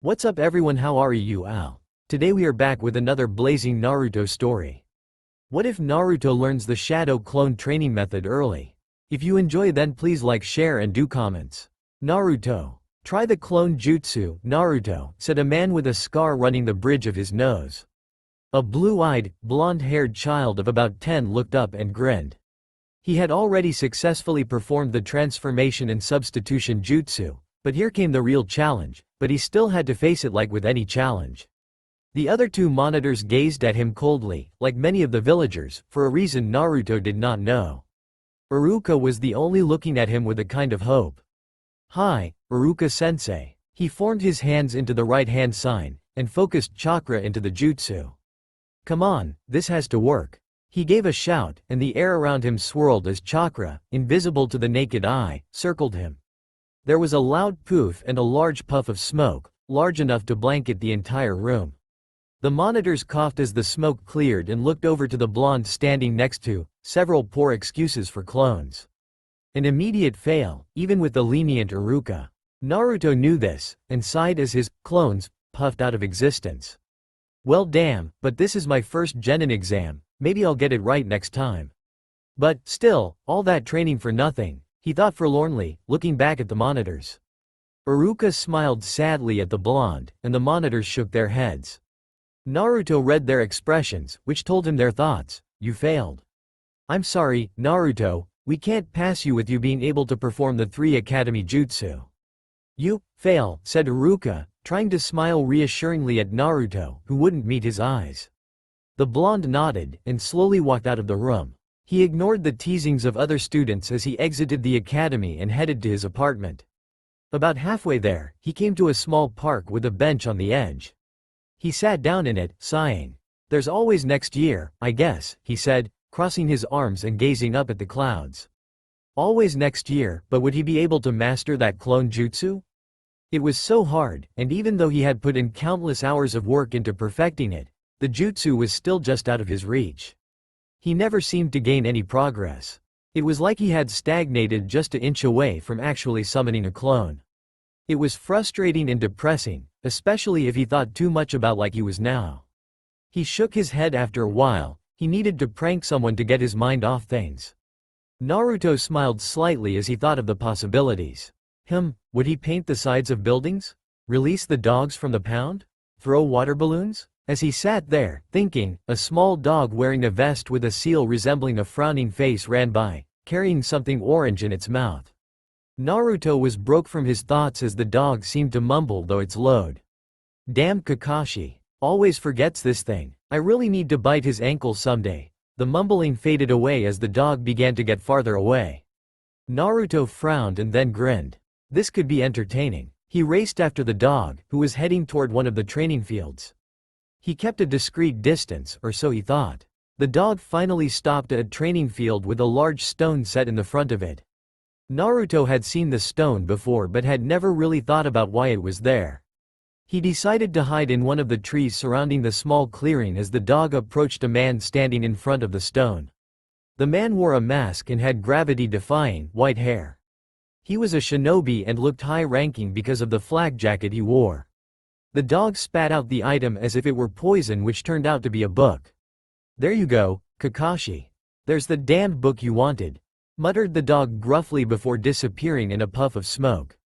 What's up everyone, how are you all? Today we are back with another blazing Naruto story. What if Naruto learns the shadow clone training method early? If you enjoy then please like, share and do comments. Naruto. Try the clone jutsu, Naruto, said a man with a scar running the bridge of his nose. A blue-eyed, blonde-haired child of about 10 looked up and grinned. He had already successfully performed the transformation and substitution jutsu, but here came the real challenge, but he still had to face it like with any challenge. The other two monitors gazed at him coldly, like many of the villagers, for a reason Naruto did not know. Iruka was the only looking at him with a kind of hope. "Hi, Iruka-sensei." He formed his hands into the right-hand sign, and focused chakra into the jutsu. "Come on, this has to work." He gave a shout, and the air around him swirled as chakra, invisible to the naked eye, circled him. There was a loud poof and a large puff of smoke, large enough to blanket the entire room. The monitors coughed as the smoke cleared and looked over to the blonde standing next to several poor excuses for clones. An immediate fail, even with the lenient Iruka. Naruto knew this, and sighed as his clones puffed out of existence. "Well damn, but this is my first genin exam, maybe I'll get it right next time. But, still, all that training for nothing," he thought forlornly, looking back at the monitors. Iruka smiled sadly at the blonde, and the monitors shook their heads. Naruto read their expressions, which told him their thoughts. "You failed. I'm sorry, Naruto, we can't pass you with you being able to perform the 3 academy jutsu." "You fail," said Iruka, trying to smile reassuringly at Naruto, who wouldn't meet his eyes. The blonde nodded, and slowly walked out of the room. He ignored the teasings of other students as he exited the academy and headed to his apartment. About halfway there, he came to a small park with a bench on the edge. He sat down in it, sighing. "There's always next year, I guess," he said, crossing his arms and gazing up at the clouds. Always next year, but would he be able to master that clone jutsu? It was so hard, and even though he had put in countless hours of work into perfecting it, the jutsu was still just out of his reach. He never seemed to gain any progress. It was like he had stagnated just an inch away from actually summoning a clone. It was frustrating and depressing, especially if he thought too much about like he was now. He shook his head after a while. He needed to prank someone to get his mind off things. Naruto smiled slightly as he thought of the possibilities. Would he paint the sides of buildings? Release the dogs from the pound? Throw water balloons? As he sat there, thinking, a small dog wearing a vest with a seal resembling a frowning face ran by, carrying something orange in its mouth. Naruto was broke from his thoughts as the dog seemed to mumble though its load. "Damn Kakashi. Always forgets this thing. I really need to bite his ankle someday." The mumbling faded away as the dog began to get farther away. Naruto frowned and then grinned. This could be entertaining. He raced after the dog, who was heading toward one of the training fields. He kept a discreet distance, or so he thought. The dog finally stopped at a training field with a large stone set in the front of it. Naruto had seen the stone before but had never really thought about why it was there. He decided to hide in one of the trees surrounding the small clearing as the dog approached a man standing in front of the stone. The man wore a mask and had gravity-defying, white hair. He was a shinobi and looked high-ranking because of the flak jacket he wore. The dog spat out the item as if it were poison, which turned out to be a book. "There you go, Kakashi. There's the damned book you wanted," muttered the dog gruffly before disappearing in a puff of smoke.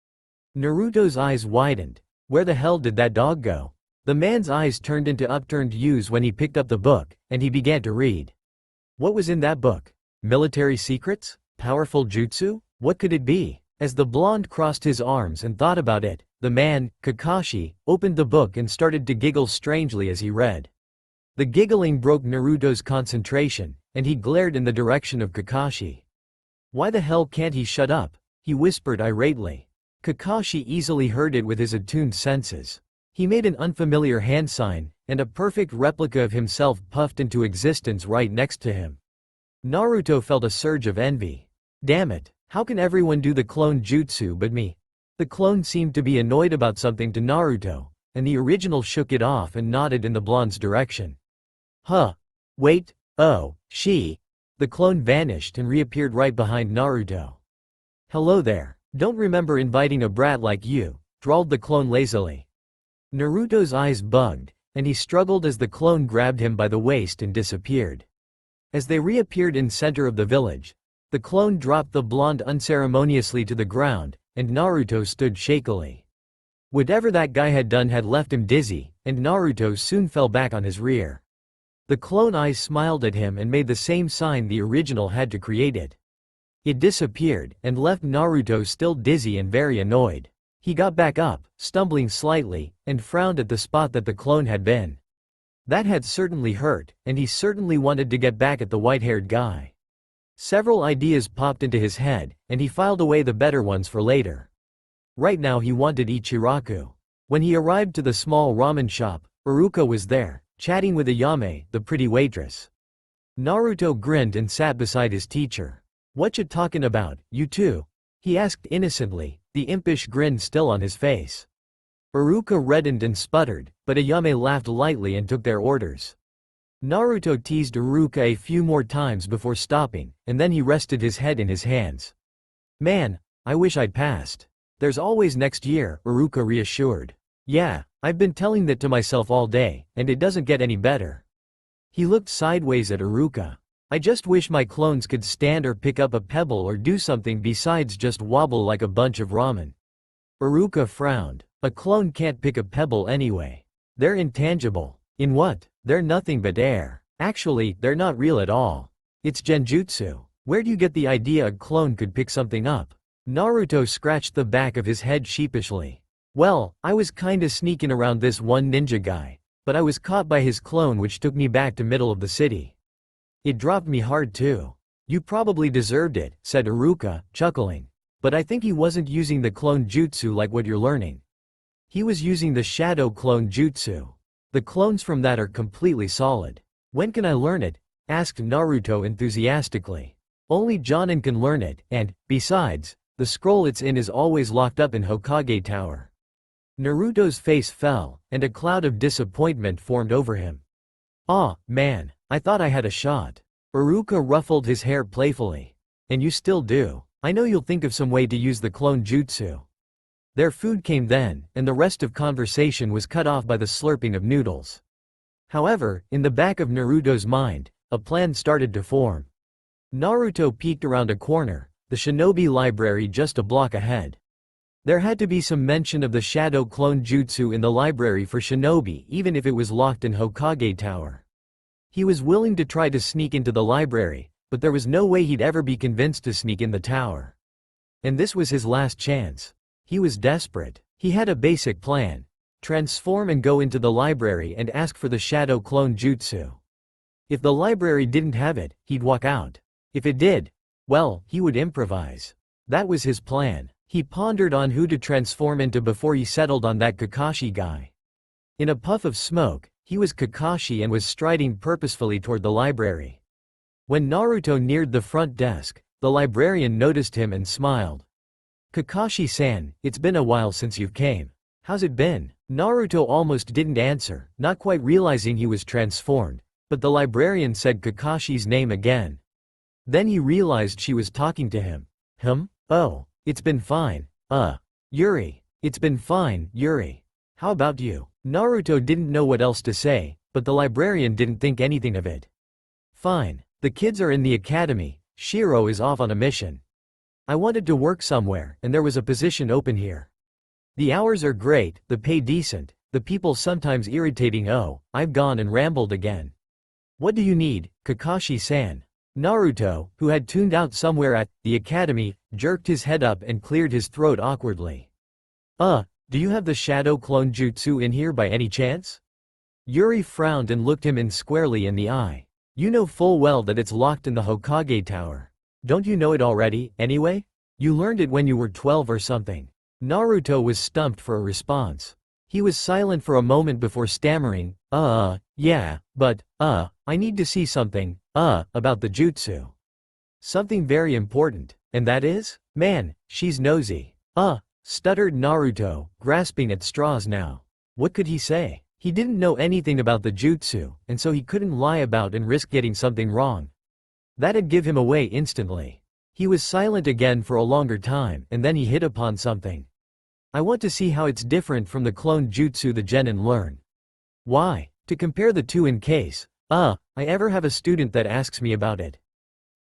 Naruto's eyes widened. Where the hell did that dog go? The man's eyes turned into upturned U's when he picked up the book, and he began to read. What was in that book? Military secrets? Powerful jutsu? What could it be? As the blonde crossed his arms and thought about it, the man, Kakashi, opened the book and started to giggle strangely as he read. The giggling broke Naruto's concentration, and he glared in the direction of Kakashi. "Why the hell can't he shut up?" he whispered irately. Kakashi easily heard it with his attuned senses. He made an unfamiliar hand sign, and a perfect replica of himself puffed into existence right next to him. Naruto felt a surge of envy. Damn it, how can everyone do the clone jutsu but me? The clone seemed to be annoyed about something to Naruto, and the original shook it off and nodded in the blonde's direction. Wait, oh, she. The clone vanished and reappeared right behind Naruto. "Hello there. Don't remember inviting a brat like you," drawled the clone lazily. Naruto's eyes bugged, and he struggled as the clone grabbed him by the waist and disappeared. As they reappeared in center of the village, the clone dropped the blonde unceremoniously to the ground, and Naruto stood shakily. Whatever that guy had done had left him dizzy, and Naruto soon fell back on his rear. The clone eyes smiled at him and made the same sign the original had to create it. It disappeared, and left Naruto still dizzy and very annoyed. He got back up, stumbling slightly, and frowned at the spot that the clone had been. That had certainly hurt, and he certainly wanted to get back at the white-haired guy. Several ideas popped into his head, and he filed away the better ones for later. Right now he wanted Ichiraku. When he arrived to the small ramen shop, Iruka was there, chatting with Ayame, the pretty waitress. Naruto grinned and sat beside his teacher. "What you talking about, you two?" he asked innocently, the impish grin still on his face. Iruka reddened and sputtered, but Ayame laughed lightly and took their orders. Naruto teased Iruka a few more times before stopping, and then he rested his head in his hands. "Man, I wish I'd passed." "There's always next year," Iruka reassured. "Yeah, I've been telling that to myself all day, and it doesn't get any better." He looked sideways at Iruka. "I just wish my clones could stand or pick up a pebble or do something besides just wobble like a bunch of ramen." Iruka frowned. "A clone can't pick a pebble anyway. They're intangible." "In what? They're nothing but air. Actually, they're not real at all. It's genjutsu. Where do you get the idea a clone could pick something up?" Naruto scratched the back of his head sheepishly. "Well, I was kinda sneaking around this one ninja guy, but I was caught by his clone which took me back to middle of the city. It dropped me hard too." "You probably deserved it," said Iruka, chuckling. "But I think he wasn't using the clone jutsu like what you're learning. He was using the shadow clone jutsu. The clones from that are completely solid." "When can I learn it?" asked Naruto enthusiastically. "Only Jonin can learn it, and, besides, the scroll it's in is always locked up in Hokage Tower." Naruto's face fell, and a cloud of disappointment formed over him. "Aw, man, I thought I had a shot." Iruka ruffled his hair playfully. "And you still do. I know you'll think of some way to use the clone jutsu." Their food came then, and the rest of conversation was cut off by the slurping of noodles. However, in the back of Naruto's mind, a plan started to form. Naruto peeked around a corner, the shinobi library just a block ahead. There had to be some mention of the shadow clone jutsu in the library for shinobi even if it was locked in Hokage Tower. He was willing to try to sneak into the library, but there was no way he'd ever be convinced to sneak in the tower. And this was his last chance. He was desperate. He had a basic plan. Transform and go into the library and ask for the shadow clone jutsu. If the library didn't have it, he'd walk out. If it did, well, he would improvise. That was his plan. He pondered on who to transform into before he settled on that Kakashi guy. In a puff of smoke, he was Kakashi and was striding purposefully toward the library. When Naruto neared the front desk, the librarian noticed him and smiled. "Kakashi-san, it's been a while since you've came. How's it been?" Naruto almost didn't answer, not quite realizing he was transformed, but the librarian said Kakashi's name again. Then he realized she was talking to him. "Oh, it's been fine. Yuri. It's been fine, Yuri. How about you?" Naruto didn't know what else to say, but the librarian didn't think anything of it. "Fine. The kids are in the academy, Shiro is off on a mission. I wanted to work somewhere, and there was a position open here. The hours are great, the pay decent, the people sometimes irritating. Oh, I've gone and rambled again. What do you need, Kakashi-san?" Naruto, who had tuned out somewhere at the academy, jerked his head up and cleared his throat awkwardly. Do you have the shadow clone jutsu in here by any chance?" Yuri frowned and looked him squarely in the eye. "You know full well that it's locked in the Hokage Tower. Don't you know it already, anyway? You learned it when you were 12 or something." Naruto was stumped for a response. He was silent for a moment before stammering, yeah, but, I need to see something, about the jutsu. Something very important, and that is? Man, she's nosy. Stuttered Naruto, grasping at straws now. What could he say? He didn't know anything about the jutsu, and so he couldn't lie about and risk getting something wrong. That'd give him away instantly. He was silent again for a longer time, and then he hit upon something. I want to see how it's different from the clone jutsu the genin learn. Why? To compare the two in case, I ever have a student that asks me about it.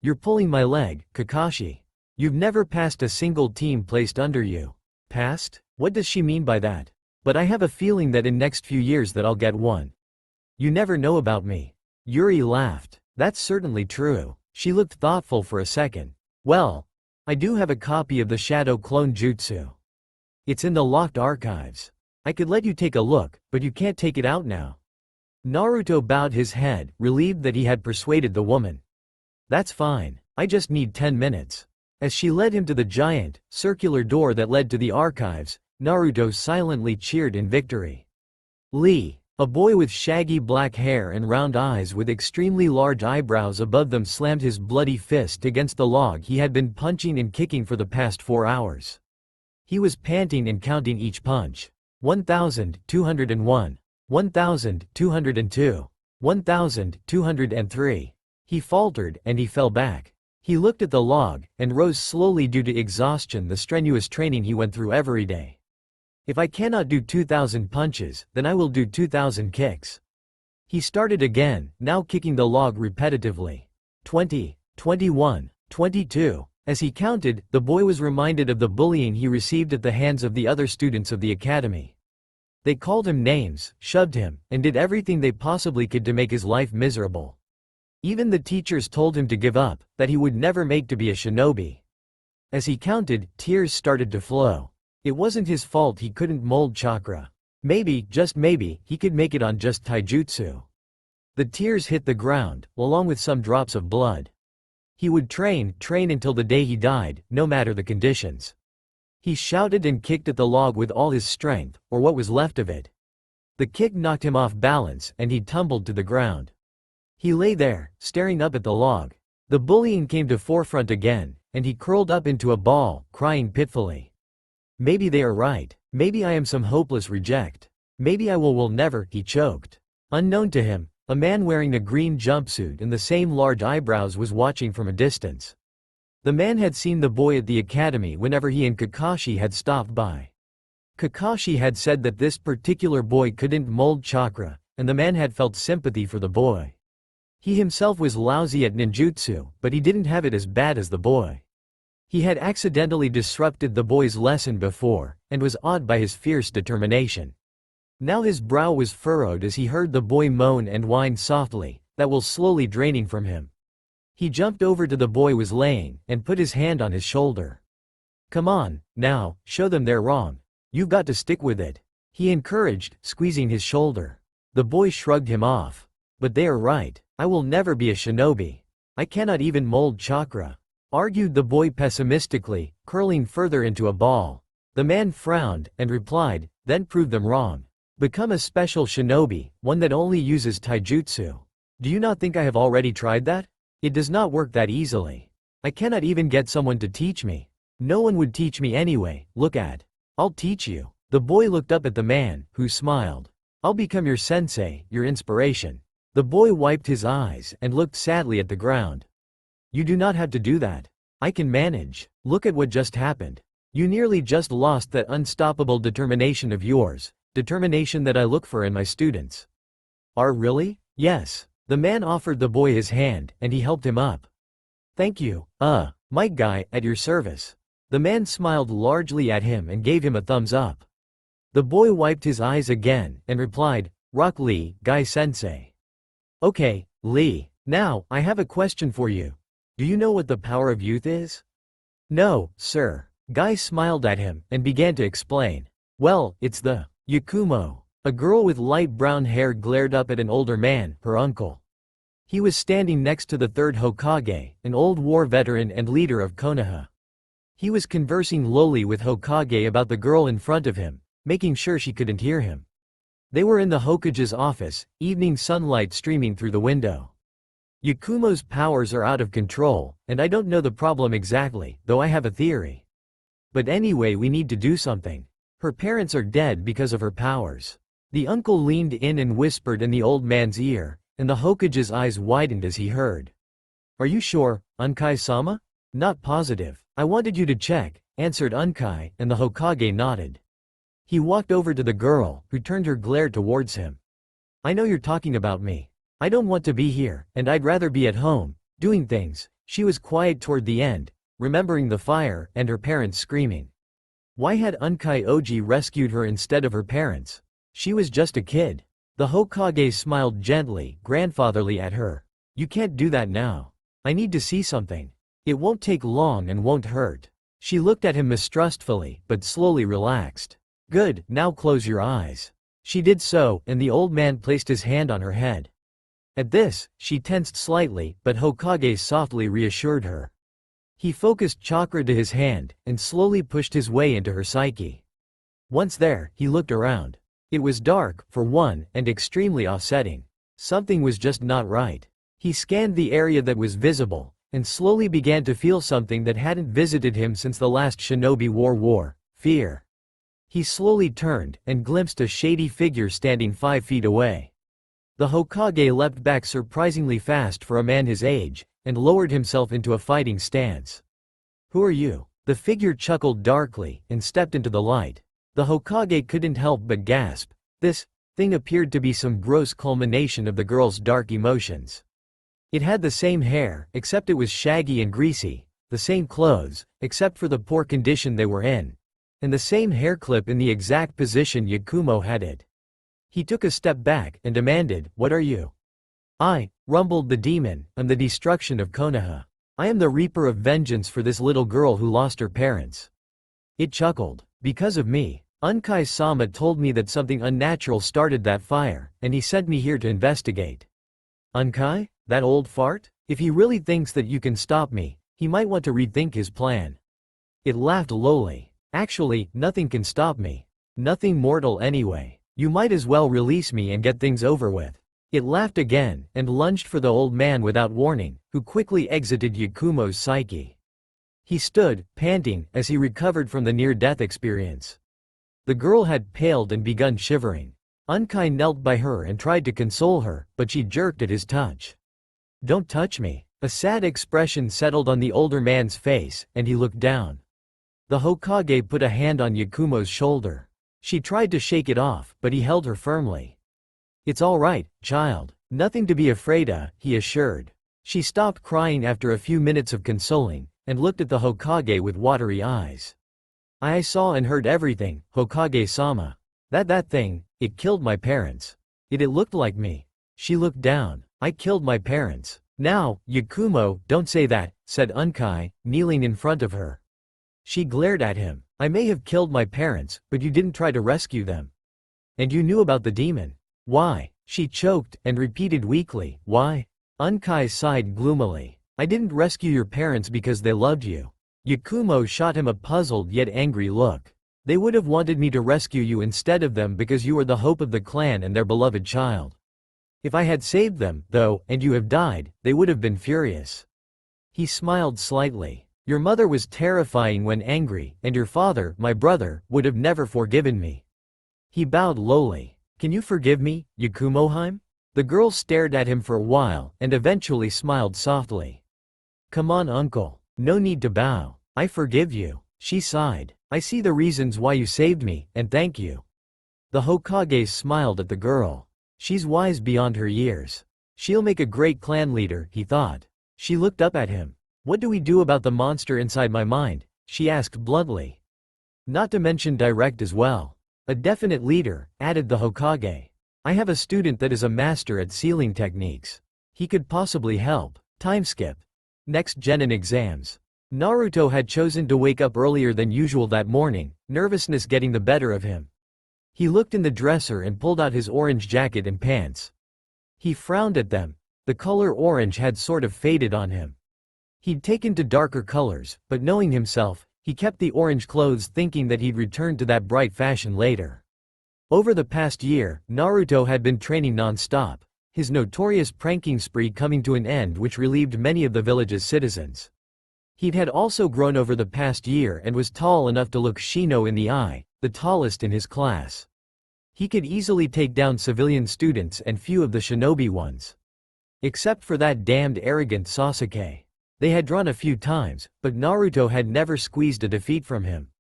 You're pulling my leg, Kakashi. You've never passed a single team placed under you. Passed? What does she mean by that? But I have a feeling that in next few years that I'll get one. You never know about me. Yuri laughed. That's certainly true. She looked thoughtful for a second. Well, I do have a copy of the Shadow Clone Jutsu. It's in the locked archives. I could let you take a look, but you can't take it out now. Naruto bowed his head, relieved that he had persuaded the woman. That's fine. I just need 10 minutes. As she led him to the giant, circular door that led to the archives, Naruto silently cheered in victory. Lee, a boy with shaggy black hair and round eyes with extremely large eyebrows above them, slammed his bloody fist against the log he had been punching and kicking for the past 4 hours. He was panting and counting each punch. 1,201. 1,202. 1,203. He faltered and he fell back. He looked at the log and rose slowly due to exhaustion, the strenuous training he went through every day. If I cannot do 2,000 punches, then I will do 2,000 kicks. He started again, now kicking the log repetitively. 20, 21, 22. As he counted, the boy was reminded of the bullying he received at the hands of the other students of the academy. They called him names, shoved him, and did everything they possibly could to make his life miserable. Even the teachers told him to give up, that he would never make to be a shinobi. As he counted, tears started to flow. It wasn't his fault he couldn't mold chakra. Maybe, just maybe, he could make it on just taijutsu. The tears hit the ground, along with some drops of blood. He would train until the day he died, no matter the conditions. He shouted and kicked at the log with all his strength, or what was left of it. The kick knocked him off balance, and he tumbled to the ground. He lay there, staring up at the log. The bullying came to forefront again, and he curled up into a ball, crying pitifully. Maybe they are right. Maybe I am some hopeless reject. Maybe I will never, he choked. Unknown to him, a man wearing a green jumpsuit and the same large eyebrows was watching from a distance. The man had seen the boy at the academy whenever he and Kakashi had stopped by. Kakashi had said that this particular boy couldn't mold chakra, and the man had felt sympathy for the boy. He himself was lousy at ninjutsu, but he didn't have it as bad as the boy. He had accidentally disrupted the boy's lesson before, and was awed by his fierce determination. Now his brow was furrowed as he heard the boy moan and whine softly, that was slowly draining from him. He jumped over to the boy was laying, and put his hand on his shoulder. Come on, now, show them they're wrong. You've got to stick with it. He encouraged, squeezing his shoulder. The boy shrugged him off. But they are right. I will never be a shinobi. I cannot even mold chakra, argued the boy pessimistically, curling further into a ball. The man frowned, and replied, then prove them wrong. Become a special shinobi, one that only uses taijutsu. Do you not think I have already tried that? It does not work that easily. I cannot even get someone to teach me. No one would teach me anyway, look at. I'll teach you. The boy looked up at the man, who smiled. I'll become your sensei, your inspiration. The boy wiped his eyes and looked sadly at the ground. You do not have to do that. I can manage. Look at what just happened. You nearly just lost that unstoppable determination of yours, determination that I look for in my students. Really? Yes. The man offered the boy his hand, and he helped him up. Thank you, my guy, at your service. The man smiled largely at him and gave him a thumbs up. The boy wiped his eyes again, and replied, Rock Lee, Guy Sensei. Okay, Lee, now, I have a question for you. Do you know what the power of youth is? No, sir. Guy smiled at him, and began to explain. Well, it's the Yakumo. A girl with light brown hair glared up at an older man, her uncle. He was standing next to the third Hokage, an old war veteran and leader of Konoha. He was conversing lowly with Hokage about the girl in front of him, making sure she couldn't hear him. They were in the Hokage's office, evening sunlight streaming through the window. Yakumo's powers are out of control, and I don't know the problem exactly, though I have a theory. But anyway, we need to do something. Her parents are dead because of her powers. The uncle leaned in and whispered in the old man's ear, and the Hokage's eyes widened as he heard. Are you sure, Unkai-sama? Not positive. I wanted you to check, answered Unkai, and the Hokage nodded. He walked over to the girl, who turned her glare towards him. I know you're talking about me. I don't want to be here, and I'd rather be at home, doing things. She was quiet toward the end, remembering the fire and her parents screaming. Why had Unkai Oji rescued her instead of her parents? She was just a kid. The Hokage smiled gently, grandfatherly at her. You can't do that now. I need to see something. It won't take long and won't hurt. She looked at him mistrustfully, but slowly relaxed. Good, now close your eyes. She did so, and the old man placed his hand on her head. At this, she tensed slightly, but Hokage softly reassured her. He focused chakra to his hand, and slowly pushed his way into her psyche. Once there, he looked around. It was dark, for one, and extremely offsetting. Something was just not right. He scanned the area that was visible, and slowly began to feel something that hadn't visited him since the last Shinobi War, fear. He slowly turned, and glimpsed a shady figure standing 5 feet away. The Hokage leapt back surprisingly fast for a man his age, and lowered himself into a fighting stance. Who are you? The figure chuckled darkly, and stepped into the light. The Hokage couldn't help but gasp. This thing appeared to be some gross culmination of the girl's dark emotions. It had the same hair, except it was shaggy and greasy, the same clothes, except for the poor condition they were in, and the same hair clip in the exact position Yakumo had it. He took a step back and demanded, "What are you?" "I," rumbled the demon, "am the destruction of Konoha. I am the reaper of vengeance for this little girl who lost her parents." It chuckled. "Because of me. Unkai-sama told me that something unnatural started that fire, and he sent me here to investigate." "Unkai? That old fart? If he really thinks that you can stop me, he might want to rethink his plan." It laughed lowly. "Actually, nothing can stop me. Nothing mortal anyway. You might as well release me and get things over with." It laughed again, and lunged for the old man without warning, who quickly exited Yakumo's psyche. He stood, panting, as he recovered from the near-death experience. The girl had paled and begun shivering. Unkai knelt by her and tried to console her, but she jerked at his touch. "Don't touch me." A sad expression settled on the older man's face, and he looked down. The Hokage put a hand on Yakumo's shoulder. She tried to shake it off, but he held her firmly. "It's all right, child. Nothing to be afraid of," he assured. She stopped crying after a few minutes of consoling, and looked at the Hokage with watery eyes. "I saw and heard everything, Hokage-sama. That thing, it killed my parents. It looked like me." She looked down. "I killed my parents." "Now, Yakumo, don't say that," said Unkai, kneeling in front of her. She glared at him. "I may have killed my parents, but you didn't try to rescue them. And you knew about the demon." "Why?" She choked, and repeated weakly, "Why?" Unkai sighed gloomily. "I didn't rescue your parents because they loved you." Yakumo shot him a puzzled yet angry look. "They would have wanted me to rescue you instead of them because you are the hope of the clan and their beloved child. If I had saved them, though, and you have died, they would have been furious." He smiled slightly. "Your mother was terrifying when angry, and your father, my brother, would have never forgiven me." He bowed lowly. "Can you forgive me, Yakumo-heim?" The girl stared at him for a while, and eventually smiled softly. "Come on, uncle. No need to bow. I forgive you." She sighed. "I see the reasons why you saved me, and thank you." The Hokage smiled at the girl. She's wise beyond her years. She'll make a great clan leader, he thought. She looked up at him. "What do we do about the monster inside my mind?" she asked bluntly. "Not to mention direct as well. A definite leader," added the Hokage. "I have a student that is a master at sealing techniques. He could possibly help." Time skip. Next genin exams. Naruto had chosen to wake up earlier than usual that morning, nervousness getting the better of him. He looked in the dresser and pulled out his orange jacket and pants. He frowned at them. The color orange had sort of faded on him. He'd taken to darker colors, but knowing himself, he kept the orange clothes thinking that he'd return to that bright fashion later. Over the past year, Naruto had been training non-stop, his notorious pranking spree coming to an end which relieved many of the village's citizens. He'd had also grown over the past year and was tall enough to look Shino in the eye, the tallest in his class. He could easily take down civilian students and few of the shinobi ones. Except for that damned arrogant Sasuke. They had drawn a few times, but Naruto had never squeezed a defeat from him.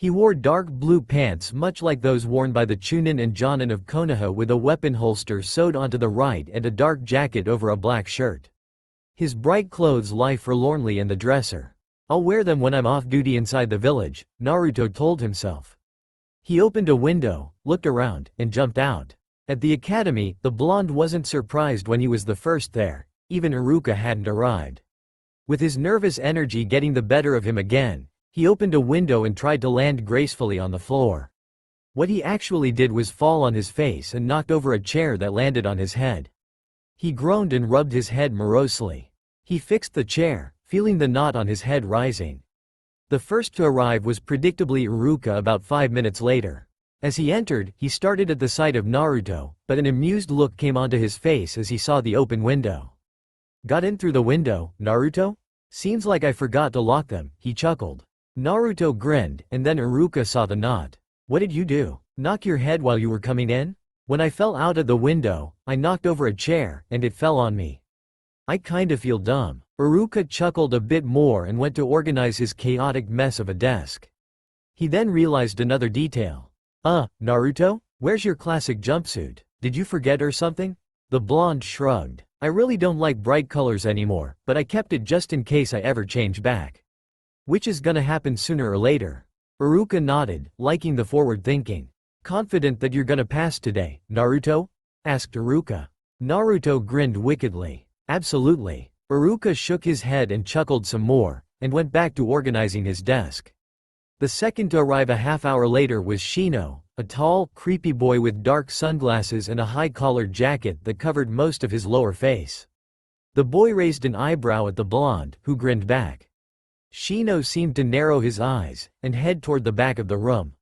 He wore dark blue pants much like those worn by the Chunin and Jonin of Konoha, with a weapon holster sewed onto the right and a dark jacket over a black shirt. His bright clothes lie forlornly in the dresser. "I'll wear them when I'm off duty inside the village," Naruto told himself. He opened a window, looked around, and jumped out. At the academy, the blonde wasn't surprised when he was the first there. Even Iruka hadn't arrived. With his nervous energy getting the better of him again, he opened a window and tried to land gracefully on the floor. What he actually did was fall on his face and knocked over a chair that landed on his head. He groaned and rubbed his head morosely. He fixed the chair, feeling the knot on his head rising. The first to arrive was predictably Iruka about 5 minutes later. As he entered, he started at the sight of Naruto, but an amused look came onto his face as he saw the open window. "Got in through the window, Naruto? Seems like I forgot to lock them," he chuckled. Naruto grinned, and then Iruka saw the knot. "What did you do? Knock your head while you were coming in?" "When I fell out of the window, I knocked over a chair, and it fell on me. I kinda feel dumb." Iruka chuckled a bit more and went to organize his chaotic mess of a desk. He then realized another detail. Naruto? Where's your classic jumpsuit? Did you forget or something?" The blonde shrugged. "I really don't like bright colors anymore, but I kept it just in case I ever change back." "Which is gonna happen sooner or later." Iruka nodded, liking the forward thinking. "Confident that you're gonna pass today, Naruto?" asked Iruka. Naruto grinned wickedly. "Absolutely." Iruka shook his head and chuckled some more, and went back to organizing his desk. The second to arrive a half-hour later was Shino, a tall, creepy boy with dark sunglasses and a high-collared jacket that covered most of his lower face. The boy raised an eyebrow at the blonde, who grinned back. Shino seemed to narrow his eyes, and head toward the back of the room.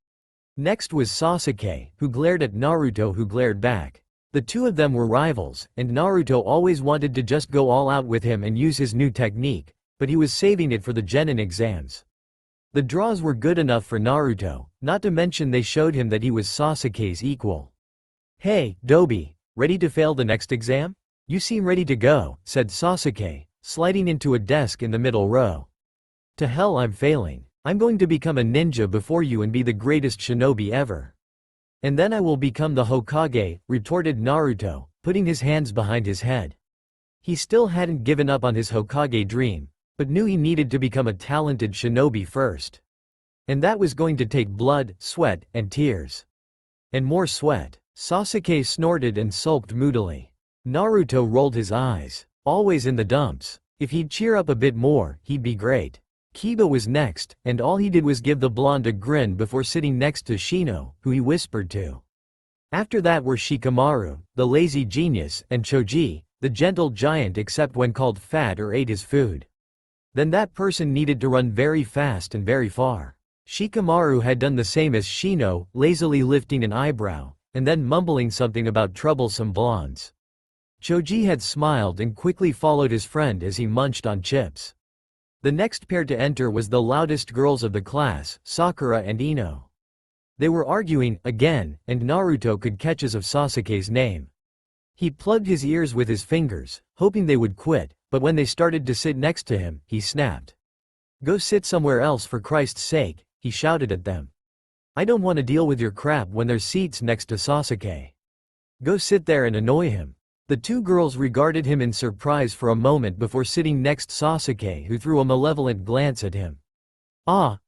Next was Sasuke, who glared at Naruto, who glared back. The two of them were rivals, and Naruto always wanted to just go all out with him and use his new technique, but he was saving it for the Genin exams. The draws were good enough for Naruto, not to mention they showed him that he was Sasuke's equal. "Hey, Dobi, ready to fail the next exam? You seem ready to go," said Sasuke, sliding into a desk in the middle row. "To hell, I'm failing. I'm going to become a ninja before you and be the greatest shinobi ever. And then I will become the Hokage," retorted Naruto, putting his hands behind his head. He still hadn't given up on his Hokage dream, but knew he needed to become a talented shinobi first. And that was going to take blood, sweat, and tears. And more sweat. Sasuke snorted and sulked moodily. Naruto rolled his eyes. Always in the dumps. If he'd cheer up a bit more, he'd be great. Kiba was next, and all he did was give the blonde a grin before sitting next to Shino, who he whispered to. After that were Shikamaru, the lazy genius, and Choji, the gentle giant except when called fat or ate his food. Then that person needed to run very fast and very far. Shikamaru had done the same as Shino, lazily lifting an eyebrow, and then mumbling something about troublesome blondes. Choji had smiled and quickly followed his friend as he munched on chips. The next pair to enter was the loudest girls of the class, Sakura and Ino. They were arguing, again, and Naruto could catch as of Sasuke's name. He plugged his ears with his fingers, hoping they would quit, but when they started to sit next to him, he snapped. "Go sit somewhere else for Christ's sake," he shouted at them. "I don't want to deal with your crap when there's seats next to Sasuke. Go sit there and annoy him." The two girls regarded him in surprise for a moment before sitting next Sasuke, who threw a malevolent glance at him.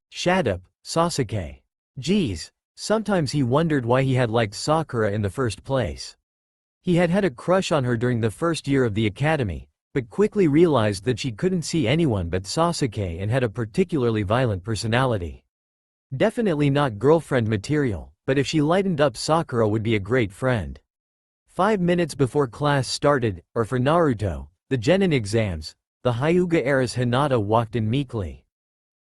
Shut up, Sasuke. Geez, sometimes he wondered why he had liked Sakura in the first place. He had had a crush on her during the first year of the academy, but quickly realized that she couldn't see anyone but Sasuke and had a particularly violent personality. Definitely not girlfriend material, but if she lightened up, Sakura would be a great friend. 5 minutes before class started, or for Naruto, the Genin exams, the Hyuga heiress Hinata walked in meekly.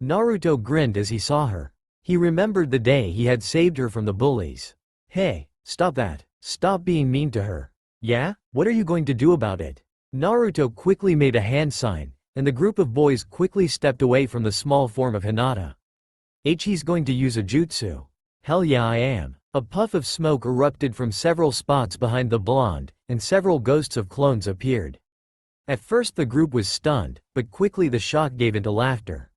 Naruto grinned as he saw her. He remembered the day he had saved her from the bullies. "Hey, stop that. Stop being mean to her." "Yeah? What are you going to do about it?" Naruto quickly made a hand sign, and the group of boys quickly stepped away from the small form of Hinata. "He's going to use a jutsu." "Hell yeah, I am." A puff of smoke erupted from several spots behind the blonde, and several ghosts of clones appeared. At first the group was stunned, but quickly the shock gave into laughter.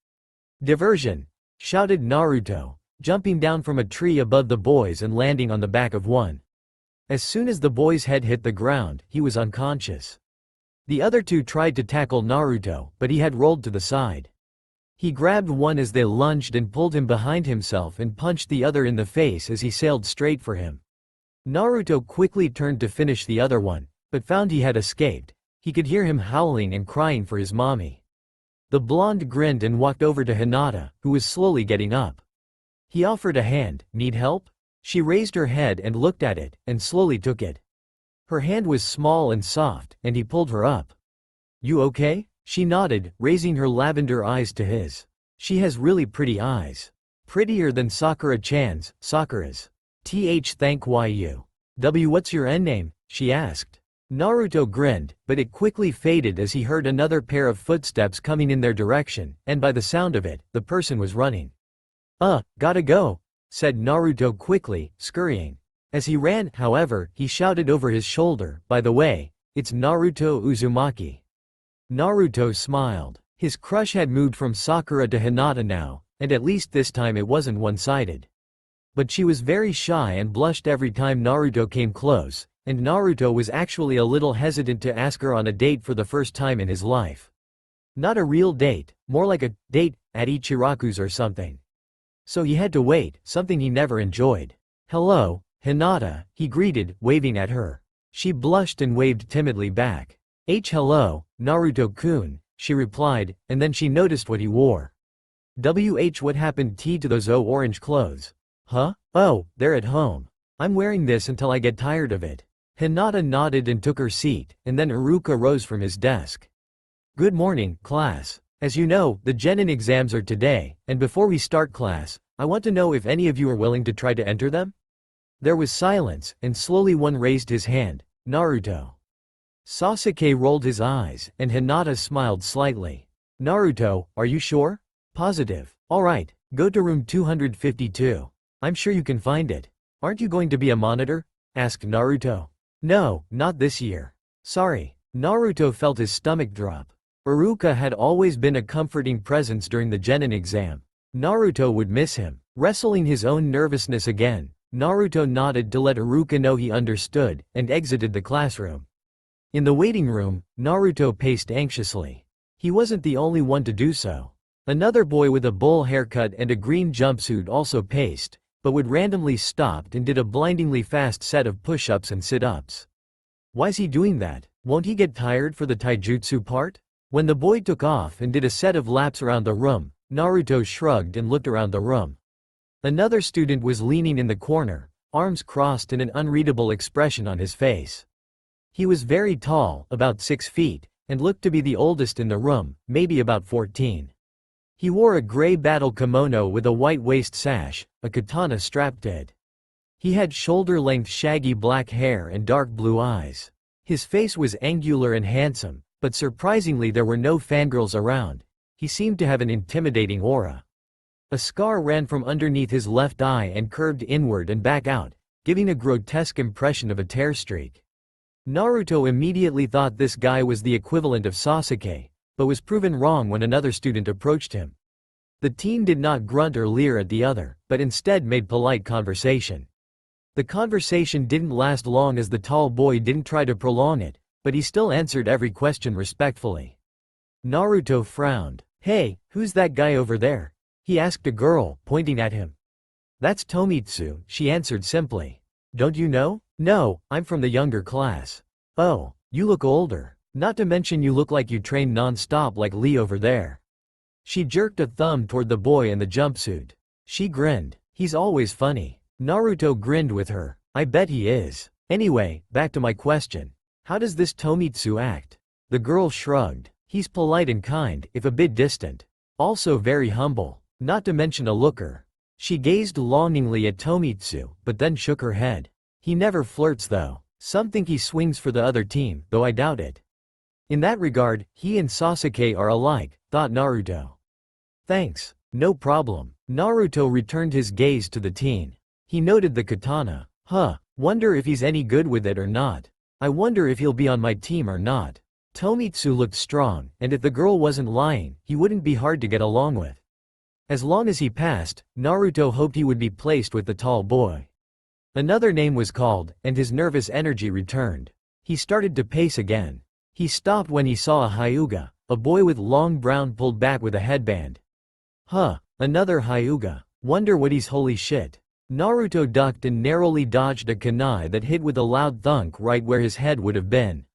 "Diversion!" shouted Naruto, jumping down from a tree above the boys and landing on the back of one. As soon as the boy's head hit the ground, he was unconscious. The other two tried to tackle Naruto, but he had rolled to the side. He grabbed one as they lunged and pulled him behind himself and punched the other in the face as he sailed straight for him. Naruto quickly turned to finish the other one, but found he had escaped. He could hear him howling and crying for his mommy. The blonde grinned and walked over to Hinata, who was slowly getting up. He offered a hand. "Need help?" She raised her head and looked at it, and slowly took it. Her hand was small and soft, and he pulled her up. "You okay?" She nodded, raising her lavender eyes to his. "She has really pretty eyes. Prettier than Sakura-chan's." "Sakura's. Thank you. What's your N name?" she asked. Naruto grinned, but it quickly faded as he heard another pair of footsteps coming in their direction, and by the sound of it, the person was running. Gotta go," said Naruto quickly, scurrying. As he ran, however, he shouted over his shoulder, "By the way, it's Naruto Uzumaki." Naruto smiled. His crush had moved from Sakura to Hinata now, and at least this time it wasn't one-sided. But she was very shy and blushed every time Naruto came close, and Naruto was actually a little hesitant to ask her on a date for the first time in his life. Not a real date, more like a date at Ichiraku's or something. So he had to wait, something he never enjoyed. "Hello, Hinata," he greeted, waving at her. She blushed and waved timidly back. Hello, Naruto-kun," she replied, and then she noticed what he wore. What happened to those orange clothes? Huh? Oh, they're at home. I'm wearing this until I get tired of it. Hinata nodded and took her seat, and then Iruka rose from his desk. "Good morning, class. As you know, the genin exams are today, and before we start class, I want to know if any of you are willing to try to enter them?" There was silence, and slowly one raised his hand. Naruto. Sasuke rolled his eyes, and Hinata smiled slightly. "Naruto, are you sure?" "Positive." "Alright, go to room 252. I'm sure you can find it." "Aren't you going to be a monitor?" asked Naruto. "No, not this year. Sorry." Naruto felt his stomach drop. Iruka had always been a comforting presence during the genin exam. Naruto would miss him. Wrestling his own nervousness again, Naruto nodded to let Iruka know he understood, and exited the classroom. In the waiting room, Naruto paced anxiously. He wasn't the only one to do so. Another boy with a bowl haircut and a green jumpsuit also paced, but would randomly stopped and did a blindingly fast set of push-ups and sit-ups. Why's he doing that? Won't he get tired for the taijutsu part? When the boy took off and did a set of laps around the room, Naruto shrugged and looked around the room. Another student was leaning in the corner, arms crossed and an unreadable expression on his face. He was very tall, about 6 feet, and looked to be the oldest in the room, maybe about 14. He wore a gray battle kimono with a white waist sash, a katana strapped to it. He had shoulder-length shaggy black hair and dark blue eyes. His face was angular and handsome, but surprisingly there were no fangirls around. He seemed to have an intimidating aura. A scar ran from underneath his left eye and curved inward and back out, giving a grotesque impression of a tear streak. Naruto immediately thought this guy was the equivalent of Sasuke, but was proven wrong when another student approached him. The teen did not grunt or leer at the other, but instead made polite conversation. The conversation didn't last long as the tall boy didn't try to prolong it, but he still answered every question respectfully. Naruto frowned. "Hey, who's that guy over there?" he asked a girl, pointing at him. "That's Tomitsu," she answered simply. "Don't you know?" "No, I'm from the younger class." "Oh, you look older. Not to mention you look like you train non-stop like Lee over there." She jerked a thumb toward the boy in the jumpsuit. She grinned. "He's always funny." Naruto grinned with her. "I bet he is. Anyway, back to my question. How does this Tomitsu act?" The girl shrugged. "He's polite and kind, if a bit distant. Also very humble. Not to mention a looker." She gazed longingly at Tomitsu, but then shook her head. "He never flirts though. Some think he swings for the other team, though I doubt it." In that regard, he and Sasuke are alike, thought Naruto. "Thanks. No problem." Naruto returned his gaze to the teen. He noted the katana. Wonder if he's any good with it or not. I wonder if he'll be on my team or not." Tomitsu looked strong, and if the girl wasn't lying, he wouldn't be hard to get along with. As long as he passed, Naruto hoped he would be placed with the tall boy. Another name was called, and his nervous energy returned. He started to pace again. He stopped when he saw a Hyuga, a boy with long brown pulled back with a headband. Huh, another Hyuga. Wonder what he's holy shit. Naruto ducked and narrowly dodged a kunai that hit with a loud thunk right where his head would have been.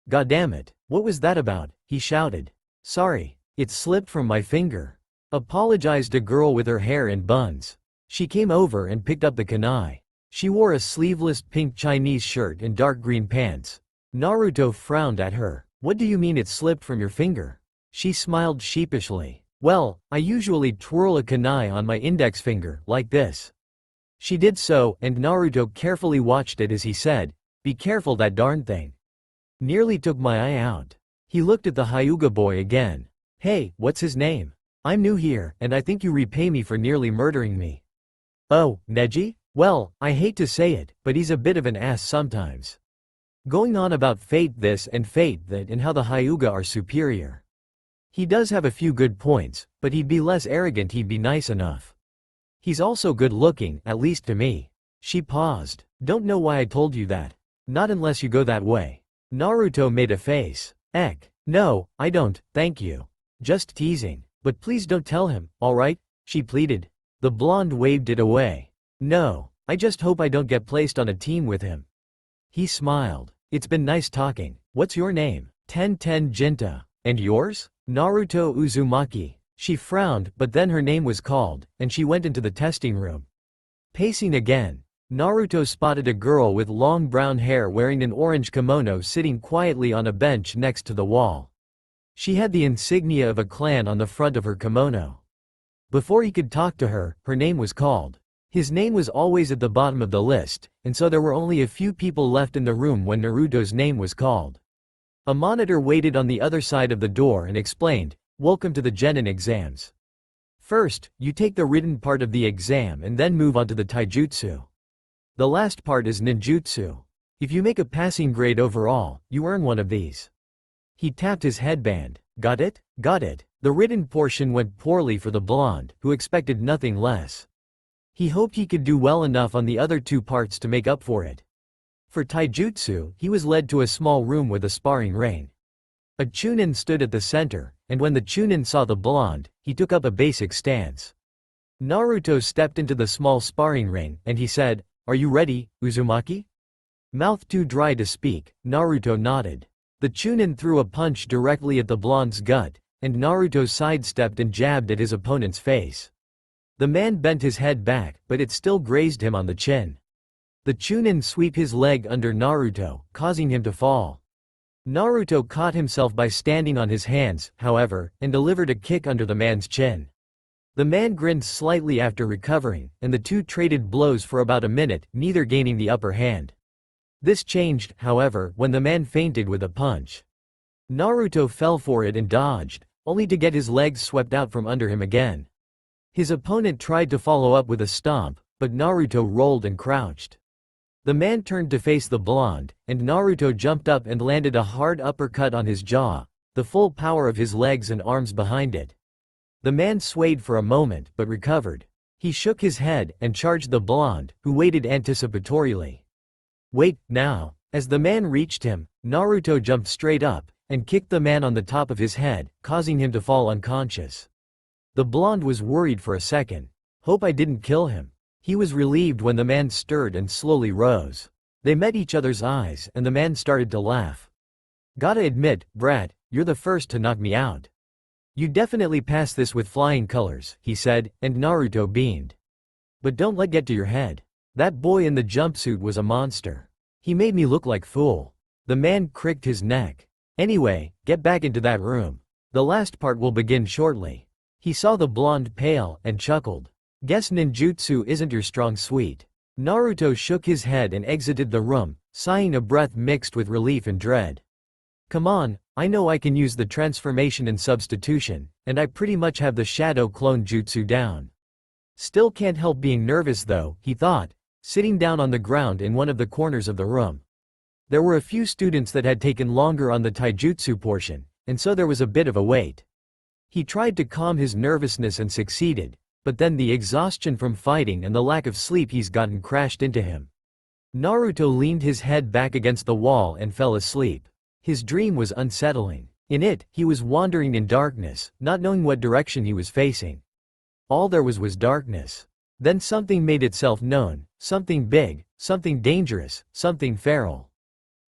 Goddammit, what was that about? He shouted. Sorry, it slipped from my finger. Apologized a girl with her hair in buns. She came over and picked up the kunai. She wore a sleeveless pink Chinese shirt and dark green pants. Naruto frowned at her. What do you mean it slipped from your finger? She smiled sheepishly. Well, I usually twirl a kunai on my index finger, like this. She did so, and Naruto carefully watched it as he said, be careful that darn thing. Nearly took my eye out. He looked at the Hyuga boy again. Hey, what's his name? I'm new here, and I think you repay me for nearly murdering me. Oh, Neji? Well, I hate to say it, but he's a bit of an ass sometimes. Going on about fate this and fate that and how the Hyuga are superior. He does have a few good points, but he'd be less arrogant, he'd be nice enough. He's also good looking, at least to me. She paused. Don't know why I told you that. Not unless you go that way. Naruto made a face. No, I don't, thank you. Just teasing. But please don't tell him, alright? She pleaded. The blonde waved it away. No, I just hope I don't get placed on a team with him. He smiled. It's been nice talking. What's your name? Ten Jinta. And yours? Naruto Uzumaki. She frowned, but then her name was called, and she went into the testing room. Pacing again, Naruto spotted a girl with long brown hair wearing an orange kimono sitting quietly on a bench next to the wall. She had the insignia of a clan on the front of her kimono. Before he could talk to her, her name was called. His name was always at the bottom of the list, and so there were only a few people left in the room when Naruto's name was called. A monitor waited on the other side of the door and explained, "Welcome to the Genin exams. First, you take the written part of the exam and then move on to the taijutsu. The last part is ninjutsu. If you make a passing grade overall, you earn one of these." He tapped his headband. Got it? Got it. The written portion went poorly for the blonde, who expected nothing less. He hoped he could do well enough on the other two parts to make up for it. For taijutsu, he was led to a small room with a sparring ring. A chunin stood at the center, and when the chunin saw the blonde, he took up a basic stance. Naruto stepped into the small sparring ring, and he said, "Are you ready, Uzumaki?" Mouth too dry to speak, Naruto nodded. The chunin threw a punch directly at the blonde's gut, and Naruto sidestepped and jabbed at his opponent's face. The man bent his head back, but it still grazed him on the chin. The chunin swept his leg under Naruto, causing him to fall. Naruto caught himself by standing on his hands, however, and delivered a kick under the man's chin. The man grinned slightly after recovering, and the two traded blows for about a minute, neither gaining the upper hand. This changed, however, when the man feinted with a punch. Naruto fell for it and dodged, only to get his legs swept out from under him again. His opponent tried to follow up with a stomp, but Naruto rolled and crouched. The man turned to face the blonde, and Naruto jumped up and landed a hard uppercut on his jaw, the full power of his legs and arms behind it. The man swayed for a moment, but recovered. He shook his head and charged the blonde, who waited anticipatorily. Wait, now. As the man reached him, Naruto jumped straight up, and kicked the man on the top of his head, causing him to fall unconscious. The blonde was worried for a second. Hope I didn't kill him. He was relieved when the man stirred and slowly rose. They met each other's eyes, and the man started to laugh. Gotta admit, brat, you're the first to knock me out. You definitely passed this with flying colors, he said, and Naruto beamed. But don't let get to your head. That boy in the jumpsuit was a monster. He made me look like fool. The man cricked his neck. Anyway, get back into that room. The last part will begin shortly. He saw the blonde pale, and chuckled. Guess ninjutsu isn't your strong suit. Naruto shook his head and exited the room, sighing a breath mixed with relief and dread. Come on, I know I can use the transformation and substitution, and I pretty much have the shadow clone jutsu down. Still can't help being nervous though, he thought, sitting down on the ground in one of the corners of the room. There were a few students that had taken longer on the taijutsu portion, and so there was a bit of a wait. He tried to calm his nervousness and succeeded, but then the exhaustion from fighting and the lack of sleep he's gotten crashed into him. Naruto leaned his head back against the wall and fell asleep. His dream was unsettling. In it, he was wandering in darkness, not knowing what direction he was facing. All there was darkness. Then something made itself known, something big, something dangerous, something feral.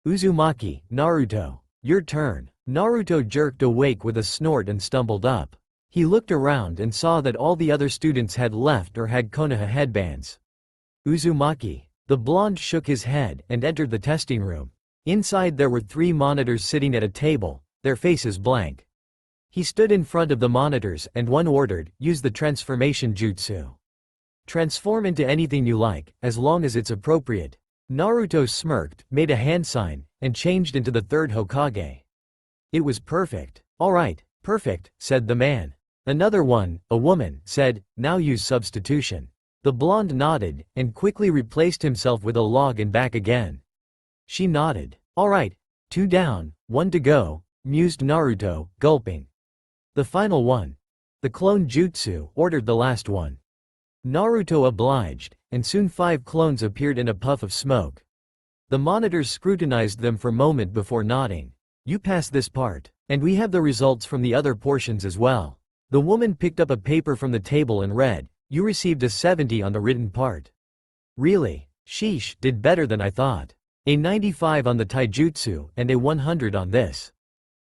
Uzumaki, Naruto. Your turn. Naruto jerked awake with a snort and stumbled up. He looked around and saw that all the other students had left or had Konoha headbands. Uzumaki. The blonde shook his head and entered the testing room. Inside there were 3 monitors sitting at a table, their faces blank. He stood in front of the monitors and one ordered, use the transformation jutsu. Transform into anything you like, as long as it's appropriate. Naruto smirked, made a hand sign, and changed into the 3rd Hokage. It was perfect. Alright, perfect, said the man. Another one, a woman, said, now use substitution. The blonde nodded, and quickly replaced himself with a log and back again. She nodded. Alright, 2 down, 1 to go, mused Naruto, gulping. The final one. The clone jutsu, ordered the last one. Naruto obliged, and soon 5 clones appeared in a puff of smoke. The monitors scrutinized them for a moment before nodding. You passed this part, and we have the results from the other portions as well. The woman picked up a paper from the table and read, you received a 70 on the written part. Really? Sheesh, did better than I thought. A 95 on the taijutsu, and a 100 on this.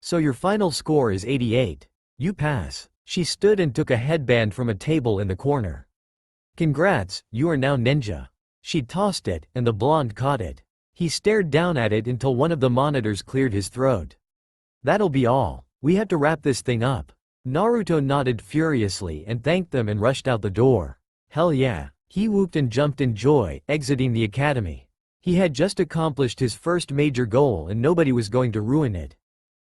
So your final score is 88. You pass. She stood and took a headband from a table in the corner. Congrats, you are now ninja. She tossed it, and the blonde caught it. He stared down at it until one of the monitors cleared his throat. That'll be all. We have to wrap this thing up. Naruto nodded furiously and thanked them and rushed out the door. Hell yeah, he whooped and jumped in joy, exiting the academy. He had just accomplished his first major goal and nobody was going to ruin it.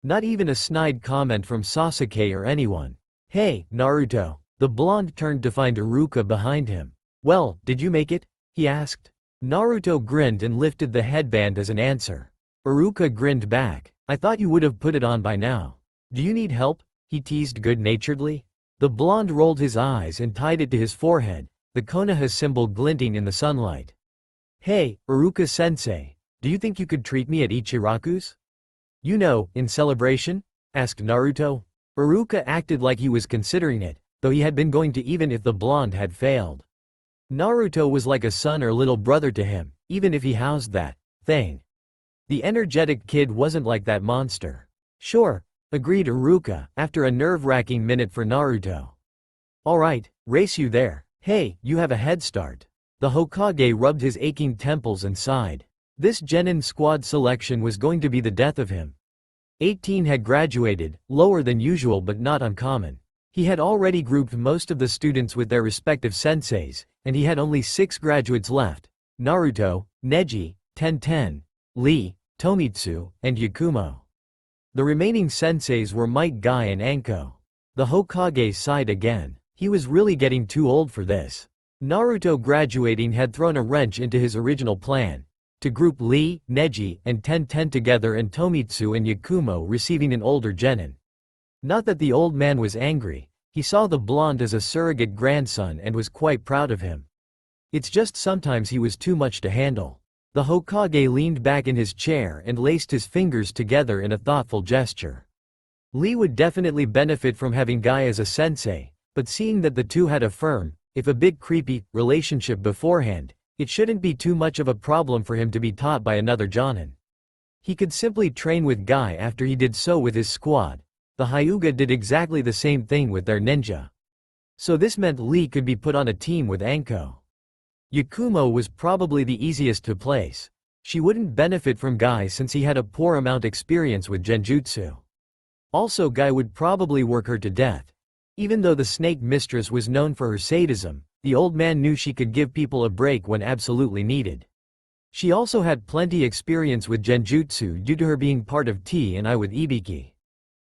Not even a snide comment from Sasuke or anyone. Hey, Naruto. The blonde turned to find Iruka behind him. Well, did you make it? He asked. Naruto grinned and lifted the headband as an answer. Iruka grinned back. I thought you would have put it on by now. Do you need help? He teased good-naturedly. The blonde rolled his eyes and tied it to his forehead, the Konoha symbol glinting in the sunlight. Hey, Iruka-sensei, do you think you could treat me at Ichiraku's? You know, in celebration? Asked Naruto. Iruka acted like he was considering it, though he had been going to even if the blonde had failed. Naruto was like a son or little brother to him, even if he housed that thing. The energetic kid wasn't like that monster. Sure, agreed Iruka, after a nerve-wracking minute for Naruto. Alright, race you there. Hey, you have a head start. The Hokage rubbed his aching temples and sighed. This Genin squad selection was going to be the death of him. 18 had graduated, lower than usual but not uncommon. He had already grouped most of the students with their respective senseis, and he had only 6 graduates left: Naruto, Neji, Tenten, Lee, Tomitsu, and Yakumo. The remaining senseis were Might Guy and Anko. The Hokage sighed again. He was really getting too old for this. Naruto graduating had thrown a wrench into his original plan, to group Lee, Neji, and Tenten together and Tomitsu and Yakumo receiving an older genin. Not that the old man was angry, he saw the blonde as a surrogate grandson and was quite proud of him. It's just sometimes he was too much to handle. The Hokage leaned back in his chair and laced his fingers together in a thoughtful gesture. Lee would definitely benefit from having Guy as a sensei, but seeing that the two had a firm, if a bit creepy, relationship beforehand, it shouldn't be too much of a problem for him to be taught by another Jonin. He could simply train with Guy after he did so with his squad. The Hyuga did exactly the same thing with their ninja. So this meant Lee could be put on a team with Anko. Yakumo was probably the easiest to place. She wouldn't benefit from Guy since he had a poor amount experience with genjutsu. Also Guy would probably work her to death. Even though the snake mistress was known for her sadism, the old man knew she could give people a break when absolutely needed. She also had plenty experience with genjutsu due to her being part of T and I with Ibiki.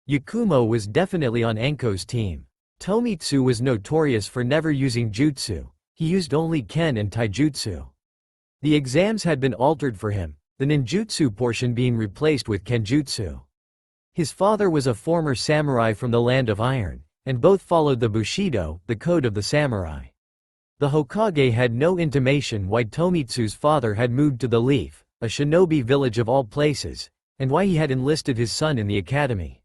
Yakumo was definitely on Anko's team. Tomitsu was notorious for never using jutsu. He used only Ken and Taijutsu. The exams had been altered for him, the ninjutsu portion being replaced with Kenjutsu. His father was a former samurai from the Land of Iron, and both followed the Bushido, the code of the samurai. The Hokage had no intimation why Tomitsu's father had moved to the Leaf, a shinobi village of all places, and why he had enlisted his son in the academy.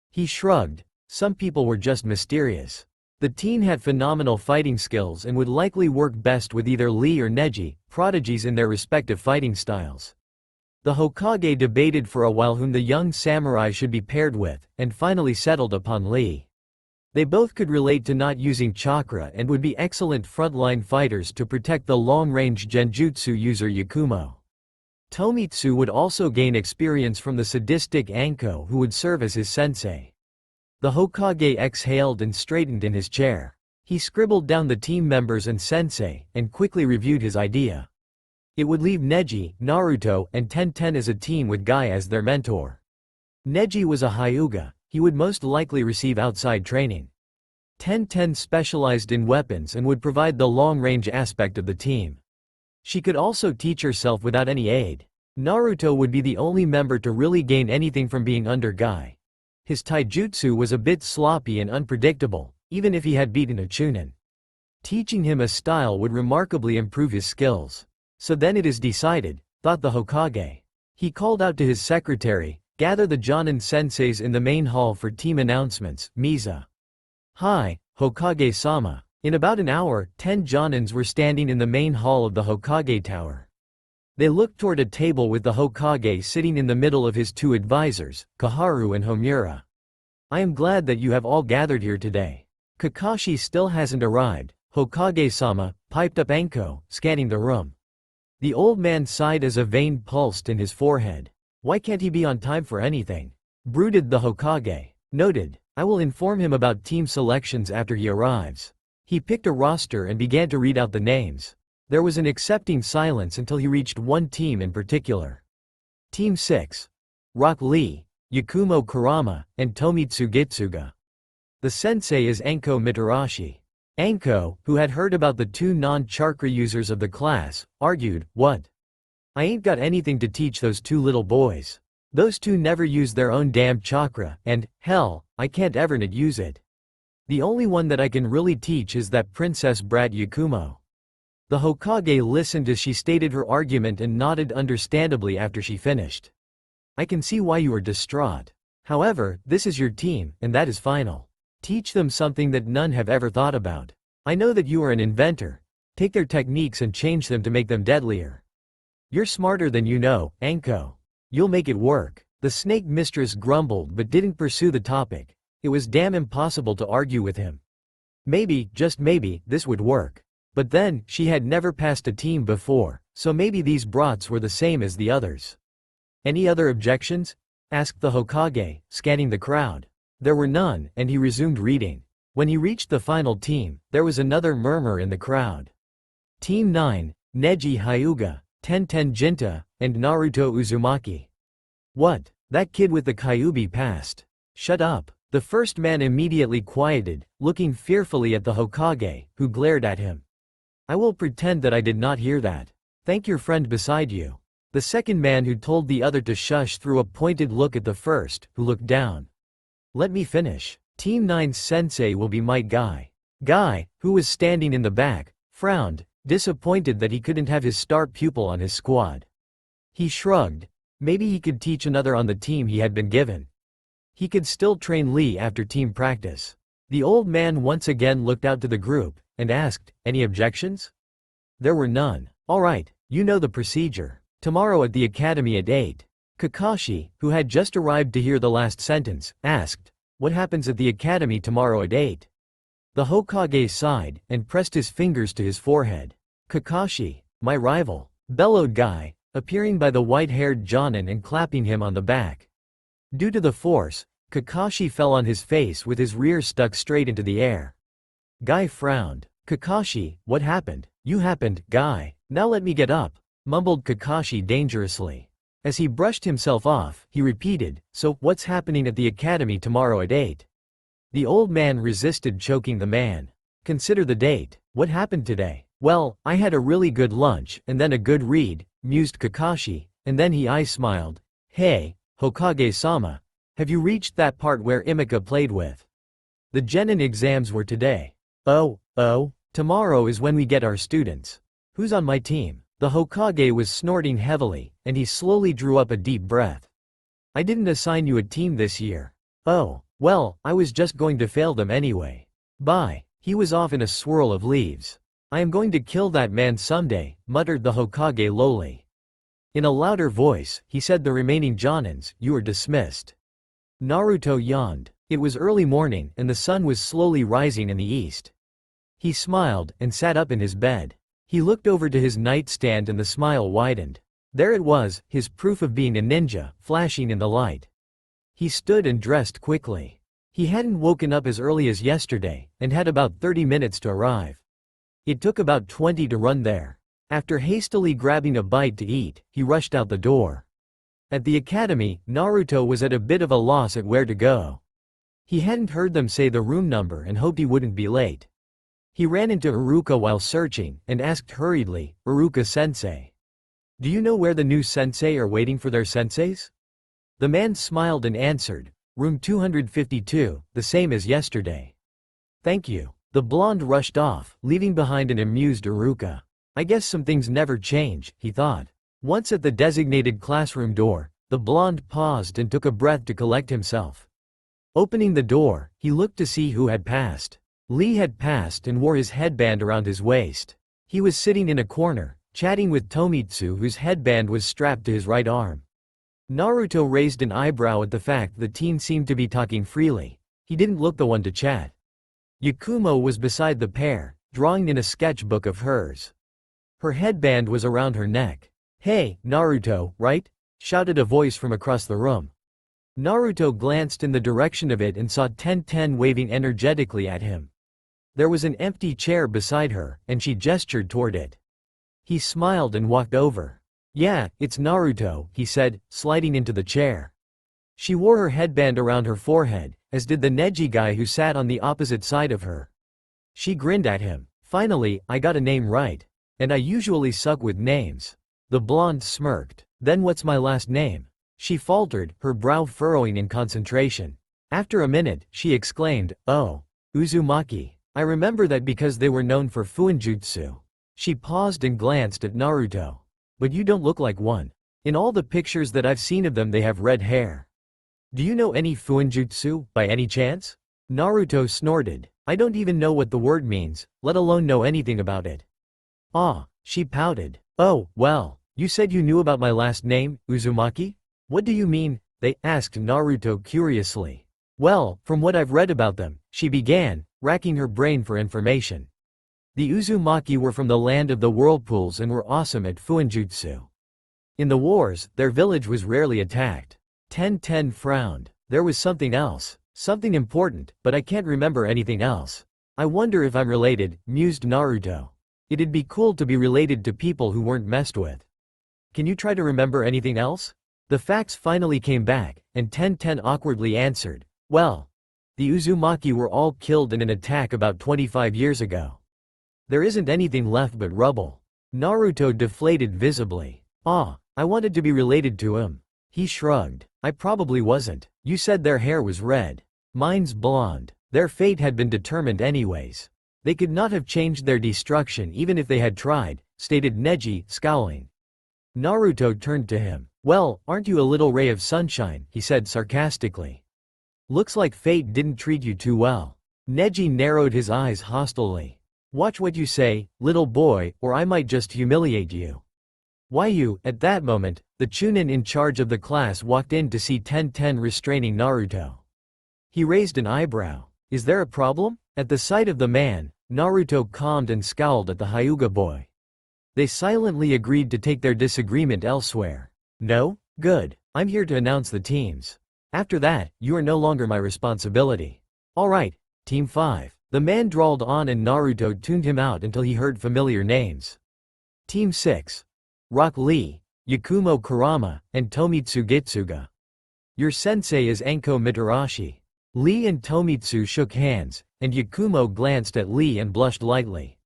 He shrugged. Some people were just mysterious. The teen had phenomenal fighting skills and would likely work best with either Lee or Neji, prodigies in their respective fighting styles. The Hokage debated for a while whom the young samurai should be paired with, and finally settled upon Lee. They both could relate to not using chakra and would be excellent frontline fighters to protect the long-range genjutsu user Yakumo. Tomitsu would also gain experience from the sadistic Anko who would serve as his sensei. The Hokage exhaled and straightened in his chair. He scribbled down the team members and sensei, and quickly reviewed his idea. It would leave Neji, Naruto, and Tenten as a team with Guy as their mentor. Neji was a Hyuga. He would most likely receive outside training. Tenten specialized in weapons and would provide the long-range aspect of the team. She could also teach herself without any aid. Naruto would be the only member to really gain anything from being under Guy. His taijutsu was a bit sloppy and unpredictable, even if he had beaten a Chunin. Teaching him a style would remarkably improve his skills. So then it is decided, thought the Hokage. He called out to his secretary, "Gather the Jonin senseis in the main hall for team announcements, Miza." "Hi, Hokage-sama." In about an hour, 10 Jonins were standing in the main hall of the Hokage Tower. They looked toward a table with the Hokage sitting in the middle of his two advisors, Kaharu and Homura. "I am glad that you have all gathered here today. Kakashi still hasn't arrived," Hokage-sama, piped up Anko, scanning the room. The old man sighed as a vein pulsed in his forehead. "Why can't he be on time for anything?" brooded the Hokage. "Noted. I will inform him about team selections after he arrives." He picked a roster and began to read out the names. There was an accepting silence until he reached one team in particular. Team 6. Rock Lee, Yakumo Kurama, and Tomitsu Gitsuga. The sensei is Anko Mitarashi. Anko, who had heard about the two non-chakra users of the class, argued, "What? I ain't got anything to teach those two little boys. Those two never use their own damn chakra, and, hell, I can't ever not use it. The only one that I can really teach is that princess brat Yakumo." The Hokage listened as she stated her argument and nodded understandably after she finished. "I can see why you are distraught. However, this is your team, and that is final. Teach them something that none have ever thought about. I know that you are an inventor. Take their techniques and change them to make them deadlier. You're smarter than you know, Anko. You'll make it work." The snake mistress grumbled but didn't pursue the topic. It was damn impossible to argue with him. Maybe, just maybe, this would work. But then, she had never passed a team before, so maybe these brats were the same as the others. "Any other objections?" asked the Hokage, scanning the crowd. There were none, and he resumed reading. When he reached the final team, there was another murmur in the crowd. Team 9, Neji Hyuga, Tenten Jinta, and Naruto Uzumaki. "What? That kid with the Kyuubi passed." "Shut up." The first man immediately quieted, looking fearfully at the Hokage, who glared at him. "I will pretend that I did not hear that. Thank your friend beside you." The second man who told the other to shush threw a pointed look at the first, who looked down. "Let me finish. Team 9's sensei will be my Guy." Guy, who was standing in the back, frowned, disappointed that he couldn't have his star pupil on his squad. He shrugged. Maybe he could teach another on the team he had been given. He could still train Lee after team practice. The old man once again looked out to the group, and asked, "Any objections?" There were none. "All right, you know the procedure. Tomorrow at the academy at 8. Kakashi, who had just arrived to hear the last sentence, asked, "What happens at the academy tomorrow at 8? The Hokage sighed, and pressed his fingers to his forehead. "Kakashi, my rival," bellowed Guy, appearing by the white-haired Jonin and clapping him on the back. Due to the force, Kakashi fell on his face with his rear stuck straight into the air. Guy frowned. "Kakashi, what happened?" "You happened, Guy. Now let me get up," mumbled Kakashi dangerously. As he brushed himself off, he repeated, "So, what's happening at the academy tomorrow at 8? The old man resisted choking the man. "Consider the date. What happened today?" "Well, I had a really good lunch, and then a good read," mused Kakashi, and then he smiled. "Hey, Hokage-sama, Have you reached that part where Imika played with? The Genin exams were today. Oh, tomorrow is when we get our students. Who's on my team? The Hokage was snorting heavily, and he slowly drew up a deep breath. I didn't assign you a team this year. Oh, well, I was just going to fail them anyway. Bye. He was off in a swirl of leaves. I am going to kill that man someday, muttered the Hokage lowly. In a louder voice, he said, the remaining Jonins, you are dismissed. Naruto yawned. It was early morning, and the sun was slowly rising in the east. He smiled, and sat up in his bed. He looked over to his nightstand and the smile widened. There it was, his proof of being a ninja, flashing in the light. He stood and dressed quickly. He hadn't woken up as early as yesterday, and had about 30 minutes to arrive. It took about 20 to run there. After hastily grabbing a bite to eat, he rushed out the door. At the academy, Naruto was at a bit of a loss at where to go. He hadn't heard them say the room number and hoped he wouldn't be late. He ran into Iruka while searching, and asked hurriedly, Iruka-sensei. Do you know where the new sensei are waiting for their senseis? The man smiled and answered, room 252, the same as yesterday. Thank you. The blonde rushed off, leaving behind an amused Iruka. I guess some things never change, he thought. Once at the designated classroom door, the blonde paused and took a breath to collect himself. Opening the door, he looked to see who had passed. Lee had passed and wore his headband around his waist. He was sitting in a corner, chatting with Tomitsu, whose headband was strapped to his right arm. Naruto raised an eyebrow at the fact the teen seemed to be talking freely. He didn't look the one to chat. Yakumo was beside the pair, drawing in a sketchbook of hers. Her headband was around her neck. Hey, Naruto, right? Shouted a voice from across the room. Naruto glanced in the direction of it and saw Ten waving energetically at him. There was an empty chair beside her, and she gestured toward it. He smiled and walked over. Yeah, it's Naruto, he said, sliding into the chair. She wore her headband around her forehead, as did the Neji guy who sat on the opposite side of her. She grinned at him. Finally, I got a name right. And I usually suck with names. The blonde smirked. Then what's my last name? She faltered, her brow furrowing in concentration. After a minute, she exclaimed, oh, Uzumaki. I remember that because they were known for fuinjutsu. She paused and glanced at Naruto. But you don't look like one. In all the pictures that I've seen of them they have red hair. Do you know any fuinjutsu, by any chance? Naruto snorted. I don't even know what the word means, let alone know anything about it. Ah, she pouted. Oh, well, you said you knew about my last name, Uzumaki? What do you mean? They asked Naruto curiously. Well, from what I've read about them, she began, racking her brain for information. The Uzumaki were from the land of the whirlpools and were awesome at fuinjutsu. In the wars, their village was rarely attacked. Ten frowned. There was something else. Something important, but I can't remember anything else. I wonder if I'm related, mused Naruto. It'd be cool to be related to people who weren't messed with. Can you try to remember anything else? The facts finally came back, and Ten awkwardly answered. Well, the Uzumaki were all killed in an attack about 25 years ago. There isn't anything left but rubble. Naruto deflated visibly. Ah, I wanted to be related to him. He shrugged. I probably wasn't. You said their hair was red. Mine's blonde. Their fate had been determined anyways. They could not have changed their destruction even if they had tried, stated Neji, scowling. Naruto turned to him. Well, aren't you a little ray of sunshine, he said sarcastically. Looks like fate didn't treat you too well. Neji narrowed his eyes hostilely. Watch what you say, little boy, or I might just humiliate you. Why you? At that moment, the Chunin in charge of the class walked in to see Ten restraining Naruto. He raised an eyebrow. Is there a problem? At the sight of the man, Naruto calmed and scowled at the Hyuga boy. They silently agreed to take their disagreement elsewhere. No? Good. I'm here to announce the teams. After that, you are no longer my responsibility. Alright, Team 5. The man drawled on and Naruto tuned him out until he heard familiar names. Team 6. Rock Lee, Yakumo Kurama, and Tomitsu Gitsuga. Your sensei is Anko Mitarashi. Lee and Tomitsu shook hands, and Yakumo glanced at Lee and blushed lightly.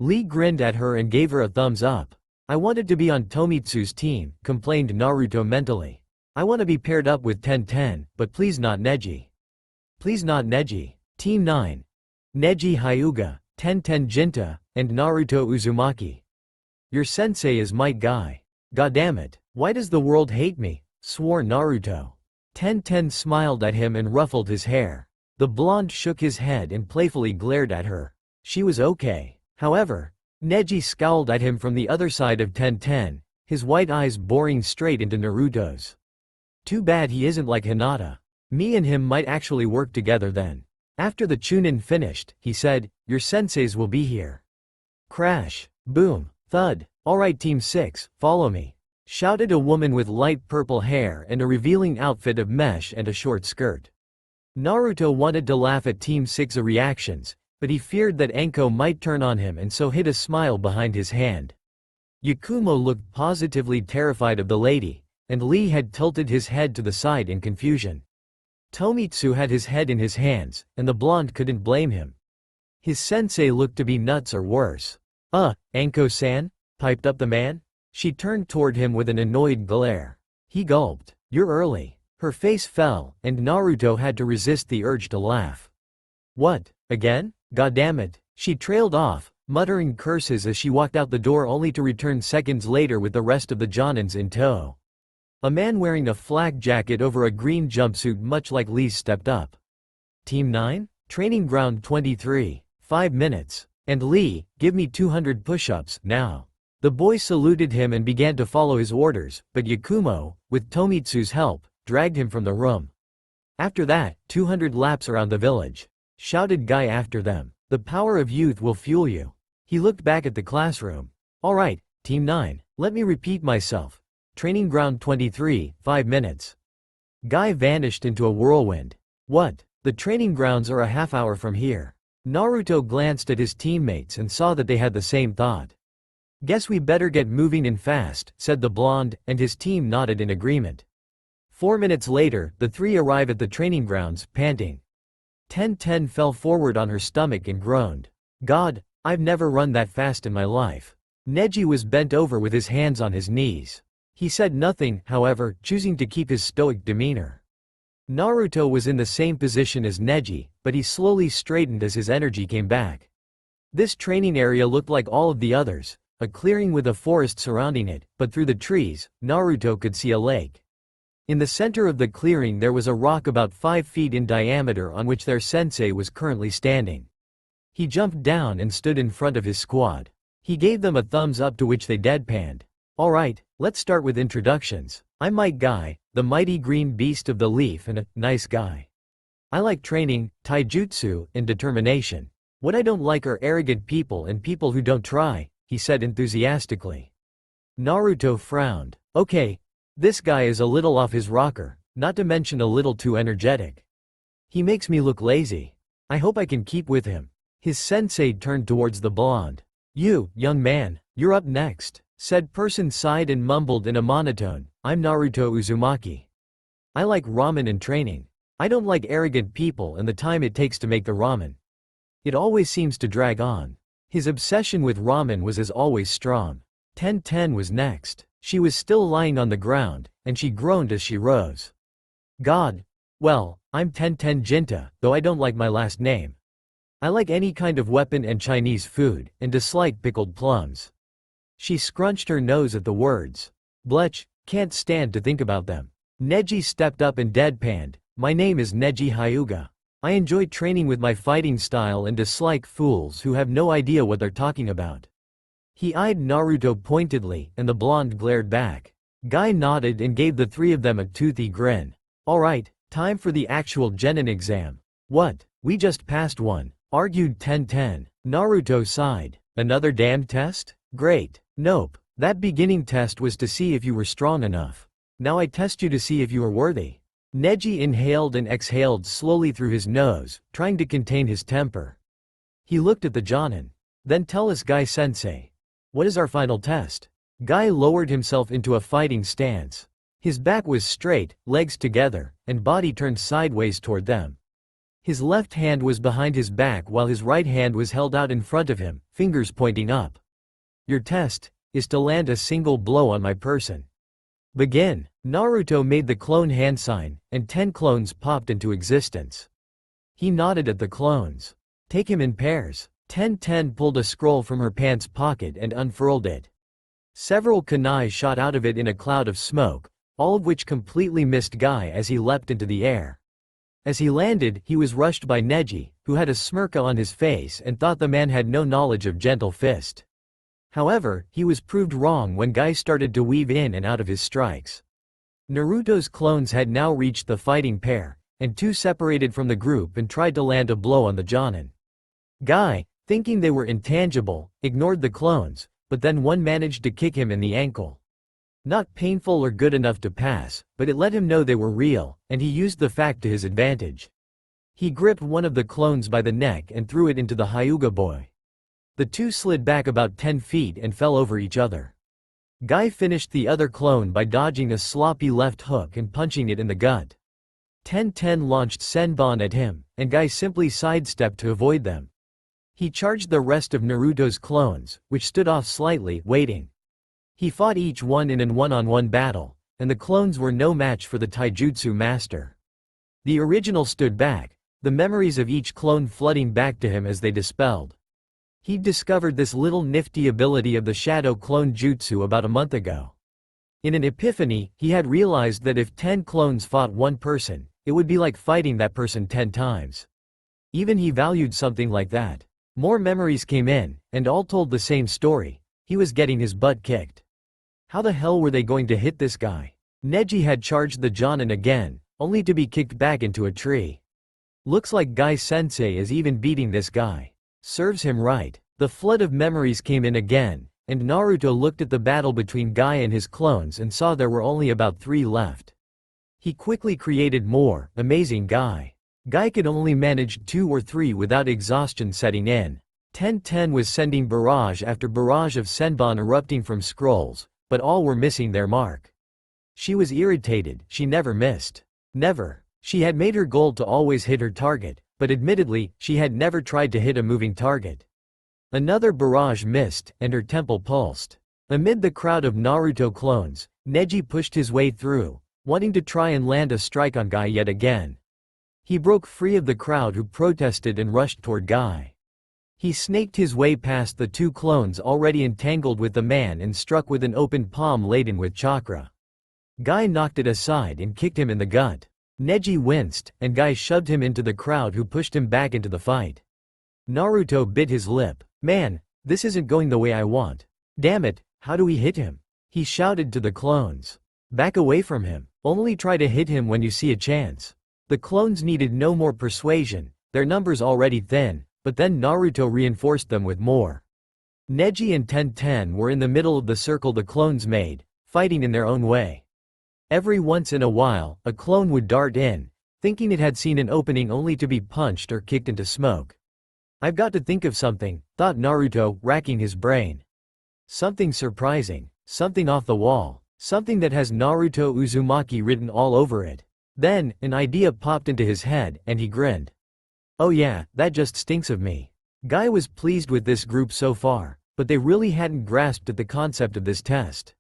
Lee grinned at her and gave her a thumbs up. I wanted to be on Tomitsu's team, complained Naruto mentally. I want to be paired up with 10-10, but please not Neji. Please not Neji. Team 9. Neji Hyuga, 10-10 Jinta, and Naruto Uzumaki. Your sensei is my guy. Goddammit, why does the world hate me? Swore Naruto. 10-10 smiled at him and ruffled his hair. The blonde shook his head and playfully glared at her. She was okay. However, Neji scowled at him from the other side of 10-10, his white eyes boring straight into Naruto's. Too bad he isn't like Hinata. Me and him might actually work together then. After the Chunin finished, he said, your senseis will be here. Crash. Boom. Thud. Alright Team 6, follow me. Shouted a woman with light purple hair and a revealing outfit of mesh and a short skirt. Naruto wanted to laugh at Team 6's reactions, but he feared that Anko might turn on him and so hid a smile behind his hand. Yakumo looked positively terrified of the lady, and Lee had tilted his head to the side in confusion. Tomitsu had his head in his hands, and the blonde couldn't blame him. His sensei looked to be nuts or worse. Anko-san? Piped up the man. She turned toward him with an annoyed glare. He gulped. You're early. Her face fell, and Naruto had to resist the urge to laugh. What? Again? Goddammit. She trailed off, muttering curses as she walked out the door only to return seconds later with the rest of the Jonins in tow. A man wearing a flak jacket over a green jumpsuit much like Lee's stepped up. Team 9? Training ground 23. 5 minutes. And Lee, give me 200 push-ups, now. The boy saluted him and began to follow his orders, but Yakumo, with Tomitsu's help, dragged him from the room. After that, 200 laps around the village. Shouted Guy after them. The power of youth will fuel you. He looked back at the classroom. Alright, Team 9, let me repeat myself. Training ground 23, 5 minutes. Guy vanished into a whirlwind. What? The training grounds are a half hour from here. Naruto glanced at his teammates and saw that they had the same thought. Guess we better get moving in fast, said the blonde, and his team nodded in agreement. 4 minutes later, the three arrive at the training grounds, panting. 10-10 fell forward on her stomach and groaned. God, I've never run that fast in my life. Neji was bent over with his hands on his knees. He said nothing, however, choosing to keep his stoic demeanor. Naruto was in the same position as Neji, but he slowly straightened as his energy came back. This training area looked like all of the others, a clearing with a forest surrounding it, but through the trees, Naruto could see a lake. In the center of the clearing there was a rock about 5 feet in diameter on which their sensei was currently standing. He jumped down and stood in front of his squad. He gave them a thumbs up to which they deadpanned. Alright, let's start with introductions. I'm Might Guy, the mighty green beast of the leaf and a nice guy. I like training, taijutsu, and determination. What I don't like are arrogant people and people who don't try, he said enthusiastically. Naruto frowned. Okay, this guy is a little off his rocker, not to mention a little too energetic. He makes me look lazy. I hope I can keep with him. His sensei turned towards the blonde. You, young man, you're up next. Said person sighed and mumbled in a monotone, I'm Naruto Uzumaki. I like ramen and training. I don't like arrogant people and the time it takes to make the ramen. It always seems to drag on. His obsession with ramen was as always strong. 10-10 was next. She was still lying on the ground, and she groaned as she rose. God. Well, I'm 10-10 Jinta, though I don't like my last name. I like any kind of weapon and Chinese food, and dislike pickled plums. She scrunched her nose at the words. Blech, can't stand to think about them. Neji stepped up and deadpanned, my name is Neji Hyuga. I enjoy training with my fighting style and dislike fools who have no idea what they're talking about. He eyed Naruto pointedly, and the blonde glared back. Guy nodded and gave the three of them a toothy grin. Alright, time for the actual Genin exam. What, we just passed one, argued 10-10. Naruto sighed. Another damn test? Great. Nope, that beginning test was to see if you were strong enough. Now I test you to see if you are worthy. Neji inhaled and exhaled slowly through his nose, trying to contain his temper. He looked at the Jonin. Then tell us Guy-sensei. What is our final test? Guy lowered himself into a fighting stance. His back was straight, legs together, and body turned sideways toward them. His left hand was behind his back while his right hand was held out in front of him, fingers pointing up. Your test is to land a single blow on my person. Begin. Naruto made the clone hand sign, and 10 clones popped into existence. He nodded at the clones. Take him in pairs. 10 pulled a scroll from her pants pocket and unfurled it. Several kunai shot out of it in a cloud of smoke, all of which completely missed Guy as he leapt into the air. As he landed, he was rushed by Neji, who had a smirk on his face and thought the man had no knowledge of gentle fist. However, he was proved wrong when Guy started to weave in and out of his strikes. Naruto's clones had now reached the fighting pair, and 2 separated from the group and tried to land a blow on the Jonin. Guy, thinking they were intangible, ignored the clones, but then one managed to kick him in the ankle. Not painful or good enough to pass, but it let him know they were real, and he used the fact to his advantage. He gripped one of the clones by the neck and threw it into the Hyuga boy. The 2 slid back about 10 feet and fell over each other. Guy finished the other clone by dodging a sloppy left hook and punching it in the gut. 10 launched Senbon at him, and Guy simply sidestepped to avoid them. He charged the rest of Naruto's clones, which stood off slightly, waiting. He fought each one in an one-on-one battle, and the clones were no match for the taijutsu master. The original stood back, the memories of each clone flooding back to him as they dispelled. He'd discovered this little nifty ability of the shadow clone jutsu about a month ago. In an epiphany, he had realized that if 10 clones fought one person, it would be like fighting that person 10 times. Even he valued something like that. More memories came in, and all told the same story. He was getting his butt kicked. How the hell were they going to hit this guy? Neji had charged the Jonin again, only to be kicked back into a tree. Looks like Guy-sensei is even beating this guy. Serves him right. The flood of memories came in again, and Naruto looked at the battle between Guy and his clones and saw there were only about 3 left. He quickly created more, amazing Guy. Guy could only manage 2 or 3 without exhaustion setting in. 10 was sending barrage after barrage of Senbon erupting from scrolls, but all were missing their mark. She was irritated, she never missed. Never. She had made her goal to always hit her target, but admittedly, she had never tried to hit a moving target. Another barrage missed, and her temple pulsed. Amid the crowd of Naruto clones, Neji pushed his way through, wanting to try and land a strike on Guy yet again. He broke free of the crowd who protested and rushed toward Guy. He snaked his way past the 2 clones already entangled with the man and struck with an open palm laden with chakra. Guy knocked it aside and kicked him in the gut. Neji winced, and Guy shoved him into the crowd who pushed him back into the fight. Naruto bit his lip. Man, this isn't going the way I want. Damn it, how do we hit him? He shouted to the clones. Back away from him. Only try to hit him when you see a chance. The clones needed no more persuasion, their numbers already thin, but then Naruto reinforced them with more. Neji and 10 were in the middle of the circle the clones made, fighting in their own way. Every once in a while, a clone would dart in, thinking it had seen an opening only to be punched or kicked into smoke. I've got to think of something, thought Naruto, racking his brain. Something surprising, something off the wall, something that has Naruto Uzumaki written all over it. Then, an idea popped into his head, and he grinned. Oh yeah, that just stinks of me. Guy was pleased with this group so far, but they really hadn't grasped at the concept of this test.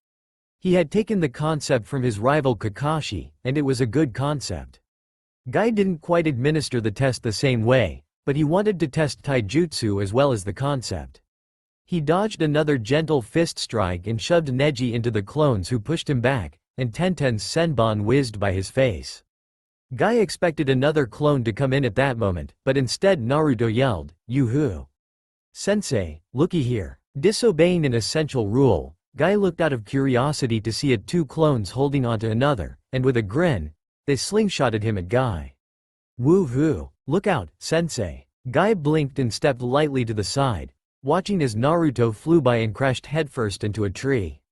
He had taken the concept from his rival Kakashi, and it was a good concept. Guy didn't quite administer the test the same way, but he wanted to test taijutsu as well as the concept. He dodged another gentle fist strike and shoved Neji into the clones who pushed him back, and Tenten's Senbon whizzed by his face. Guy expected another clone to come in at that moment, but instead Naruto yelled, "Yoo-hoo! Sensei, looky here." Disobeying an essential rule, Guy looked out of curiosity to see 2 clones holding onto another, and with a grin, they slingshotted him at Guy. Woo-hoo! Look out, Sensei! Guy blinked and stepped lightly to the side, watching as Naruto flew by and crashed headfirst into a tree.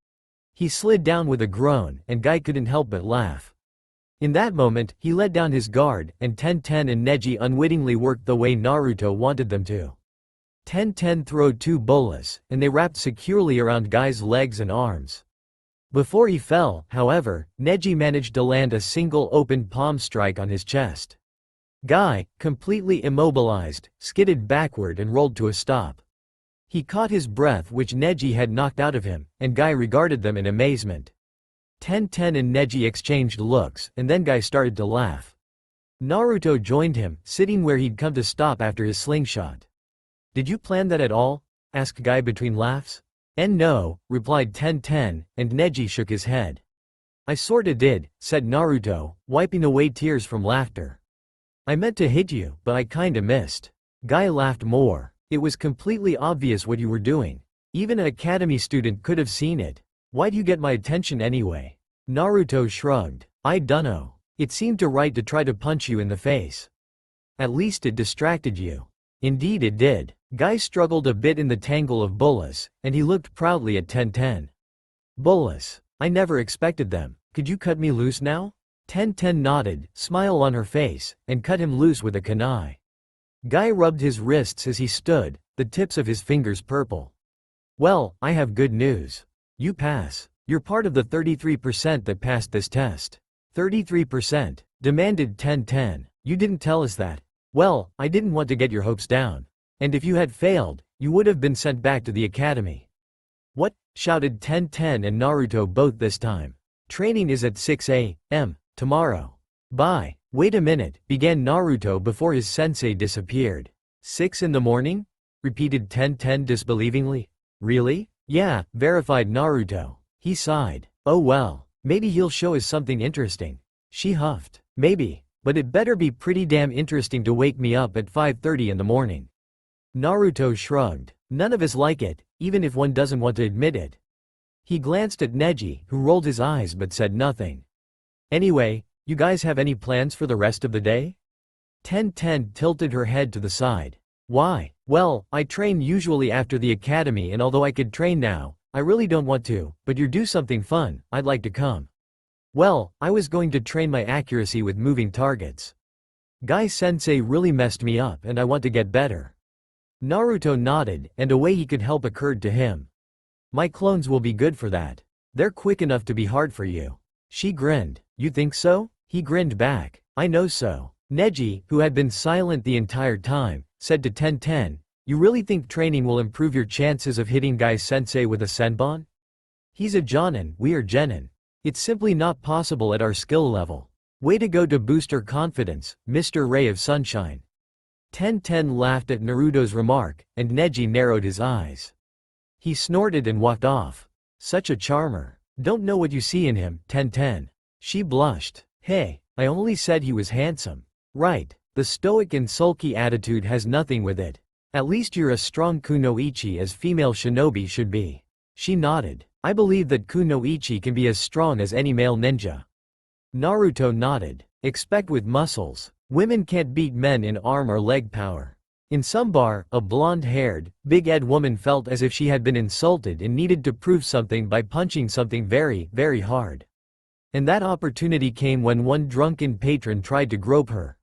He slid down with a groan, and Guy couldn't help but laugh. In that moment, he let down his guard, and Tenten and Neji unwittingly worked the way Naruto wanted them to. Tenten throwed 2 bolas, and they wrapped securely around Guy's legs and arms. Before he fell, however, Neji managed to land a single open palm strike on his chest. Guy, completely immobilized, skidded backward and rolled to a stop. He caught his breath which Neji had knocked out of him, and Guy regarded them in amazement. 10-10 and Neji exchanged looks, and then Guy started to laugh. Naruto joined him, sitting where he'd come to stop after his slingshot. "Did you plan that at all?" asked Guy between laughs. "And no," replied 10-10, and Neji shook his head. "I sorta did," said Naruto, wiping away tears from laughter. "I meant to hit you, but I kinda missed." Guy laughed more. "It was completely obvious what you were doing. Even an academy student could have seen it. Why'd you get my attention anyway?" Naruto shrugged. "I dunno. It seemed right to try to punch you in the face. At least it distracted you." "Indeed it did." Guy struggled a bit in the tangle of bullets, and he looked proudly at 10-10. "Bullets. I never expected them. Could you cut me loose now?" 10-10 nodded, smile on her face, and cut him loose with a kunai. Guy rubbed his wrists as he stood, the tips of his fingers purple. "Well, I have good news. You pass. You're part of the 33% that passed this test." 33%? Demanded 10-10. "You didn't tell us that." "Well, I didn't want to get your hopes down. And if you had failed, you would have been sent back to the academy." "What?" shouted 10-10 and Naruto both this time. "Training is at 6 a.m. tomorrow." "Bye. Wait a minute," began Naruto before his sensei disappeared. 6 in the morning? Repeated 10-10 disbelievingly. "Really?" "Yeah," verified Naruto. He sighed. "Oh well, maybe he'll show us something interesting." She huffed. "Maybe, but it better be pretty damn interesting to wake me up at 5:30 in the morning." Naruto shrugged. "None of us like it, even if one doesn't want to admit it." He glanced at Neji, who rolled his eyes but said nothing. "Anyway, you guys have any plans for the rest of the day?" 10-10 tilted her head to the side. "Why?" "Well, I train usually after the academy, and although I could train now, I really don't want to, but you do something fun, I'd like to come." "Well, I was going to train my accuracy with moving targets. Guy-sensei really messed me up and I want to get better." Naruto nodded, and a way he could help occurred to him. "My clones will be good for that. They're quick enough to be hard for you." She grinned. "You think so?" He grinned back. "I know so." Neji, who had been silent the entire time, said to 10-10, "You really think training will improve your chances of hitting Guy-sensei with a senbon? He's a jonin, we are genin. It's simply not possible at our skill level. Way to go to boost her confidence, Mr. Ray of Sunshine." 10-10 laughed at Naruto's remark, and Neji narrowed his eyes. He snorted and walked off. "Such a charmer. Don't know what you see in him, 10-10. She blushed. "Hey, I only said he was handsome." "Right. The stoic and sulky attitude has nothing with it. At least you're a strong kunoichi as female shinobi should be." She nodded. "I believe that kunoichi can be as strong as any male ninja." Naruto nodded. "Expect with muscles. Women can't beat men in arm or leg power." In some bar, a blonde-haired, big-head woman felt as if she had been insulted and needed to prove something by punching something very, very hard. And that opportunity came when one drunken patron tried to grope her.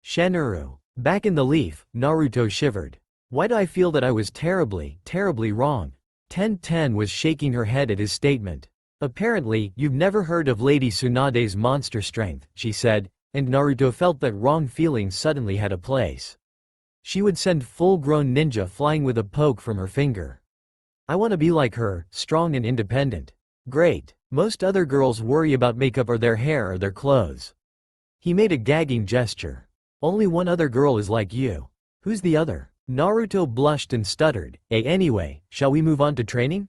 Shenuru. Back in the leaf, Naruto shivered. "Why do I feel that I was terribly, terribly wrong?" 10-10 was shaking her head at his statement. "Apparently, you've never heard of Lady Tsunade's monster strength," she said, and Naruto felt that wrong feelings suddenly had a place. She would send full-grown ninja flying with a poke from her finger. "I want to be like her, strong and independent." "Great. Most other girls worry about makeup or their hair or their clothes." He made a gagging gesture. "Only one other girl is like you." "Who's the other?" Naruto blushed and stuttered. Anyway, shall we move on to training?"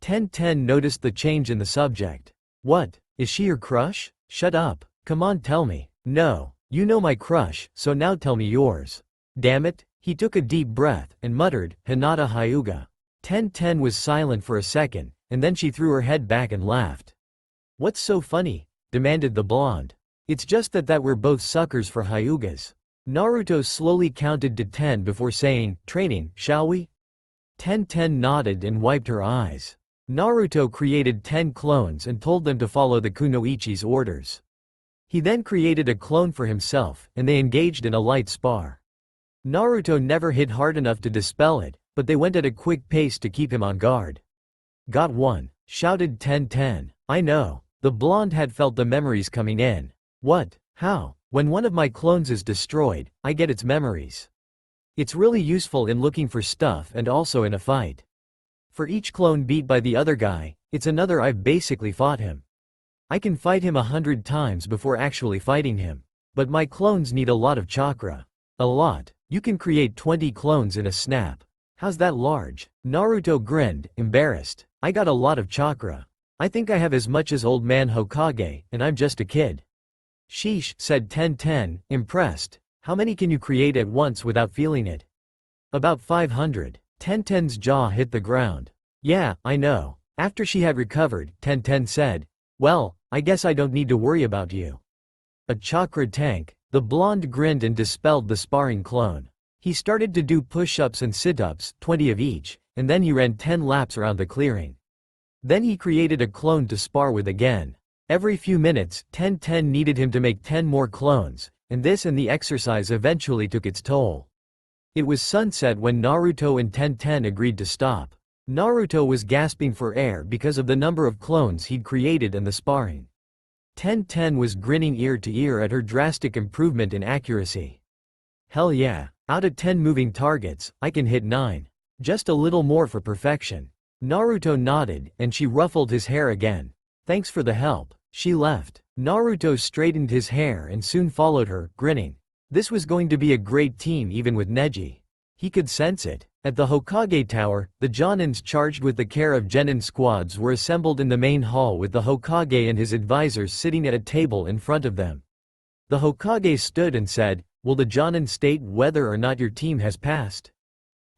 10-10 noticed the change in the subject. "What? Is she your crush?" "Shut up. Come on, tell me." "No. You know my crush, so now tell me yours." "Damn it." He took a deep breath and muttered, "Hinata Hyuga." 10-10 was silent for a second, and then she threw her head back and laughed. "What's so funny?" demanded the blonde. "It's just that we're both suckers for Hyugas." Naruto slowly counted to 10 before saying, "Training, shall we?" 10-10 nodded and wiped her eyes. Naruto created 10 clones and told them to follow the kunoichi's orders. He then created a clone for himself, and they engaged in a light spar. Naruto never hit hard enough to dispel it, but they went at a quick pace to keep him on guard. "Got one," shouted 10-10. "I know." The blonde had felt the memories coming in. "What? How?" "When one of my clones is destroyed, I get its memories. It's really useful in looking for stuff and also in a fight. For each clone beat by the other guy, it's another I've basically fought him." I can fight him 100 times before actually fighting him. But my clones need a lot of chakra. A lot. You can create 20 clones in a snap. How's that large? Naruto grinned, embarrassed. I got a lot of chakra. I think I have as much as old man Hokage, and I'm just a kid. Sheesh, said Tenten, impressed. How many can you create at once without feeling it? About 500. Tenten's jaw hit the ground. Yeah, I know. After she had recovered, Tenten said, well, I guess I don't need to worry about you. A chakra tank. The blonde grinned and dispelled the sparring clone. He started to do push-ups and sit-ups, 20 of each, and then he ran 10 laps around the clearing. Then he created a clone to spar with again. Every few minutes, Tenten needed him to make 10 more clones, and this and the exercise eventually took its toll. It was sunset when Naruto and Tenten agreed to stop. Naruto was gasping for air because of the number of clones he'd created and the sparring. Tenten was grinning ear to ear at her drastic improvement in accuracy. Hell yeah, out of 10 moving targets, I can hit 9. Just a little more for perfection. Naruto nodded, and she ruffled his hair again. Thanks for the help. She left. Naruto straightened his hair and soon followed her, grinning. This was going to be a great team even with Neji. He could sense it. At the Hokage Tower, the Jonins charged with the care of Genin squads were assembled in the main hall with the Hokage and his advisors sitting at a table in front of them. The Hokage stood and said, will the Jonin state whether or not your team has passed?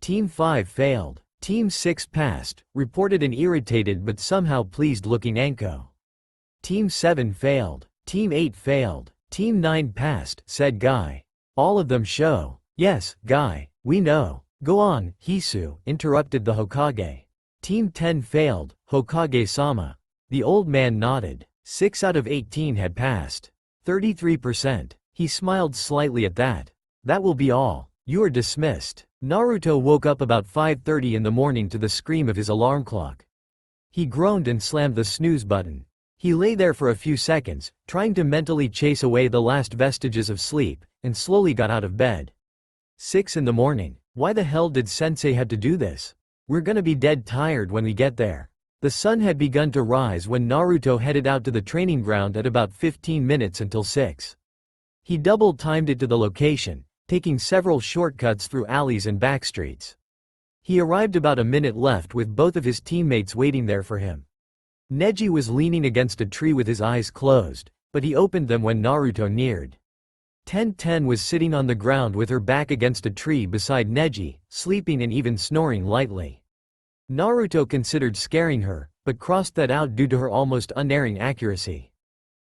Team 5 failed. Team 6 passed, reported an irritated but somehow pleased-looking Anko. Team 7 failed. Team 8 failed. Team 9 passed, said Guy. All of them show. Yes, Guy, we know. Go on, Hisu, interrupted the Hokage. Team 10 failed, Hokage-sama. The old man nodded. 6 out of 18 had passed. 33%. He smiled slightly at that. That will be all. You are dismissed. Naruto woke up about 5:30 in the morning to the scream of his alarm clock. He groaned and slammed the snooze button. He lay there for a few seconds, trying to mentally chase away the last vestiges of sleep, and slowly got out of bed. 6 in the morning. Why the hell did Sensei have to do this? We're gonna be dead tired when we get there. The sun had begun to rise when Naruto headed out to the training ground at about 15 minutes until 6. He double-timed it to the location, taking several shortcuts through alleys and backstreets. He arrived about a minute left with both of his teammates waiting there for him. Neji was leaning against a tree with his eyes closed, but he opened them when Naruto neared. Tenten was sitting on the ground with her back against a tree beside Neji, sleeping and even snoring lightly. Naruto considered scaring her, but crossed that out due to her almost unerring accuracy.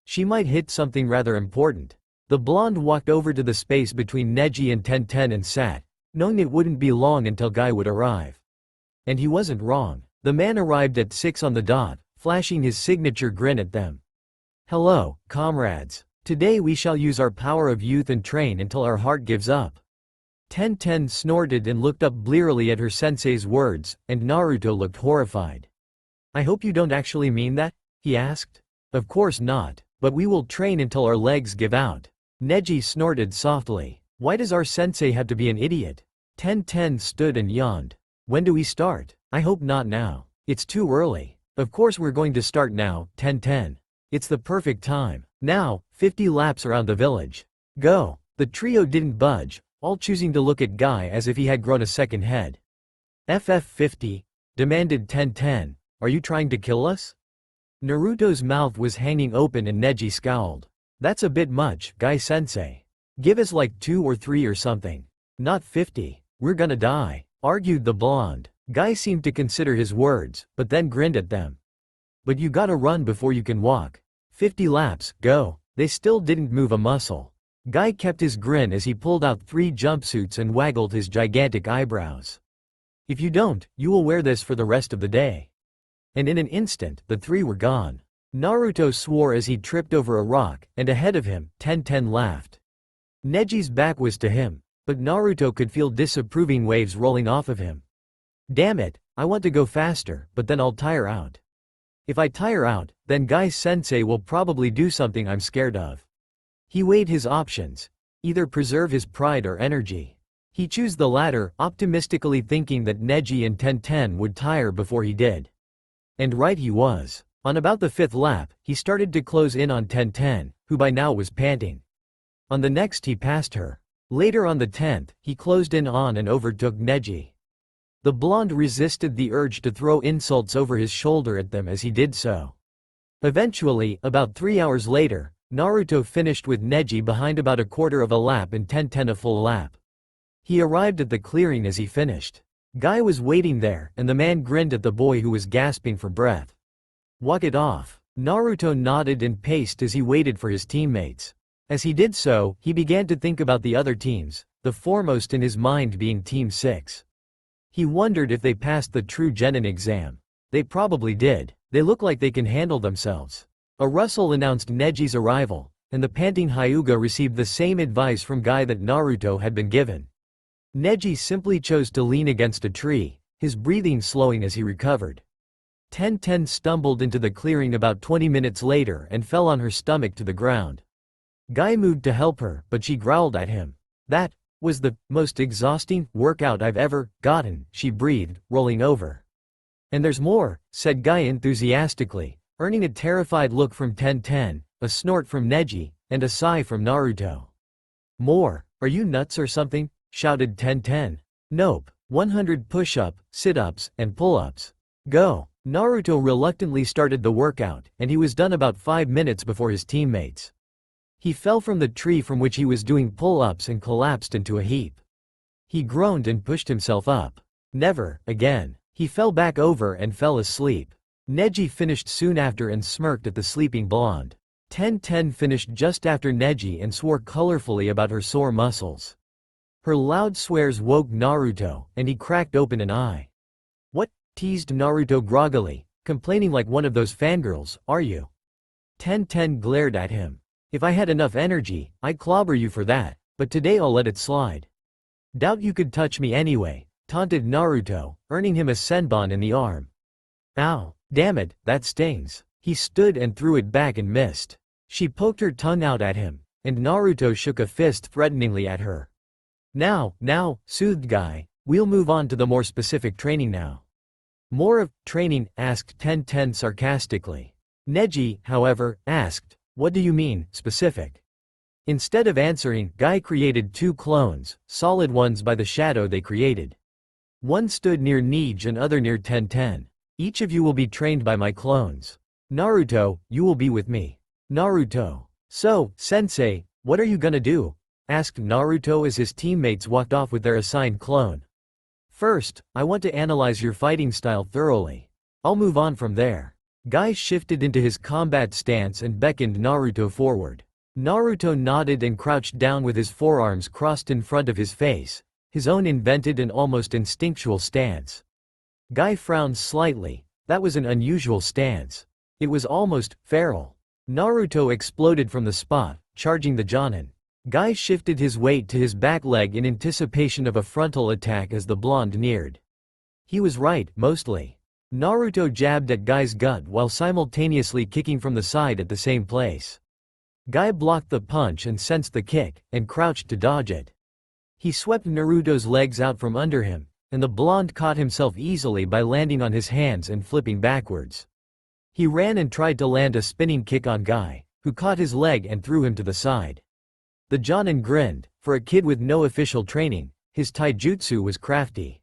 She might hit something rather important. The blonde walked over to the space between Neji and Tenten and sat, knowing it wouldn't be long until Guy would arrive. And he wasn't wrong. The man arrived at 6 on the dot, flashing his signature grin at them. Hello, comrades. Today we shall use our power of youth and train until our heart gives up. Tenten snorted and looked up blearily at her sensei's words, and Naruto looked horrified. I hope you don't actually mean that? He asked. Of course not, but we will train until our legs give out. Neji snorted softly. Why does our sensei have to be an idiot? Tenten stood and yawned. When do we start? I hope not now. It's too early. Of course we're going to start now, Tenten. It's the perfect time. Now, 50 laps around the village. Go. The trio didn't budge, all choosing to look at Guy as if he had grown a second head. FF50? Demanded Tenten. Are you trying to kill us? Naruto's mouth was hanging open and Neji scowled. That's a bit much, Guy-sensei. Give us like 2 or 3 or something. Not 50. We're gonna die, argued the blonde. Guy seemed to consider his words, but then grinned at them. But you gotta run before you can walk. 50 laps, go. They still didn't move a muscle. Guy kept his grin as he pulled out 3 jumpsuits and waggled his gigantic eyebrows. If you don't, you will wear this for the rest of the day. And in an instant, the 3 were gone. Naruto swore as he tripped over a rock, and ahead of him, Tenten laughed. Neji's back was to him, but Naruto could feel disapproving waves rolling off of him. Damn it, I want to go faster, but then I'll tire out. If I tire out, then Guy-sensei will probably do something I'm scared of. He weighed his options. Either preserve his pride or energy. He chose the latter, optimistically thinking that Neji and Tenten would tire before he did. And right he was. On about the fifth lap, he started to close in on 10-10, who by now was panting. On the next he passed her. Later on the 10th, he closed in on and overtook Neji. The blonde resisted the urge to throw insults over his shoulder at them as he did so. Eventually, about 3 hours later, Naruto finished with Neji behind about a quarter of a lap and 10-10 a full lap. He arrived at the clearing as he finished. Guy was waiting there, and the man grinned at the boy who was gasping for breath. "Walk it off." Naruto nodded and paced as he waited for his teammates. As he did so, he began to think about the other teams, the foremost in his mind being Team 6. He wondered if they passed the true Genin exam. They probably did. They look like they can handle themselves. A rustle announced Neji's arrival, and the panting Hyuga received the same advice from Guy that Naruto had been given. Neji simply chose to lean against a tree, his breathing slowing as he recovered. 10-10 stumbled into the clearing about 20 minutes later and fell on her stomach to the ground. Guy moved to help her, but she growled at him. "That was the most exhausting workout I've ever gotten," she breathed, rolling over. "And there's more," said Guy enthusiastically, earning a terrified look from 10-10, a snort from Neji, and a sigh from Naruto. "More? Are you nuts or something?" shouted 10-10. "Nope. 100 push-up, sit-ups, and pull-ups. Go." Naruto reluctantly started the workout, and he was done about 5 minutes before his teammates. He fell from the tree from which he was doing pull-ups and collapsed into a heap. He groaned and pushed himself up. Never again. He fell back over and fell asleep. Neji finished soon after and smirked at the sleeping blonde. 10-10 finished just after Neji and swore colorfully about her sore muscles. Her loud swears woke Naruto, and he cracked open an eye. "What?" teased Naruto groggily, complaining like one of those fangirls, "are you?" 10-10 glared at him. "If I had enough energy, I'd clobber you for that, but today I'll let it slide." "Doubt you could touch me anyway," taunted Naruto, earning him a senbon in the arm. "Ow, damn it, that stings." He stood and threw it back and missed. She poked her tongue out at him, and Naruto shook a fist threateningly at her. Now, soothed Guy, "we'll move on to the more specific training now." "More of training?" asked 10-10 sarcastically. Neji, however, asked, "What do you mean, specific?" Instead of answering, Guy created 2 clones, solid ones by the shadow they created. One stood near Neji and other near 10-10. "Each of you will be trained by my clones. Naruto, you will be with me." Naruto. "So, sensei, what are you gonna do?" asked Naruto as his teammates walked off with their assigned clone. "First, I want to analyze your fighting style thoroughly. I'll move on from there." Guy shifted into his combat stance and beckoned Naruto forward. Naruto nodded and crouched down with his forearms crossed in front of his face, his own invented and almost instinctual stance. Guy frowned slightly. That was an unusual stance. It was almost feral. Naruto exploded from the spot, charging the Jonin. Guy shifted his weight to his back leg in anticipation of a frontal attack as the blonde neared. He was right, mostly. Naruto jabbed at Guy's gut while simultaneously kicking from the side at the same place. Guy blocked the punch and sensed the kick, and crouched to dodge it. He swept Naruto's legs out from under him, and the blonde caught himself easily by landing on his hands and flipping backwards. He ran and tried to land a spinning kick on Guy, who caught his leg and threw him to the side. The Jonin grinned. For a kid with no official training, his taijutsu was crafty.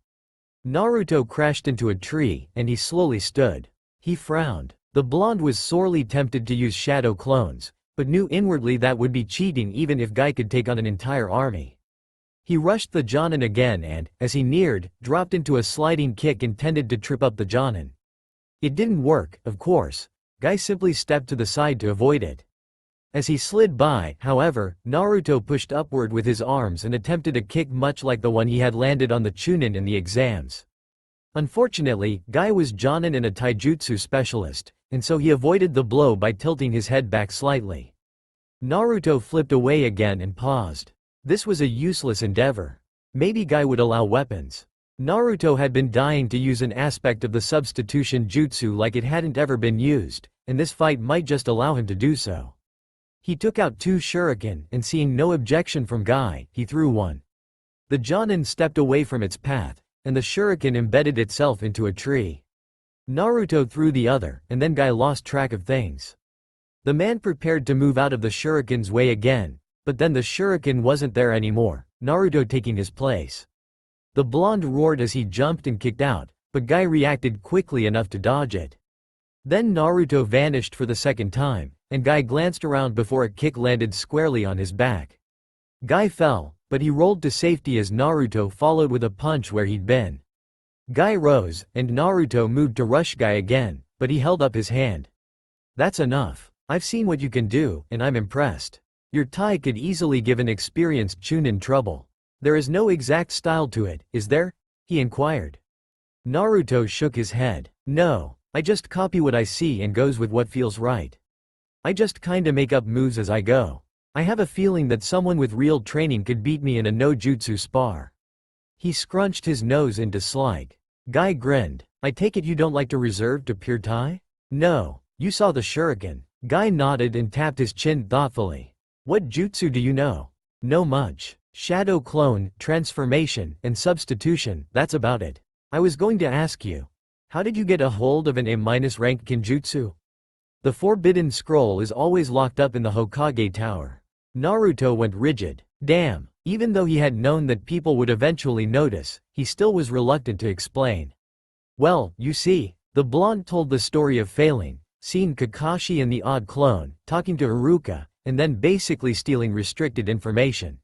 Naruto crashed into a tree, and he slowly stood. He frowned. The blonde was sorely tempted to use shadow clones, but knew inwardly that would be cheating even if Guy could take on an entire army. He rushed the Jonin again and, as he neared, dropped into a sliding kick intended to trip up the Jonin. It didn't work, of course. Guy simply stepped to the side to avoid it. As he slid by, however, Naruto pushed upward with his arms and attempted a kick much like the one he had landed on the Chunin in the exams. Unfortunately, Guy was Jonin and a taijutsu specialist, and so he avoided the blow by tilting his head back slightly. Naruto flipped away again and paused. This was a useless endeavor. Maybe Guy would allow weapons. Naruto had been dying to use an aspect of the substitution jutsu like it hadn't ever been used, and this fight might just allow him to do so. He took out 2 shuriken, and seeing no objection from Guy, he threw one. The Jonin stepped away from its path, and the shuriken embedded itself into a tree. Naruto threw the other, and then Guy lost track of things. The man prepared to move out of the shuriken's way again, but then the shuriken wasn't there anymore, Naruto taking his place. The blonde roared as he jumped and kicked out, but Guy reacted quickly enough to dodge it. Then Naruto vanished for the second time, and Guy glanced around before a kick landed squarely on his back. Guy fell, but he rolled to safety as Naruto followed with a punch where he'd been. Guy rose, and Naruto moved to rush Guy again, but he held up his hand. "That's enough. I've seen what you can do, and I'm impressed. Your tie could easily give an experienced Chunin trouble. There is no exact style to it, is there?" he inquired. Naruto shook his head. "No, I just copy what I see and goes with what feels right. I just kinda make up moves as I go. I have a feeling that someone with real training could beat me in a no-jutsu spar." He scrunched his nose into dislike. Guy grinned. "I take it you don't like to reserve to pure tie?" "No, you saw the shuriken." Guy nodded and tapped his chin thoughtfully. "What jutsu do you know?" "No much. Shadow clone, transformation, and substitution, that's about it. I was going to ask you, how did you get a hold of an A-rank kinjutsu?" "The Forbidden Scroll is always locked up in the Hokage Tower." Naruto went rigid. Damn, even though he had known that people would eventually notice, he still was reluctant to explain. "Well, you see," the blonde told the story of failing, seeing Kakashi and the odd clone, talking to Iruka, and then basically stealing restricted information.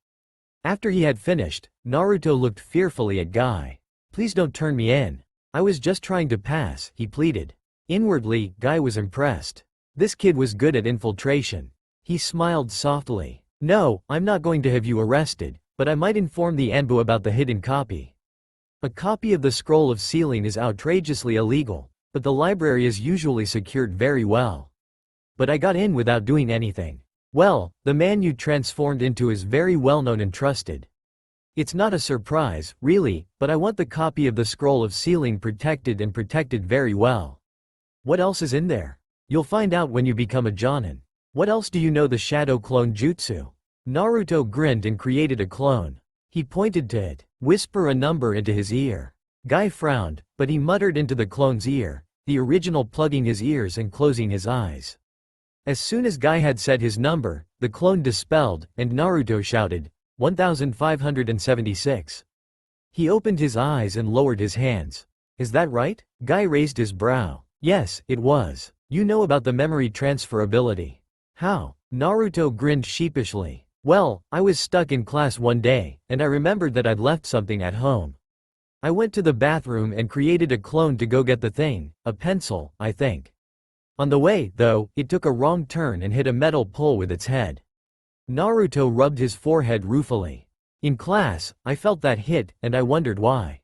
After he had finished, Naruto looked fearfully at Guy. "Please don't turn me in. I was just trying to pass," he pleaded. Inwardly, Guy was impressed. This kid was good at infiltration. He smiled softly. "No, I'm not going to have you arrested, but I might inform the Anbu about the hidden copy. A copy of the Scroll of Sealing is outrageously illegal, but the library is usually secured very well. But I got in without doing anything. Well, the man you transformed into is very well known and trusted. It's not a surprise, really, but I want the copy of the Scroll of Sealing protected and protected very well. What else is in there? You'll find out when you become a Jonin. What else do you know the Shadow Clone Jutsu?" Naruto grinned and created a clone. He pointed to it. "Whisper a number into his ear." Guy frowned, but he muttered into the clone's ear, the original plugging his ears and closing his eyes. As soon as Guy had said his number, the clone dispelled, and Naruto shouted, 1576. He opened his eyes and lowered his hands. "Is that right?" Guy raised his brow. "Yes, it was. You know about the memory transfer ability." "How?" Naruto grinned sheepishly. "Well, I was stuck in class one day, and I remembered that I'd left something at home. I went to the bathroom and created a clone to go get the thing, a pencil, I think. On the way, though, it took a wrong turn and hit a metal pole with its head." Naruto rubbed his forehead ruefully. "In class, I felt that hit, and I wondered why.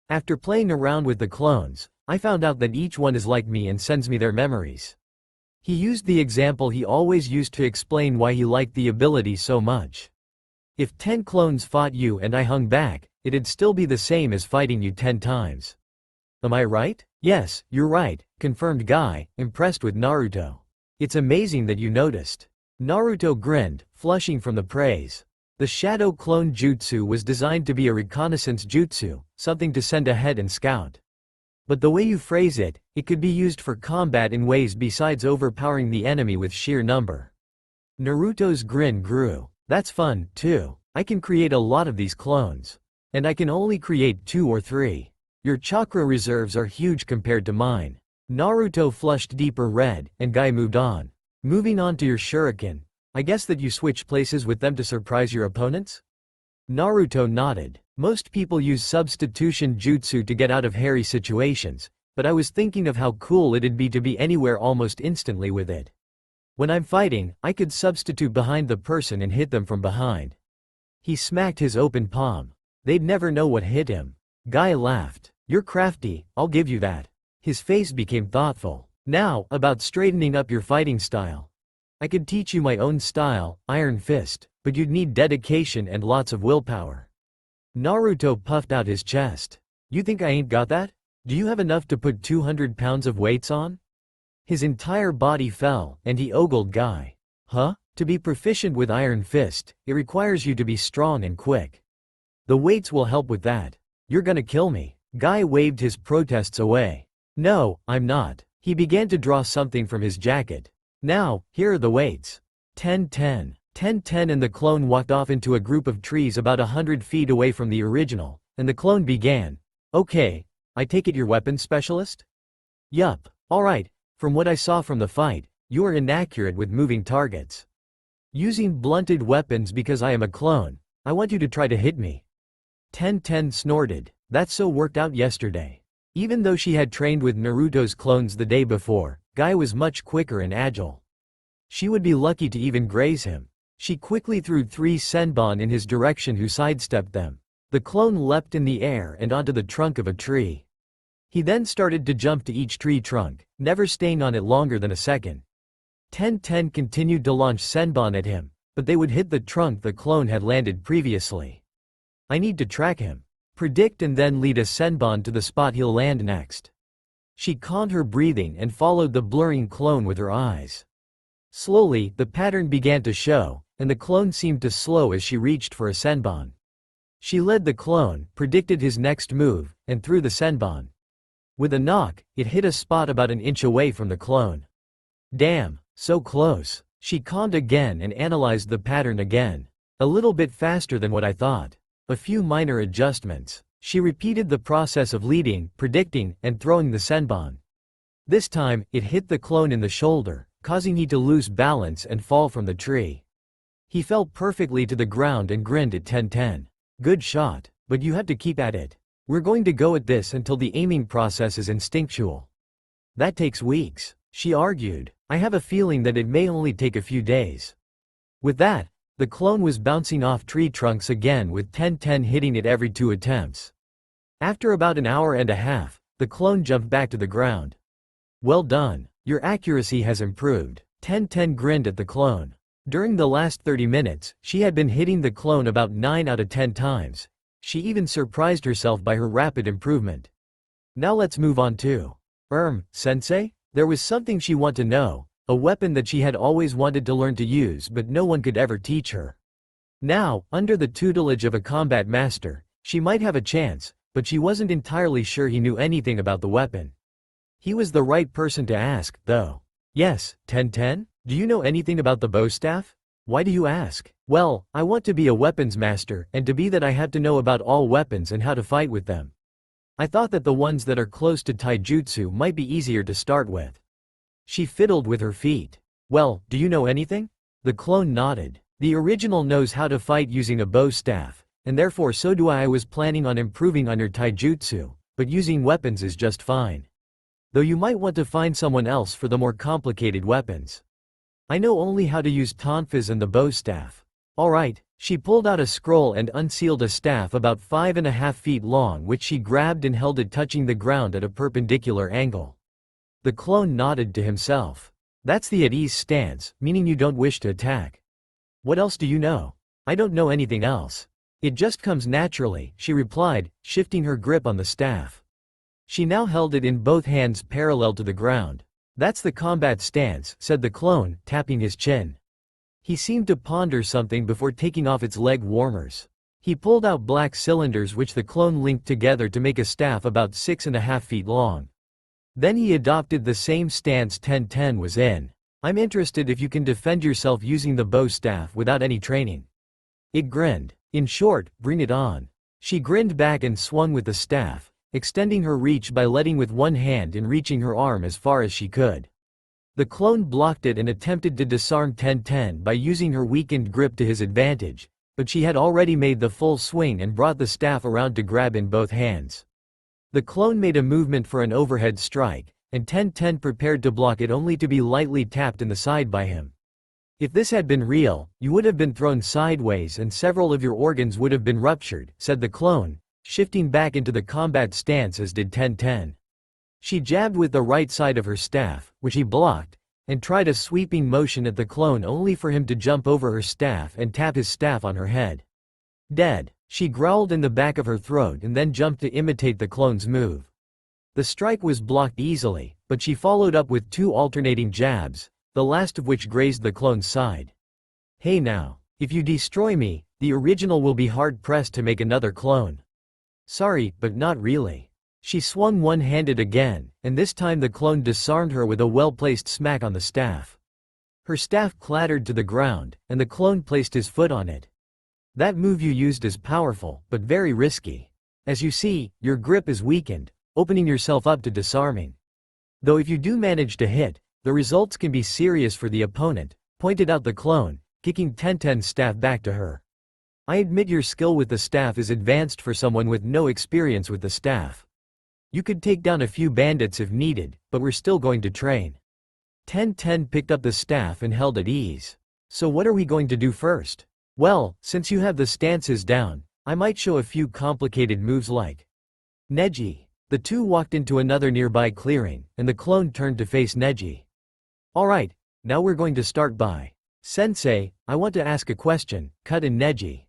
After playing around with the clones, I found out that each one is like me and sends me their memories." He used the example he always used to explain why he liked the ability so much. "If 10 clones fought you and I hung back, it'd still be the same as fighting you 10 times. Am I right?" "Yes, you're right," confirmed Guy, impressed with Naruto. "It's amazing that you noticed." Naruto grinned, flushing from the praise. The Shadow Clone Jutsu was designed to be a reconnaissance jutsu, something to send ahead and scout. But the way you phrase it, it could be used for combat in ways besides overpowering the enemy with sheer number. Naruto's grin grew. "That's fun, too. I can create a lot of these clones. And I can only create 2 or 3. Your chakra reserves are huge compared to mine." Naruto flushed deeper red, and Guy moved on. "Moving on to your shuriken, I guess that you switch places with them to surprise your opponents?" Naruto nodded. "Most people use substitution jutsu to get out of hairy situations, but I was thinking of how cool it'd be to be anywhere almost instantly with it. When I'm fighting, I could substitute behind the person and hit them from behind." He smacked his open palm. "They'd never know what hit him." Guy laughed. "You're crafty, I'll give you that." His face became thoughtful. "Now, about straightening up your fighting style. I could teach you my own style, Iron Fist, but you'd need dedication and lots of willpower." Naruto puffed out his chest. "You think I ain't got that? Do you have enough to put 200 pounds of weights on?" His entire body fell, and he ogled Guy. "Huh? To be proficient with Iron Fist, it requires you to be strong and quick. The weights will help with that. You're gonna kill me." Guy waved his protests away. No, I'm not. He began to draw something from his jacket. Now, here are the weights. 10-10. 10-10 and the clone walked off into a group of trees about 100 feet away from the original, and the clone began. Okay, I take it you're weapons specialist? Yup. Alright, from what I saw from the fight, you are inaccurate with moving targets. Using blunted weapons because I am a clone, I want you to try to hit me. 10-10 snorted. That so worked out yesterday. Even though she had trained with Naruto's clones the day before, Guy was much quicker and agile. She would be lucky to even graze him. She quickly threw 3 senbon in his direction who sidestepped them. The clone leapt in the air and onto the trunk of a tree. He then started to jump to each tree trunk, never staying on it longer than a second. 10-10 continued to launch senbon at him, but they would hit the trunk the clone had landed previously. I need to track him. Predict and then lead a senbon to the spot he'll land next. She calmed her breathing and followed the blurring clone with her eyes. Slowly, the pattern began to show, and the clone seemed to slow as she reached for a senbon. She led the clone, predicted his next move, and threw the senbon. With a knock, it hit a spot about an inch away from the clone. Damn, so close. She calmed again and analyzed the pattern again. A little bit faster than what I thought. A few minor adjustments. She repeated the process of leading, predicting, and throwing the senbon. This time, it hit the clone in the shoulder, causing he to lose balance and fall from the tree. He fell perfectly to the ground and grinned at 10-10. Good shot, but you have to keep at it. We're going to go at this until the aiming process is instinctual. That takes weeks, she argued. I have a feeling that it may only take a few days. With that, the clone was bouncing off tree trunks again with 10-10 hitting it every 2 attempts. After about an hour and a half, the clone jumped back to the ground. Well done, your accuracy has improved. 10-10 grinned at the clone. During the last 30 minutes, she had been hitting the clone about 9 out of 10 times. She even surprised herself by her rapid improvement. Now let's move on to Sensei? There was something she wanted to know, a weapon that she had always wanted to learn to use but no one could ever teach her. Now, under the tutelage of a combat master, she might have a chance, but she wasn't entirely sure he knew anything about the weapon. He was the right person to ask, though. Yes, 10-10? Do you know anything about the bow staff? Why do you ask? Well, I want to be a weapons master, and to be that I have to know about all weapons and how to fight with them. I thought that the ones that are close to taijutsu might be easier to start with. She fiddled with her feet. Well, do you know anything? The clone nodded. The original knows how to fight using a bow staff, and therefore so do I. I was planning on improving on your taijutsu, but using weapons is just fine. Though you might want to find someone else for the more complicated weapons. I know only how to use tonfas and the bow staff. Alright, she pulled out a scroll and unsealed a staff about 5.5 feet long which she grabbed and held it touching the ground at a perpendicular angle. The clone nodded to himself. That's the at ease stance, meaning you don't wish to attack. What else do you know? I don't know anything else. It just comes naturally, she replied, shifting her grip on the staff. She now held it in both hands parallel to the ground. That's the combat stance, said the clone, tapping his chin. He seemed to ponder something before taking off its leg warmers. He pulled out black cylinders which the clone linked together to make a staff about 6.5 feet long. Then he adopted the same stance 10-10 was in. I'm interested if you can defend yourself using the bow staff without any training. It grinned. In short, bring it on. She grinned back and swung with the staff, extending her reach by letting with one hand and reaching her arm as far as she could. The clone blocked it and attempted to disarm 10-10 by using her weakened grip to his advantage, but she had already made the full swing and brought the staff around to grab in both hands. The clone made a movement for an overhead strike, and 10-10 prepared to block it only to be lightly tapped in the side by him. If this had been real, you would have been thrown sideways and several of your organs would have been ruptured, said the clone, shifting back into the combat stance as did 10-10. She jabbed with the right side of her staff, which he blocked, and tried a sweeping motion at the clone only for him to jump over her staff and tap his staff on her head. Dead, she growled in the back of her throat and then jumped to imitate the clone's move. The strike was blocked easily, but she followed up with 2 alternating jabs, the last of which grazed the clone's side. Hey now, if you destroy me, the original will be hard-pressed to make another clone. Sorry, but not really. She swung one-handed again, and this time the clone disarmed her with a well-placed smack on the staff. Her staff clattered to the ground, and the clone placed his foot on it. That move you used is powerful, but very risky. As you see, your grip is weakened, opening yourself up to disarming. Though if you do manage to hit, the results can be serious for the opponent, pointed out the clone, kicking Tenten's staff back to her. I admit your skill with the staff is advanced for someone with no experience with the staff. You could take down a few bandits if needed, but we're still going to train. Tenten picked up the staff and held at ease. So what are we going to do first? Well, since you have the stances down, I might show a few complicated moves like Neji. The two walked into another nearby clearing, and the clone turned to face Neji. Alright, now we're going to start by. Sensei, I want to ask a question, cut in Neji.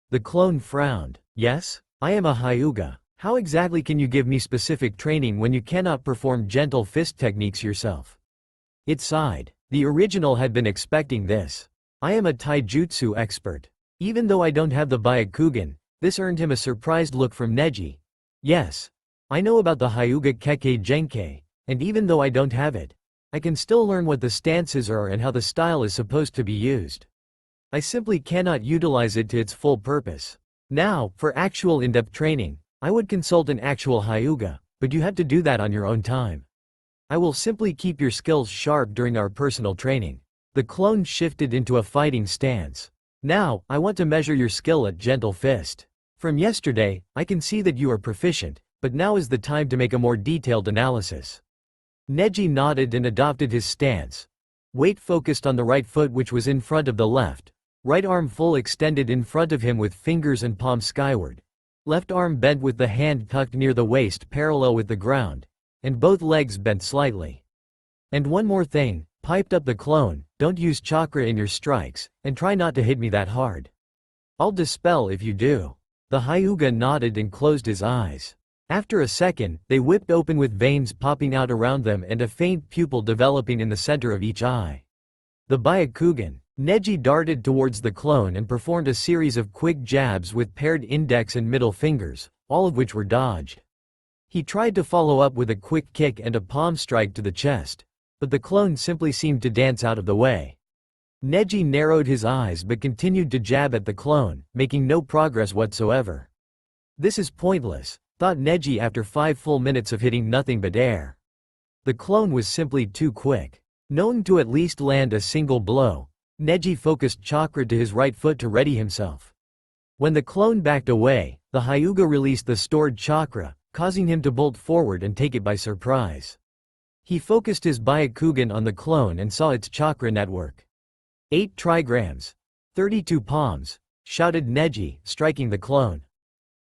The clone frowned. Yes? I am a Hyuga. How exactly can you give me specific training when you cannot perform gentle fist techniques yourself? It sighed. The original had been expecting this. I am a taijutsu expert. Even though I don't have the Byakugan, this earned him a surprised look from Neji. Yes. I know about the Hyuga Kekkei Genkei, and even though I don't have it, I can still learn what the stances are and how the style is supposed to be used. I simply cannot utilize it to its full purpose. Now, for actual in-depth training, I would consult an actual Hyuga, but you have to do that on your own time. I will simply keep your skills sharp during our personal training. The clone shifted into a fighting stance. Now, I want to measure your skill at gentle fist. From yesterday, I can see that you are proficient, but now is the time to make a more detailed analysis. Neji nodded and adopted his stance. Weight focused on the right foot which was in front of the left, right arm full extended in front of him with fingers and palm skyward. Left arm bent with the hand tucked near the waist parallel with the ground, and both legs bent slightly. And one more thing, piped up the clone, don't use chakra in your strikes, and try not to hit me that hard. I'll dispel if you do. The Hyuga nodded and closed his eyes. After a second, they whipped open with veins popping out around them and a faint pupil developing in the center of each eye. The Byakugan. Neji darted towards the clone and performed a series of quick jabs with paired index and middle fingers, all of which were dodged. He tried to follow up with a quick kick and a palm strike to the chest, but the clone simply seemed to dance out of the way. Neji narrowed his eyes but continued to jab at the clone, making no progress whatsoever. This is pointless, thought Neji after 5 full minutes of hitting nothing but air. The clone was simply too quick. Known to at least land a single blow, Neji focused chakra to his right foot to ready himself. When the clone backed away, the Hyuga released the stored chakra, causing him to bolt forward and take it by surprise. He focused his Byakugan on the clone and saw its chakra network. 8 trigrams. 32 palms, shouted Neji, striking the clone.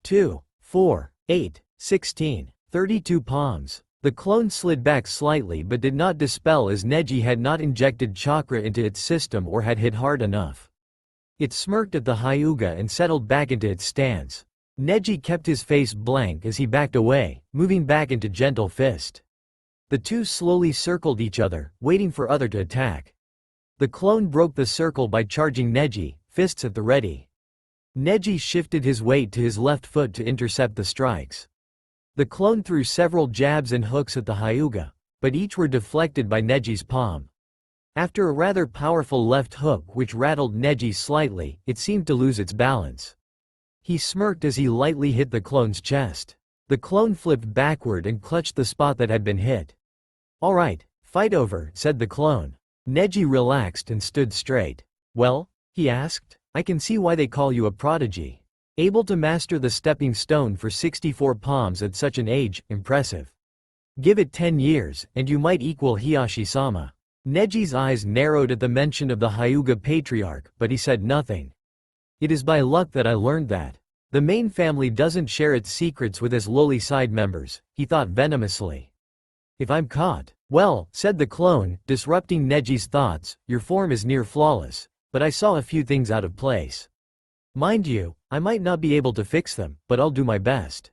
2, 4, 8, 16, 32 palms. The clone slid back slightly but did not dispel as Neji had not injected chakra into its system or had hit hard enough. It smirked at the Hyuga and settled back into its stance. Neji kept his face blank as he backed away, moving back into gentle fist. The two slowly circled each other, waiting for other to attack. The clone broke the circle by charging Neji, fists at the ready. Neji shifted his weight to his left foot to intercept the strikes. The clone threw several jabs and hooks at the Hyuga, but each were deflected by Neji's palm. After a rather powerful left hook which rattled Neji slightly, it seemed to lose its balance. He smirked as he lightly hit the clone's chest. The clone flipped backward and clutched the spot that had been hit. "Alright, fight over," said the clone. Neji relaxed and stood straight. "Well?" he asked. "I can see why they call you a prodigy. Able to master the stepping stone for 64 palms at such an age, impressive. Give it 10 years, and you might equal Hiyashi-sama." Neji's eyes narrowed at the mention of the Hyuga patriarch, but he said nothing. "It is by luck that I learned that. The main family doesn't share its secrets with its lowly side members," he thought venomously. "If I'm caught, well," said the clone, disrupting Neji's thoughts, "your form is near flawless, but I saw a few things out of place. Mind you, I might not be able to fix them, but I'll do my best."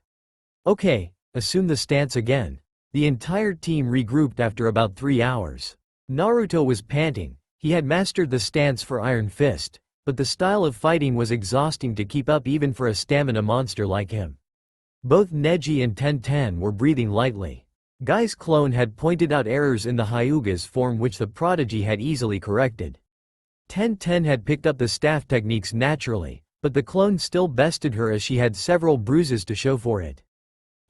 "Okay, assume the stance again." The entire team regrouped after about 3 hours. Naruto was panting. He had mastered the stance for Iron Fist, but the style of fighting was exhausting to keep up even for a stamina monster like him. Both Neji and Tenten were breathing lightly. Guy's clone had pointed out errors in the Hyuga's form which the prodigy had easily corrected. Tenten had picked up the staff techniques naturally, but the clone still bested her as she had several bruises to show for it.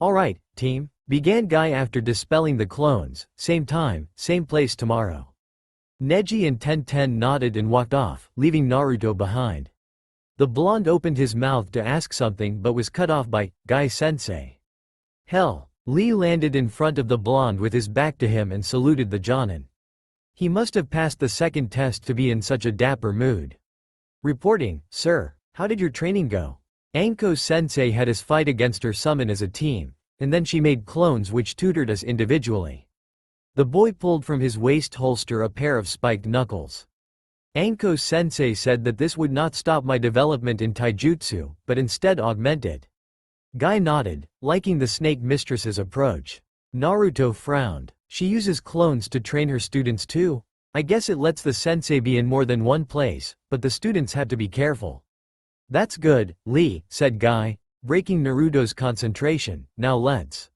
"Alright, team," began Guy after dispelling the clones, "same time, same place tomorrow." Neji and Tenten nodded and walked off, leaving Naruto behind. The blonde opened his mouth to ask something but was cut off by Guy-sensei. Hell, Lee landed in front of the blonde with his back to him and saluted the Jonin. He must have passed the second test to be in such a dapper mood. "Reporting, sir. How did your training go?" Anko-sensei had us fight against her summon as a team, and then she made clones which tutored us individually. The boy pulled from his waist holster a pair of spiked knuckles. Anko-sensei said that this would not stop my development in taijutsu, but instead augment it. Guy nodded, liking the snake mistress's approach. Naruto frowned. She uses clones to train her students too? I guess it lets the sensei be in more than one place, but the students had to be careful. That's good, Lee, said Guy, breaking Naruto's concentration. Now let's.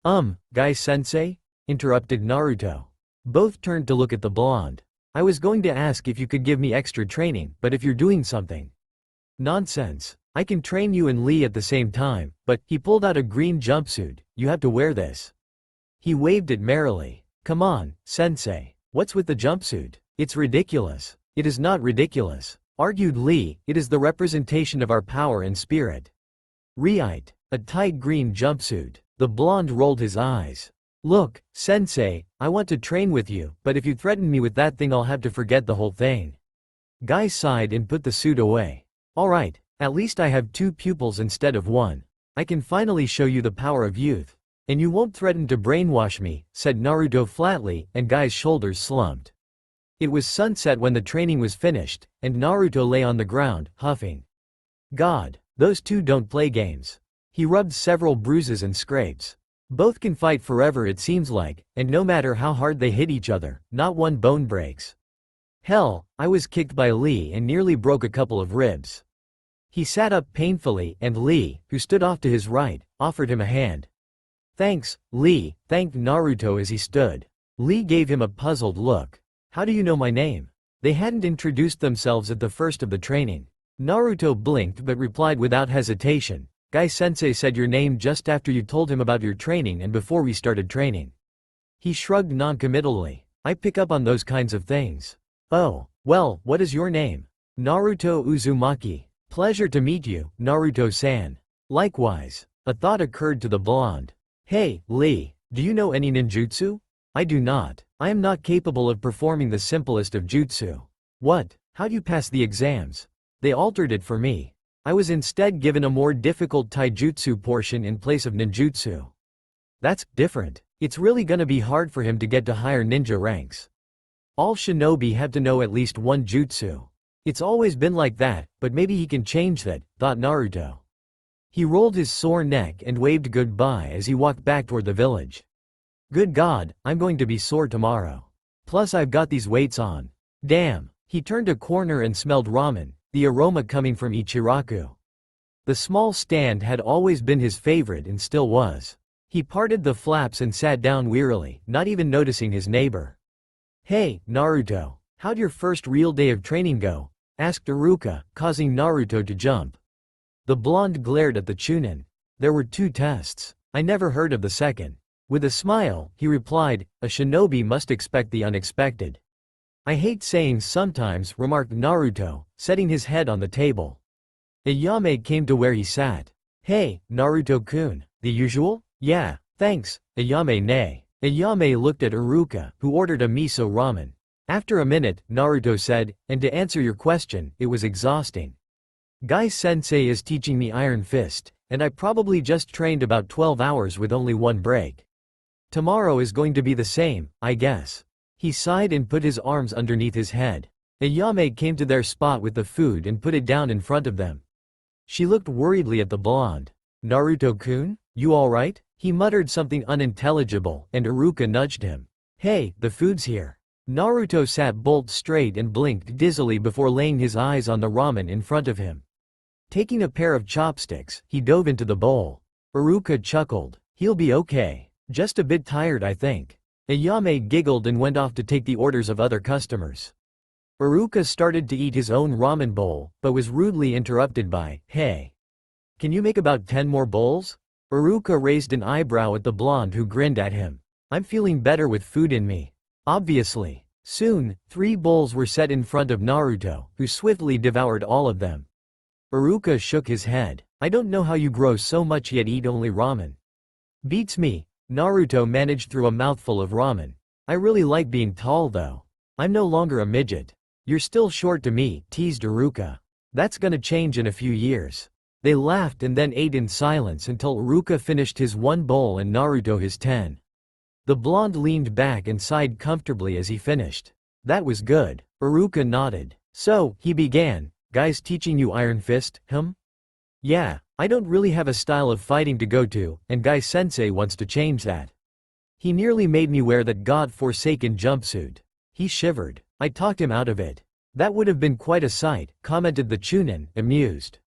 Guy-sensei? Interrupted Naruto. Both turned to look at the blonde. I was going to ask if you could give me extra training, but if you're doing something. Nonsense. I can train you and Lee at the same time, but he pulled out a green jumpsuit. You have to wear this. He waved it merrily. Come on, sensei. What's with the jumpsuit? It's ridiculous. It is not ridiculous, argued Lee. It is the representation of our power and spirit. Right. A tight green jumpsuit. The blonde rolled his eyes. Look, sensei, I want to train with you, but if you threaten me with that thing I'll have to forget the whole thing. Guy sighed and put the suit away. Alright, at least I have 2 pupils instead of 1. I can finally show you the power of youth. And you won't threaten to brainwash me, said Naruto flatly, and Guy's shoulders slumped. It was sunset when the training was finished, and Naruto lay on the ground, huffing. God, those two don't play games. He rubbed several bruises and scrapes. Both can fight forever it seems like, and no matter how hard they hit each other, not one bone breaks. Hell, I was kicked by Lee and nearly broke a couple of ribs. He sat up painfully, and Lee, who stood off to his right, offered him a hand. Thanks, Lee, thanked Naruto as he stood. Lee gave him a puzzled look. How do you know my name? They hadn't introduced themselves at the first of the training. Naruto blinked but replied without hesitation. Guy-sensei said your name just after you told him about your training and before we started training. He shrugged non-committally. I pick up on those kinds of things. Oh, well, what is your name? Naruto Uzumaki. Pleasure to meet you, Naruto-san. Likewise. A thought occurred to the blonde. Hey, Lee, do you know any ninjutsu? I do not. I am not capable of performing the simplest of jutsu. What? How'd you pass the exams? They altered it for me. I was instead given a more difficult taijutsu portion in place of ninjutsu. That's different. It's really gonna be hard for him to get to higher ninja ranks. All shinobi have to know at least one jutsu. It's always been like that, but maybe he can change that, thought Naruto. He rolled his sore neck and waved goodbye as he walked back toward the village. Good God, I'm going to be sore tomorrow. Plus I've got these weights on. Damn. He turned a corner and smelled ramen, the aroma coming from Ichiraku. The small stand had always been his favorite and still was. He parted the flaps and sat down wearily, not even noticing his neighbor. Hey, Naruto, how'd your first real day of training go? Asked Iruka, causing Naruto to jump. The blonde glared at the Chunin. There were 2 tests. I never heard of the second. With a smile, he replied, a shinobi must expect the unexpected. I hate saying sometimes, remarked Naruto, setting his head on the table. Ayame came to where he sat. Hey, Naruto-kun, the usual? Yeah, thanks, Ayame nay. Ayame looked at Iruka, who ordered a miso ramen. After a minute, Naruto said, and to answer your question, it was exhausting. Guy-sensei is teaching me Iron Fist, and I probably just trained about 12 hours with only 1 break. Tomorrow is going to be the same, I guess. He sighed and put his arms underneath his head. Ayame came to their spot with the food and put it down in front of them. She looked worriedly at the blonde. Naruto-kun, you alright? He muttered something unintelligible, and Iruka nudged him. Hey, the food's here. Naruto sat bolt straight and blinked dizzily before laying his eyes on the ramen in front of him. Taking a pair of chopsticks, he dove into the bowl. Iruka chuckled. He'll be okay. Just a bit tired, I think. Ayame giggled and went off to take the orders of other customers. Iruka started to eat his own ramen bowl, but was rudely interrupted by, "Hey. Can you make about 10 more bowls?" Iruka raised an eyebrow at the blonde who grinned at him. "I'm feeling better with food in me." Obviously. Soon, 3 bowls were set in front of Naruto, who swiftly devoured all of them. Iruka shook his head. "I don't know how you grow so much yet eat only ramen." "Beats me." Naruto managed through a mouthful of ramen. "I really like being tall though. I'm no longer a midget." "You're still short to me," teased Iruka. "That's gonna change in a few years." They laughed and then ate in silence until Iruka finished his 1 bowl and Naruto his 10. The blonde leaned back and sighed comfortably as he finished. "That was good." Iruka nodded. "So," he began, "guys teaching you Iron Fist, hum?" "Yeah, I don't really have a style of fighting to go to, and Guy-sensei wants to change that. He nearly made me wear that god-forsaken jumpsuit." He shivered. "I talked him out of it." "That would have been quite a sight," commented the Chunin, amused.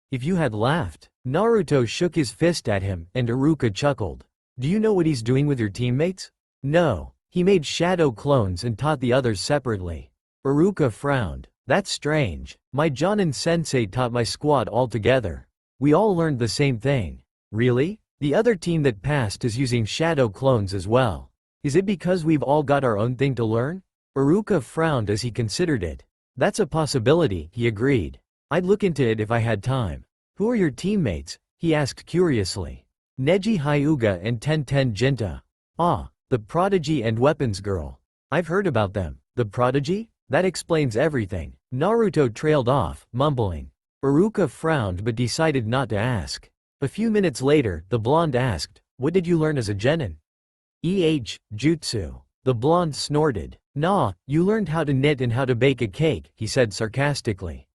"If you had laughed." Naruto shook his fist at him, and Iruka chuckled. "Do you know what he's doing with your teammates?" "No. He made shadow clones and taught the others separately." Iruka frowned. "That's strange. My Jonin-sensei taught my squad all together. We all learned the same thing." "Really? The other team that passed is using shadow clones as well. Is it because we've all got our own thing to learn?" Iruka frowned as he considered it. "That's a possibility," he agreed. "I'd look into it if I had time." "Who are your teammates?" he asked curiously. "Neji Hyuga and Tenten Jinta." "Ah, the prodigy and weapons girl. I've heard about them." "The prodigy? That explains everything." Naruto trailed off, mumbling. Iruka frowned but decided not to ask. A few minutes later, the blonde asked, "What did you learn as a genin?" Jutsu." The blonde snorted. "Nah, you learned how to knit and how to bake a cake," he said sarcastically.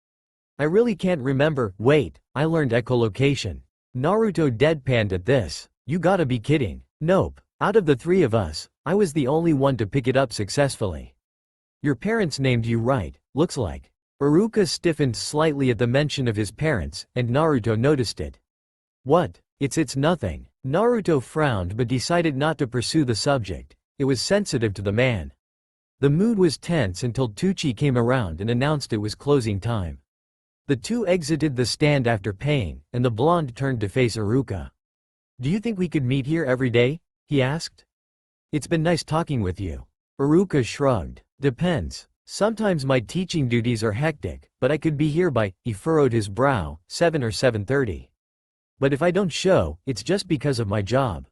"I really can't remember. Wait, I learned echolocation." Naruto deadpanned at this. "You gotta be kidding." "Nope. Out of the 3 of us, I was the only one to pick it up successfully." "Your parents named you right, looks like." Iruka stiffened slightly at the mention of his parents, and Naruto noticed it. "What? It's nothing." Naruto frowned but decided not to pursue the subject. It was sensitive to the man. The mood was tense until Tucci came around and announced it was closing time. The 2 exited the stand after paying, and the blonde turned to face Iruka. "Do you think we could meet here every day?" he asked. "It's been nice talking with you." Iruka shrugged. "Depends. Sometimes my teaching duties are hectic, but I could be here by," he furrowed his brow, 7 or 7:30. "But if I don't show, it's just because of my job."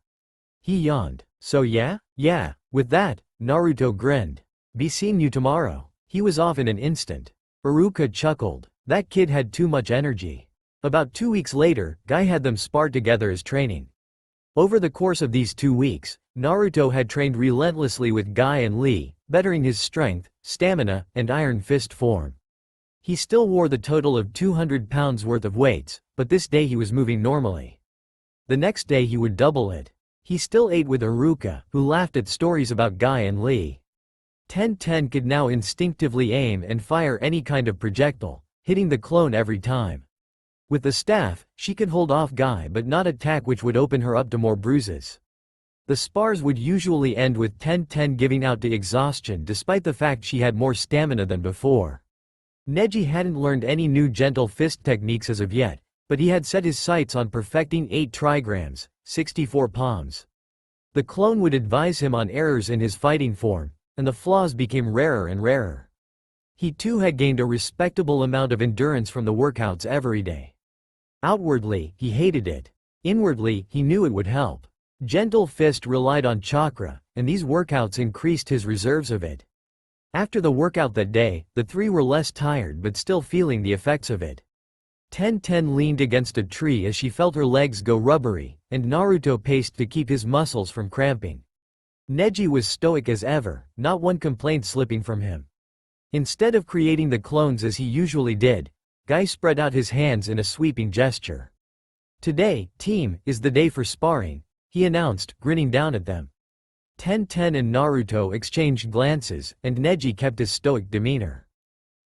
He yawned. "So yeah? Yeah." With that, Naruto grinned. "Be seeing you tomorrow." He was off in an instant. Iruka chuckled. That kid had too much energy. About 2 weeks later, Guy had them spar together as training. Over the course of these 2 weeks, Naruto had trained relentlessly with Guy and Lee, bettering his strength, stamina, and Iron Fist form. He still wore the total of 200 pounds worth of weights, but this day he was moving normally. The next day he would double it. He still ate with Iruka, who laughed at stories about Guy and Lee. Tenten could now instinctively aim and fire any kind of projectile, hitting the clone every time. With the staff, she could hold off Guy but not attack, which would open her up to more bruises. The spars would usually end with Tenten giving out to exhaustion despite the fact she had more stamina than before. Neji hadn't learned any new gentle fist techniques as of yet, but he had set his sights on perfecting 8 trigrams, 64 palms. The clone would advise him on errors in his fighting form, and the flaws became rarer and rarer. He too had gained a respectable amount of endurance from the workouts every day. Outwardly, he hated it. Inwardly, he knew it would help. Gentle Fist relied on chakra, and these workouts increased his reserves of it. After the workout that day, the 3 were less tired but still feeling the effects of it. Tenten leaned against a tree as she felt her legs go rubbery, and Naruto paced to keep his muscles from cramping. Neji was stoic as ever, not one complaint slipping from him. Instead of creating the clones as he usually did, Guy spread out his hands in a sweeping gesture. "Today, team, is the day for sparring," he announced, grinning down at them. Tenten and Naruto exchanged glances, and Neji kept his stoic demeanor.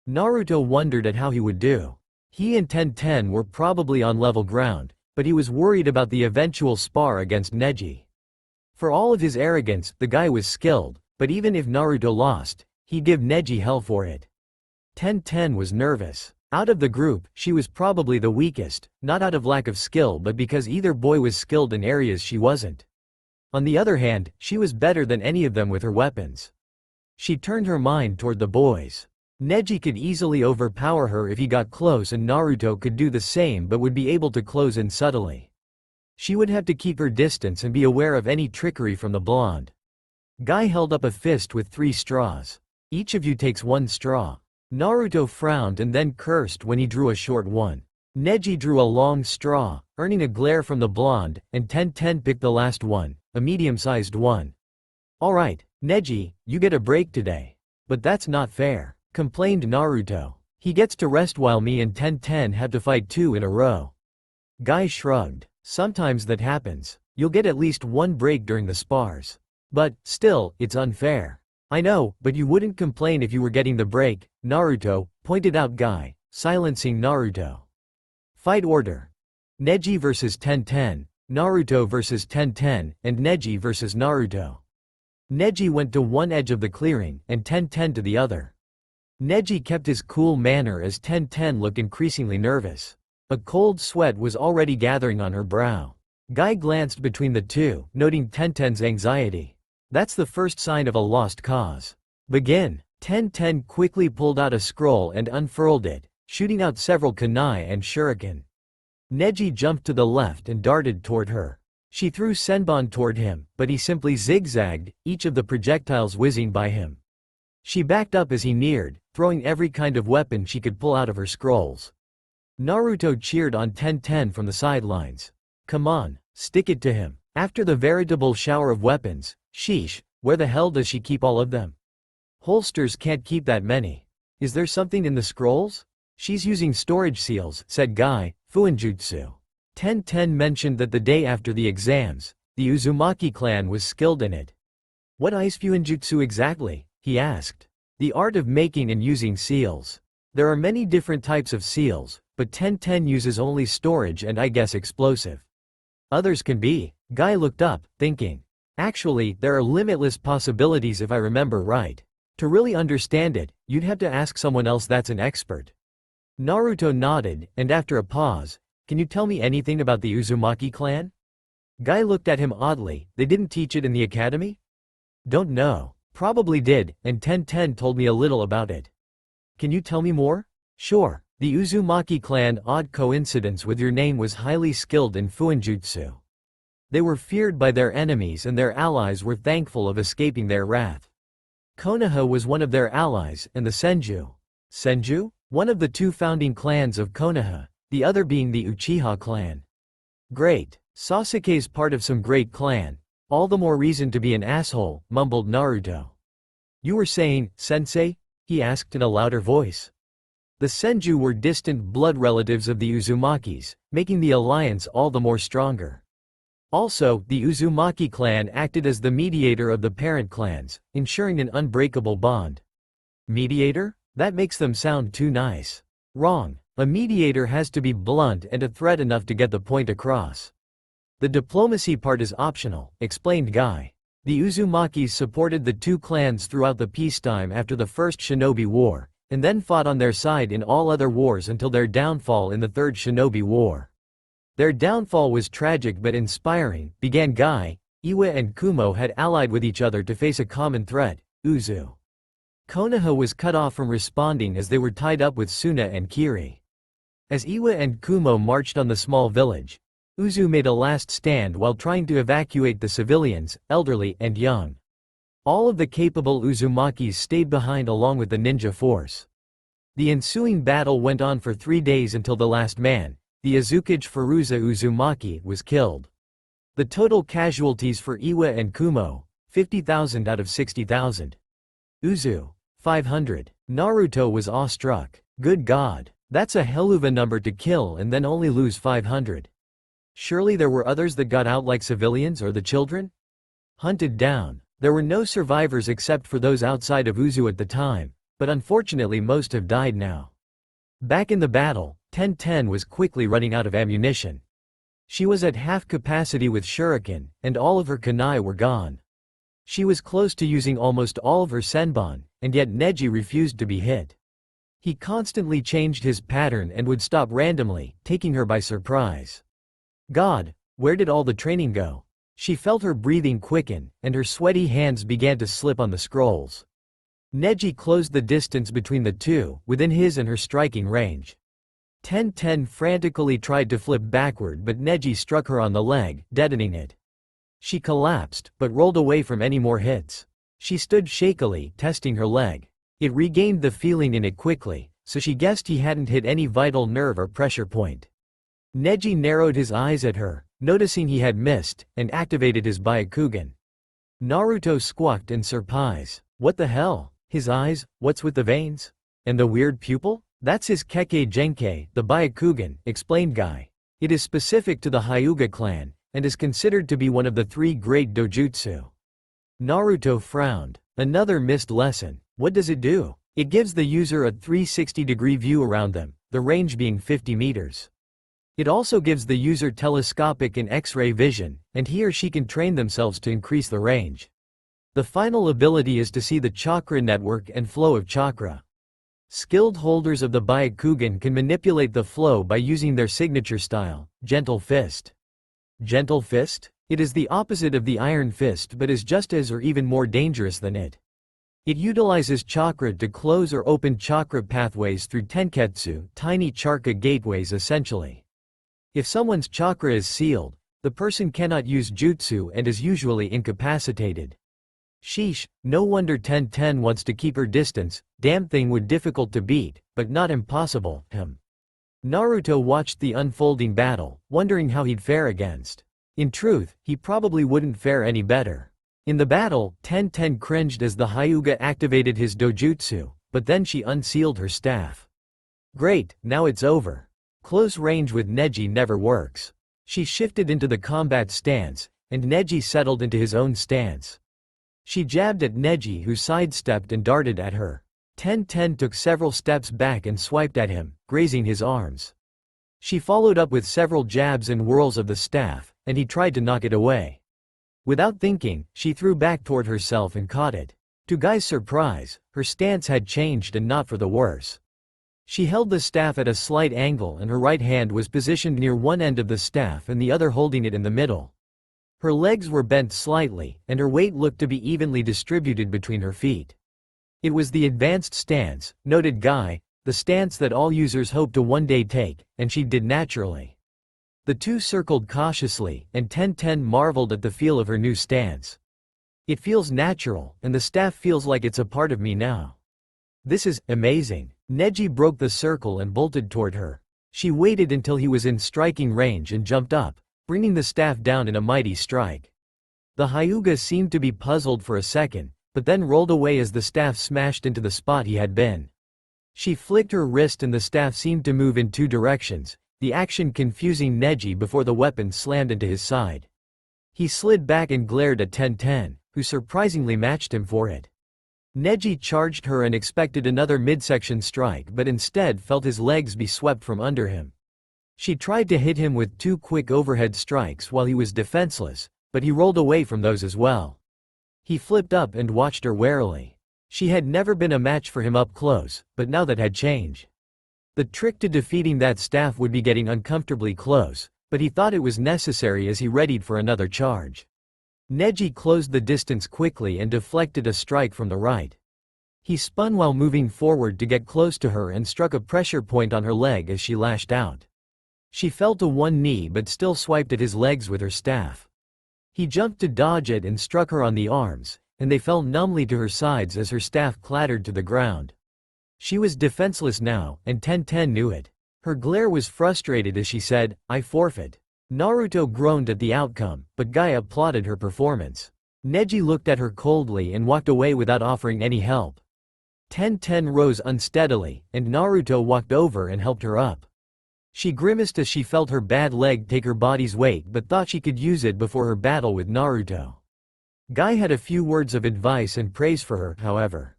Naruto wondered at how he would do. He and Tenten were probably on level ground, but he was worried about the eventual spar against Neji. For all of his arrogance, the guy was skilled, but even if Naruto lost, he'd give Neji hell for it. Ten was nervous. Out of the group, she was probably the weakest, not out of lack of skill but because either boy was skilled in areas she wasn't. On the other hand, she was better than any of them with her weapons. She turned her mind toward the boys. Neji could easily overpower her if he got close, and Naruto could do the same but would be able to close in subtly. She would have to keep her distance and be aware of any trickery from the blonde. Guy held up a fist with 3 straws. Each of you takes 1 straw. Naruto frowned and then cursed when he drew a short one. Neji drew a long straw, earning a glare from the blonde, and Ten picked the last one, a medium-sized one. "Alright, Neji, you get a break today." "But that's not fair," complained Naruto. "He gets to rest while me and Ten have to fight 2 in a row." Guy shrugged. "Sometimes that happens. You'll get at least 1 break during the spars. But, still, it's unfair." "I know, but you wouldn't complain if you were getting the break," Naruto pointed out Guy, silencing Naruto. Fight order. Neji vs Ten, Naruto vs Ten, and Neji vs Naruto. Neji went to one edge of the clearing, and Ten to the other. Neji kept his cool manner as Ten looked increasingly nervous. A cold sweat was already gathering on her brow. Guy glanced between the two, noting Ten's anxiety. "That's the first sign of a lost cause. Begin." Ten quickly pulled out a scroll and unfurled it, shooting out several kunai and shuriken. Neji jumped to the left and darted toward her. She threw senbon toward him, but he simply zigzagged, each of the projectiles whizzing by him. She backed up as he neared, throwing every kind of weapon she could pull out of her scrolls. Naruto cheered on Ten from the sidelines. "Come on, stick it to him." After the veritable shower of weapons, sheesh, where the hell does she keep all of them? Holsters can't keep that many. "Is there something in the scrolls?" "She's using storage seals," said Guy, "Fuinjutsu." Ten mentioned that the day after the exams, the Uzumaki clan was skilled in it. "What is Fuinjutsu exactly?" he asked. "The art of making and using seals. There are many different types of seals, but Ten uses only storage and I guess explosive. Others can be." Guy looked up, thinking. "Actually, there are limitless possibilities if I remember right. To really understand it, you'd have to ask someone else that's an expert." Naruto nodded, and after a pause, "Can you tell me anything about the Uzumaki clan?" Guy looked at him oddly. "They didn't teach it in the academy?" "Don't know. Probably did, and Ten told me a little about it." "Can you tell me more?" "Sure. The Uzumaki clan, odd coincidence with your name, was highly skilled in Fuinjutsu. They were feared by their enemies and their allies were thankful of escaping their wrath. Konoha was one of their allies, and the Senju." "Senju?" "One of the 2 founding clans of Konoha, the other being the Uchiha clan." "Great. Sasuke's part of some great clan. All the more reason to be an asshole," mumbled Naruto. "You were saying, sensei?" he asked in a louder voice. The Senju were distant blood relatives of the Uzumakis, making the alliance all the more stronger. Also, the Uzumaki clan acted as the mediator of the parent clans, ensuring an unbreakable bond. Mediator? That makes them sound too nice. Wrong. A mediator has to be blunt and a threat enough to get the point across. The diplomacy part is optional, explained Guy. The Uzumakis supported the 2 clans throughout the peacetime after the First Shinobi War, and then fought on their side in all other wars until their downfall in the Third Shinobi War. Their downfall was tragic but inspiring, began Guy. Iwa and Kumo had allied with each other to face a common threat, Uzu. Konoha was cut off from responding as they were tied up with Suna and Kiri. As Iwa and Kumo marched on the small village, Uzu made a last stand while trying to evacuate the civilians, elderly and young. All of the capable Uzumakis stayed behind along with the ninja force. The ensuing battle went on for 3 days until the last man, the Azukiage Furuza Uzumaki, was killed. The total casualties for Iwa and Kumo, 50,000 out of 60,000. Uzu, 500. Naruto was awestruck. Good God, that's a hell of a number to kill and then only lose 500. Surely there were others that got out like civilians or the children? Hunted down. There were no survivors except for those outside of Uzu at the time, but unfortunately most have died now. Back in the battle, Ten was quickly running out of ammunition. She was at half capacity with shuriken, and all of her kunai were gone. She was close to using almost all of her senbon, and yet Neji refused to be hit. He constantly changed his pattern and would stop randomly, taking her by surprise. God, where did all the training go? She felt her breathing quicken, and her sweaty hands began to slip on the scrolls. Neji closed the distance between the two, within his and her striking range. Ten frantically tried to flip backward, but Neji struck her on the leg, deadening it. She collapsed, but rolled away from any more hits. She stood shakily, testing her leg. It regained the feeling in it quickly, so she guessed he hadn't hit any vital nerve or pressure point. Neji narrowed his eyes at her, noticing he had missed, and activated his Byakugan. Naruto squawked in surprise. What the hell? His eyes, what's with the veins? And the weird pupil? That's his Kekkei Genkei, the Byakugan, explained Guy. It is specific to the Hyuga clan, and is considered to be one of the 3 great dojutsu. Naruto frowned. Another missed lesson. What does it do? It gives the user a 360-degree view around them, the range being 50 meters. It also gives the user telescopic and X-ray vision, and he or she can train themselves to increase the range. The final ability is to see the chakra network and flow of chakra. Skilled holders of the Byakugan can manipulate the flow by using their signature style, Gentle Fist. Gentle Fist? It is the opposite of the Iron Fist but is just as or even more dangerous than it. It utilizes chakra to close or open chakra pathways through tenketsu, tiny chakra gateways essentially. If someone's chakra is sealed, the person cannot use jutsu and is usually incapacitated. Sheesh, no wonder Ten wants to keep her distance. Damn thing would difficult to beat, but not impossible. Naruto watched the unfolding battle, wondering how he'd fare against. In truth, he probably wouldn't fare any better. In the battle, Ten cringed as the Hyuga activated his dojutsu, but then she unsealed her staff. Great, now it's over. Close range with Neji never works. She shifted into the combat stance, and Neji settled into his own stance. She jabbed at Neji, who sidestepped and darted at her. Ten took several steps back and swiped at him, grazing his arms. She followed up with several jabs and whirls of the staff, and he tried to knock it away. Without thinking, she threw back toward herself and caught it. To Guy's surprise, her stance had changed and not for the worse. She held the staff at a slight angle and her right hand was positioned near one end of the staff and the other holding it in the middle. Her legs were bent slightly, and her weight looked to be evenly distributed between her feet. It was the advanced stance, noted Guy, the stance that all users hope to one day take, and she did naturally. The two circled cautiously, and Ten marveled at the feel of her new stance. It feels natural, and the staff feels like it's a part of me now. This is amazing. Neji broke the circle and bolted toward her. She waited until he was in striking range and jumped up, bringing the staff down in a mighty strike. The Hyuga seemed to be puzzled for a second, but then rolled away as the staff smashed into the spot he had been. She flicked her wrist and the staff seemed to move in 2 directions, the action confusing Neji before the weapon slammed into his side. He slid back and glared at Ten, who surprisingly matched him for it. Neji charged her and expected another midsection strike but instead felt his legs be swept from under him. She tried to hit him with 2 quick overhead strikes while he was defenseless, but he rolled away from those as well. He flipped up and watched her warily. She had never been a match for him up close, but now that had changed. The trick to defeating that staff would be getting uncomfortably close, but he thought it was necessary as he readied for another charge. Neji closed the distance quickly and deflected a strike from the right. He spun while moving forward to get close to her and struck a pressure point on her leg as she lashed out. She fell to one knee but still swiped at his legs with her staff. He jumped to dodge it and struck her on the arms, and they fell numbly to her sides as her staff clattered to the ground. She was defenseless now, and Ten knew it. Her glare was frustrated as she said, "I forfeit." Naruto groaned at the outcome, but Guy applauded her performance. Neji looked at her coldly and walked away without offering any help. Ten rose unsteadily, and Naruto walked over and helped her up. She grimaced as she felt her bad leg take her body's weight but thought she could use it before her battle with Naruto. Guy had a few words of advice and praise for her, however.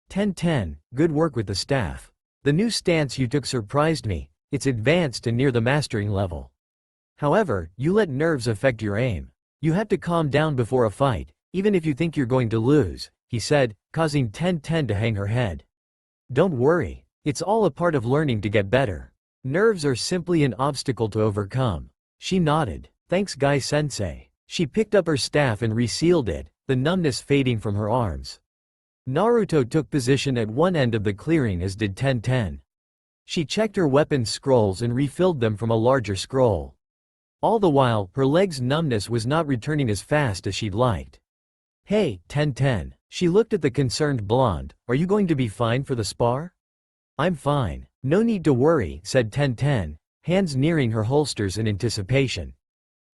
Ten, good work with the staff. The new stance you took surprised me, it's advanced and near the mastering level. However, you let nerves affect your aim. You have to calm down before a fight, even if you think you're going to lose, he said, causing 10-10 to hang her head. Don't worry. It's all a part of learning to get better. Nerves are simply an obstacle to overcome. She nodded. Thanks, Guy-sensei. She picked up her staff and resealed it, the numbness fading from her arms. Naruto took position at one end of the clearing as did 10-10. She checked her weapons scrolls and refilled them from a larger scroll. All the while, her leg's numbness was not returning as fast as she'd liked. Hey, 10-10. She looked at the concerned blonde. Are you going to be fine for the spar? I'm fine. No need to worry, said 10-10, hands nearing her holsters in anticipation.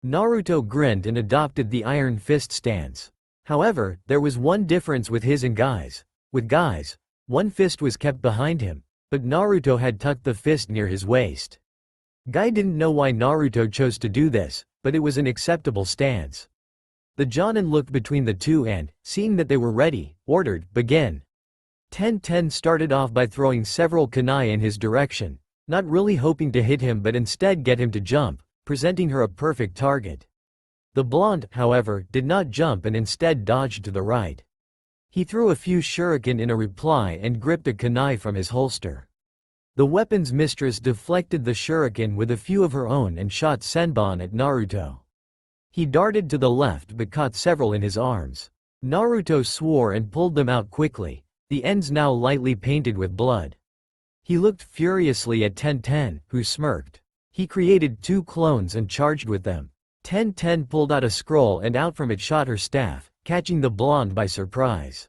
Naruto grinned and adopted the iron fist stance. However, there was one difference with his and Guy's. With Guy's, one fist was kept behind him, but Naruto had tucked the fist near his waist. Guy didn't know why Naruto chose to do this, but it was an acceptable stance. The Jonin looked between the two and, seeing that they were ready, ordered, begin. 10-10 started off by throwing several kunai in his direction, not really hoping to hit him but instead get him to jump, presenting her a perfect target. The blonde, however, did not jump and instead dodged to the right. He threw a few shuriken in a reply and gripped a kunai from his holster. The weapons mistress deflected the shuriken with a few of her own and shot senbon at Naruto. He darted to the left but caught several in his arms. Naruto swore and pulled them out quickly, the ends now lightly painted with blood. He looked furiously at 10-10, who smirked. He created 2 clones and charged with them. 10-10 pulled out a scroll and out from it shot her staff, catching the blonde by surprise.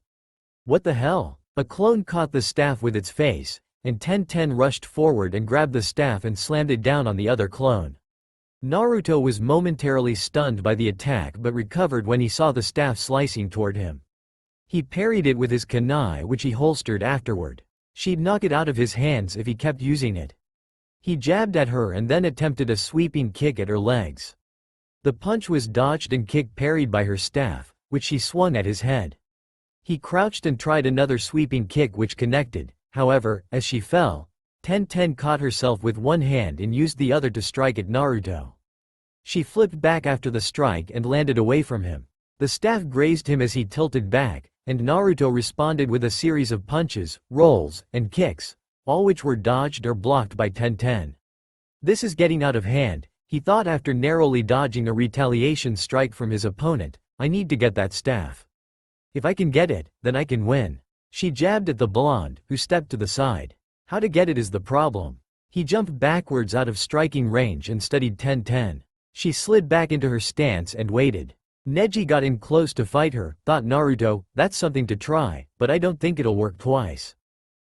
What the hell? A clone caught the staff with its face, and 10-10 rushed forward and grabbed the staff and slammed it down on the other clone. Naruto was momentarily stunned by the attack but recovered when he saw the staff slicing toward him. He parried it with his kunai which he holstered afterward. She'd knock it out of his hands if he kept using it. He jabbed at her and then attempted a sweeping kick at her legs. The punch was dodged and kick parried by her staff, which she swung at his head. He crouched and tried another sweeping kick which connected, however, as she fell, 10-10 caught herself with one hand and used the other to strike at Naruto. She flipped back after the strike and landed away from him. The staff grazed him as he tilted back, and Naruto responded with a series of punches, rolls, and kicks, all which were dodged or blocked by 10-10. This is getting out of hand, he thought after narrowly dodging a retaliation strike from his opponent. I need to get that staff. If I can get it, then I can win. She jabbed at the blonde, who stepped to the side. How to get it is the problem. He jumped backwards out of striking range and studied 10-10. She slid back into her stance and waited. Neji got in close to fight her, thought Naruto, that's something to try, but I don't think it'll work twice.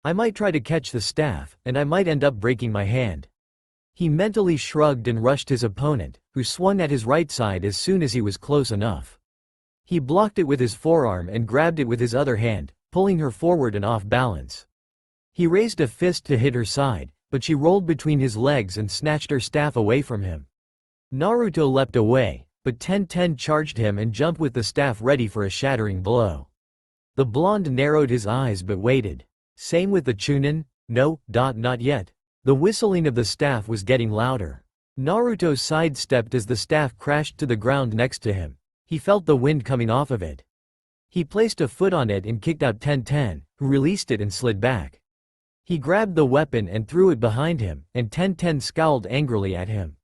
I might try to catch the staff, and I might end up breaking my hand. He mentally shrugged and rushed his opponent, who swung at his right side as soon as he was close enough. He blocked it with his forearm and grabbed it with his other hand, pulling her forward and off balance. He raised a fist to hit her side, but she rolled between his legs and snatched her staff away from him. Naruto leapt away, but 10-10 charged him and jumped with the staff ready for a shattering blow. The blonde narrowed his eyes but waited. Same with the Chunin? No, not yet. The whistling of the staff was getting louder. Naruto sidestepped as the staff crashed to the ground next to him. He felt the wind coming off of it. He placed a foot on it and kicked out 10-10, who released it and slid back. He grabbed the weapon and threw it behind him, and 10-10 scowled angrily at him.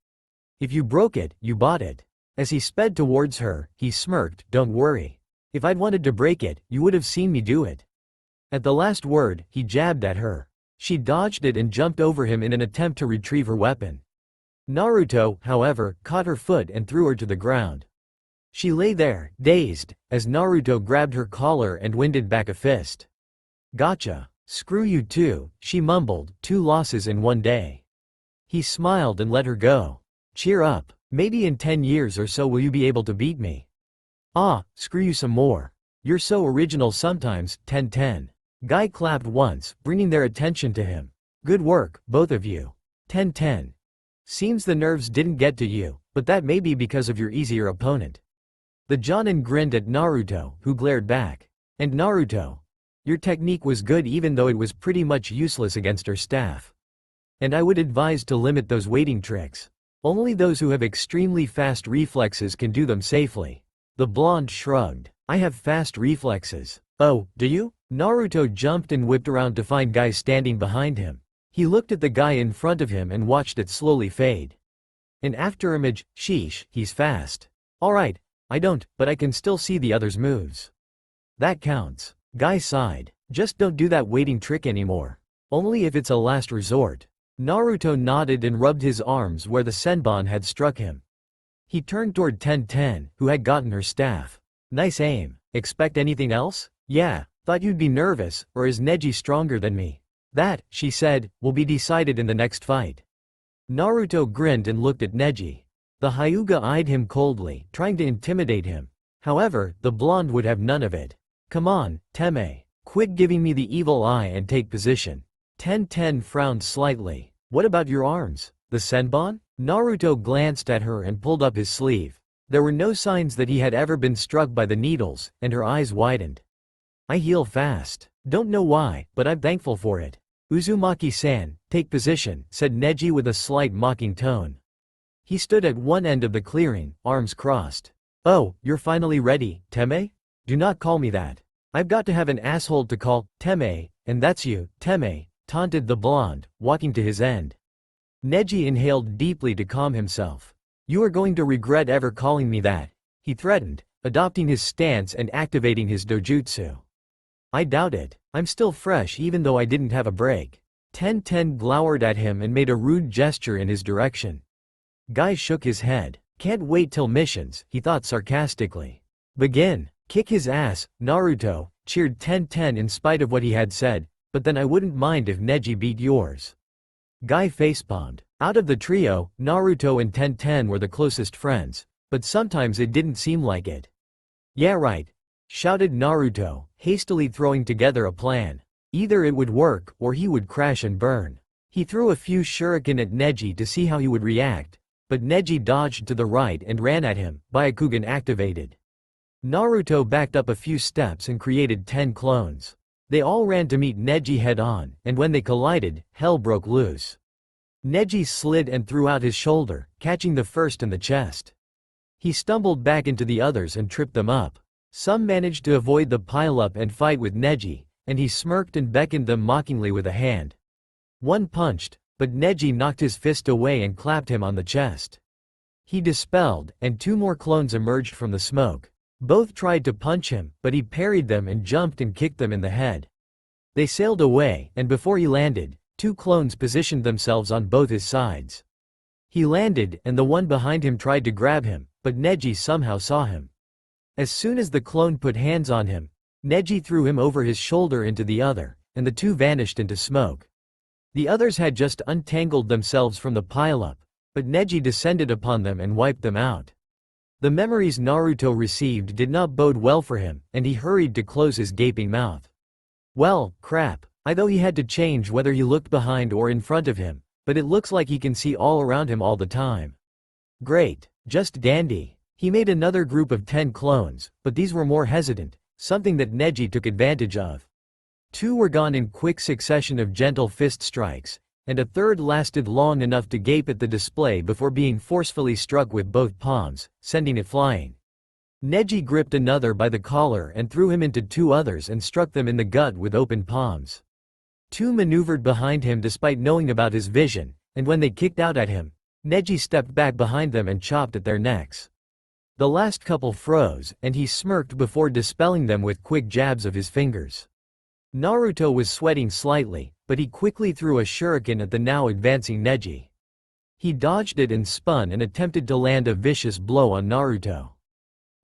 If you broke it, you bought it. As he sped towards her, he smirked, don't worry. If I'd wanted to break it, you would have seen me do it. At the last word, he jabbed at her. She dodged it and jumped over him in an attempt to retrieve her weapon. Naruto, however, caught her foot and threw her to the ground. She lay there, dazed, as Naruto grabbed her collar and winded back a fist. Gotcha. Screw you too, she mumbled, 2 losses in one day. He smiled and let her go. Cheer up, maybe in 10 years or so will you be able to beat me. Ah, screw you some more. You're so original sometimes, 10-10. Guy clapped once, bringing their attention to him. Good work, both of you. 10-10. Seems the nerves didn't get to you, but that may be because of your easier opponent. The Jonin grinned at Naruto, who glared back. And Naruto, your technique was good even though it was pretty much useless against her staff. And I would advise to limit those waiting tricks. Only those who have extremely fast reflexes can do them safely. The blonde shrugged. I have fast reflexes. Oh, do you? Naruto jumped and whipped around to find Guy standing behind him. He looked at the guy in front of him and watched it slowly fade. An afterimage, sheesh, he's fast. Alright, I don't, but I can still see the other's moves. That counts. Guy sighed. Just don't do that waiting trick anymore. Only if it's a last resort. Naruto nodded and rubbed his arms where the senbon had struck him. He turned toward Ten-Ten, who had gotten her staff. Nice aim. Expect anything else? Yeah, thought you'd be nervous, or is Neji stronger than me? That, she said, will be decided in the next fight. Naruto grinned and looked at Neji. The Hyuga eyed him coldly, trying to intimidate him. However, the blonde would have none of it. Come on, Teme. Quit giving me the evil eye and take position. Ten-Ten frowned slightly. What about your arms? The senbon? Naruto glanced at her and pulled up his sleeve. There were no signs that he had ever been struck by the needles, and her eyes widened. I heal fast. Don't know why, but I'm thankful for it. Uzumaki-san, take position, said Neji with a slight mocking tone. He stood at one end of the clearing, arms crossed. Oh, you're finally ready, Teme? Do not call me that. I've got to have an asshole to call, Teme, and that's you, Teme, taunted the blonde, walking to his end. Neji inhaled deeply to calm himself. You are going to regret ever calling me that, he threatened, adopting his stance and activating his dojutsu. I doubt it. I'm still fresh even though I didn't have a break. Ten-Ten glowered at him and made a rude gesture in his direction. Guy shook his head. Can't wait till missions, he thought sarcastically. Begin. Kick his ass, Naruto, cheered Ten-Ten in spite of what he had said, but then I wouldn't mind if Neji beat yours. Guy facepalmed. Out of the trio, Naruto and Ten-Ten were the closest friends, but sometimes it didn't seem like it. Yeah right, shouted Naruto, hastily throwing together a plan. Either it would work, or he would crash and burn. He threw a few shuriken at Neji to see how he would react, but Neji dodged to the right and ran at him, Byakugan activated. Naruto backed up a few steps and created 10 clones. They all ran to meet Neji head-on, and when they collided, hell broke loose. Neji slid and threw out his shoulder, catching the first in the chest. He stumbled back into the others and tripped them up. Some managed to avoid the pileup and fight with Neji, and he smirked and beckoned them mockingly with a hand. One punched, but Neji knocked his fist away and clapped him on the chest. He dispelled, and 2 more clones emerged from the smoke. Both tried to punch him, but he parried them and jumped and kicked them in the head. They sailed away, and before he landed, 2 clones positioned themselves on both his sides. He landed, and the one behind him tried to grab him, but Neji somehow saw him. As soon as the clone put hands on him, Neji threw him over his shoulder into the other, and the 2 vanished into smoke. The others had just untangled themselves from the pileup, but Neji descended upon them and wiped them out. The memories Naruto received did not bode well for him, and he hurried to close his gaping mouth. Well, crap. Though he had to change whether he looked behind or in front of him, but it looks like he can see all around him all the time. Great. Just dandy. He made another group of 10 clones, but these were more hesitant, something that Neji took advantage of. 2 were gone in quick succession of gentle fist strikes, and a third lasted long enough to gape at the display before being forcefully struck with both palms, sending it flying. Neji gripped another by the collar and threw him into 2 others and struck them in the gut with open palms. 2 maneuvered behind him despite knowing about his vision, and when they kicked out at him, Neji stepped back behind them and chopped at their necks. The last couple froze, and he smirked before dispelling them with quick jabs of his fingers. Naruto was sweating slightly, but he quickly threw a shuriken at the now advancing Neji. He dodged it and spun and attempted to land a vicious blow on Naruto.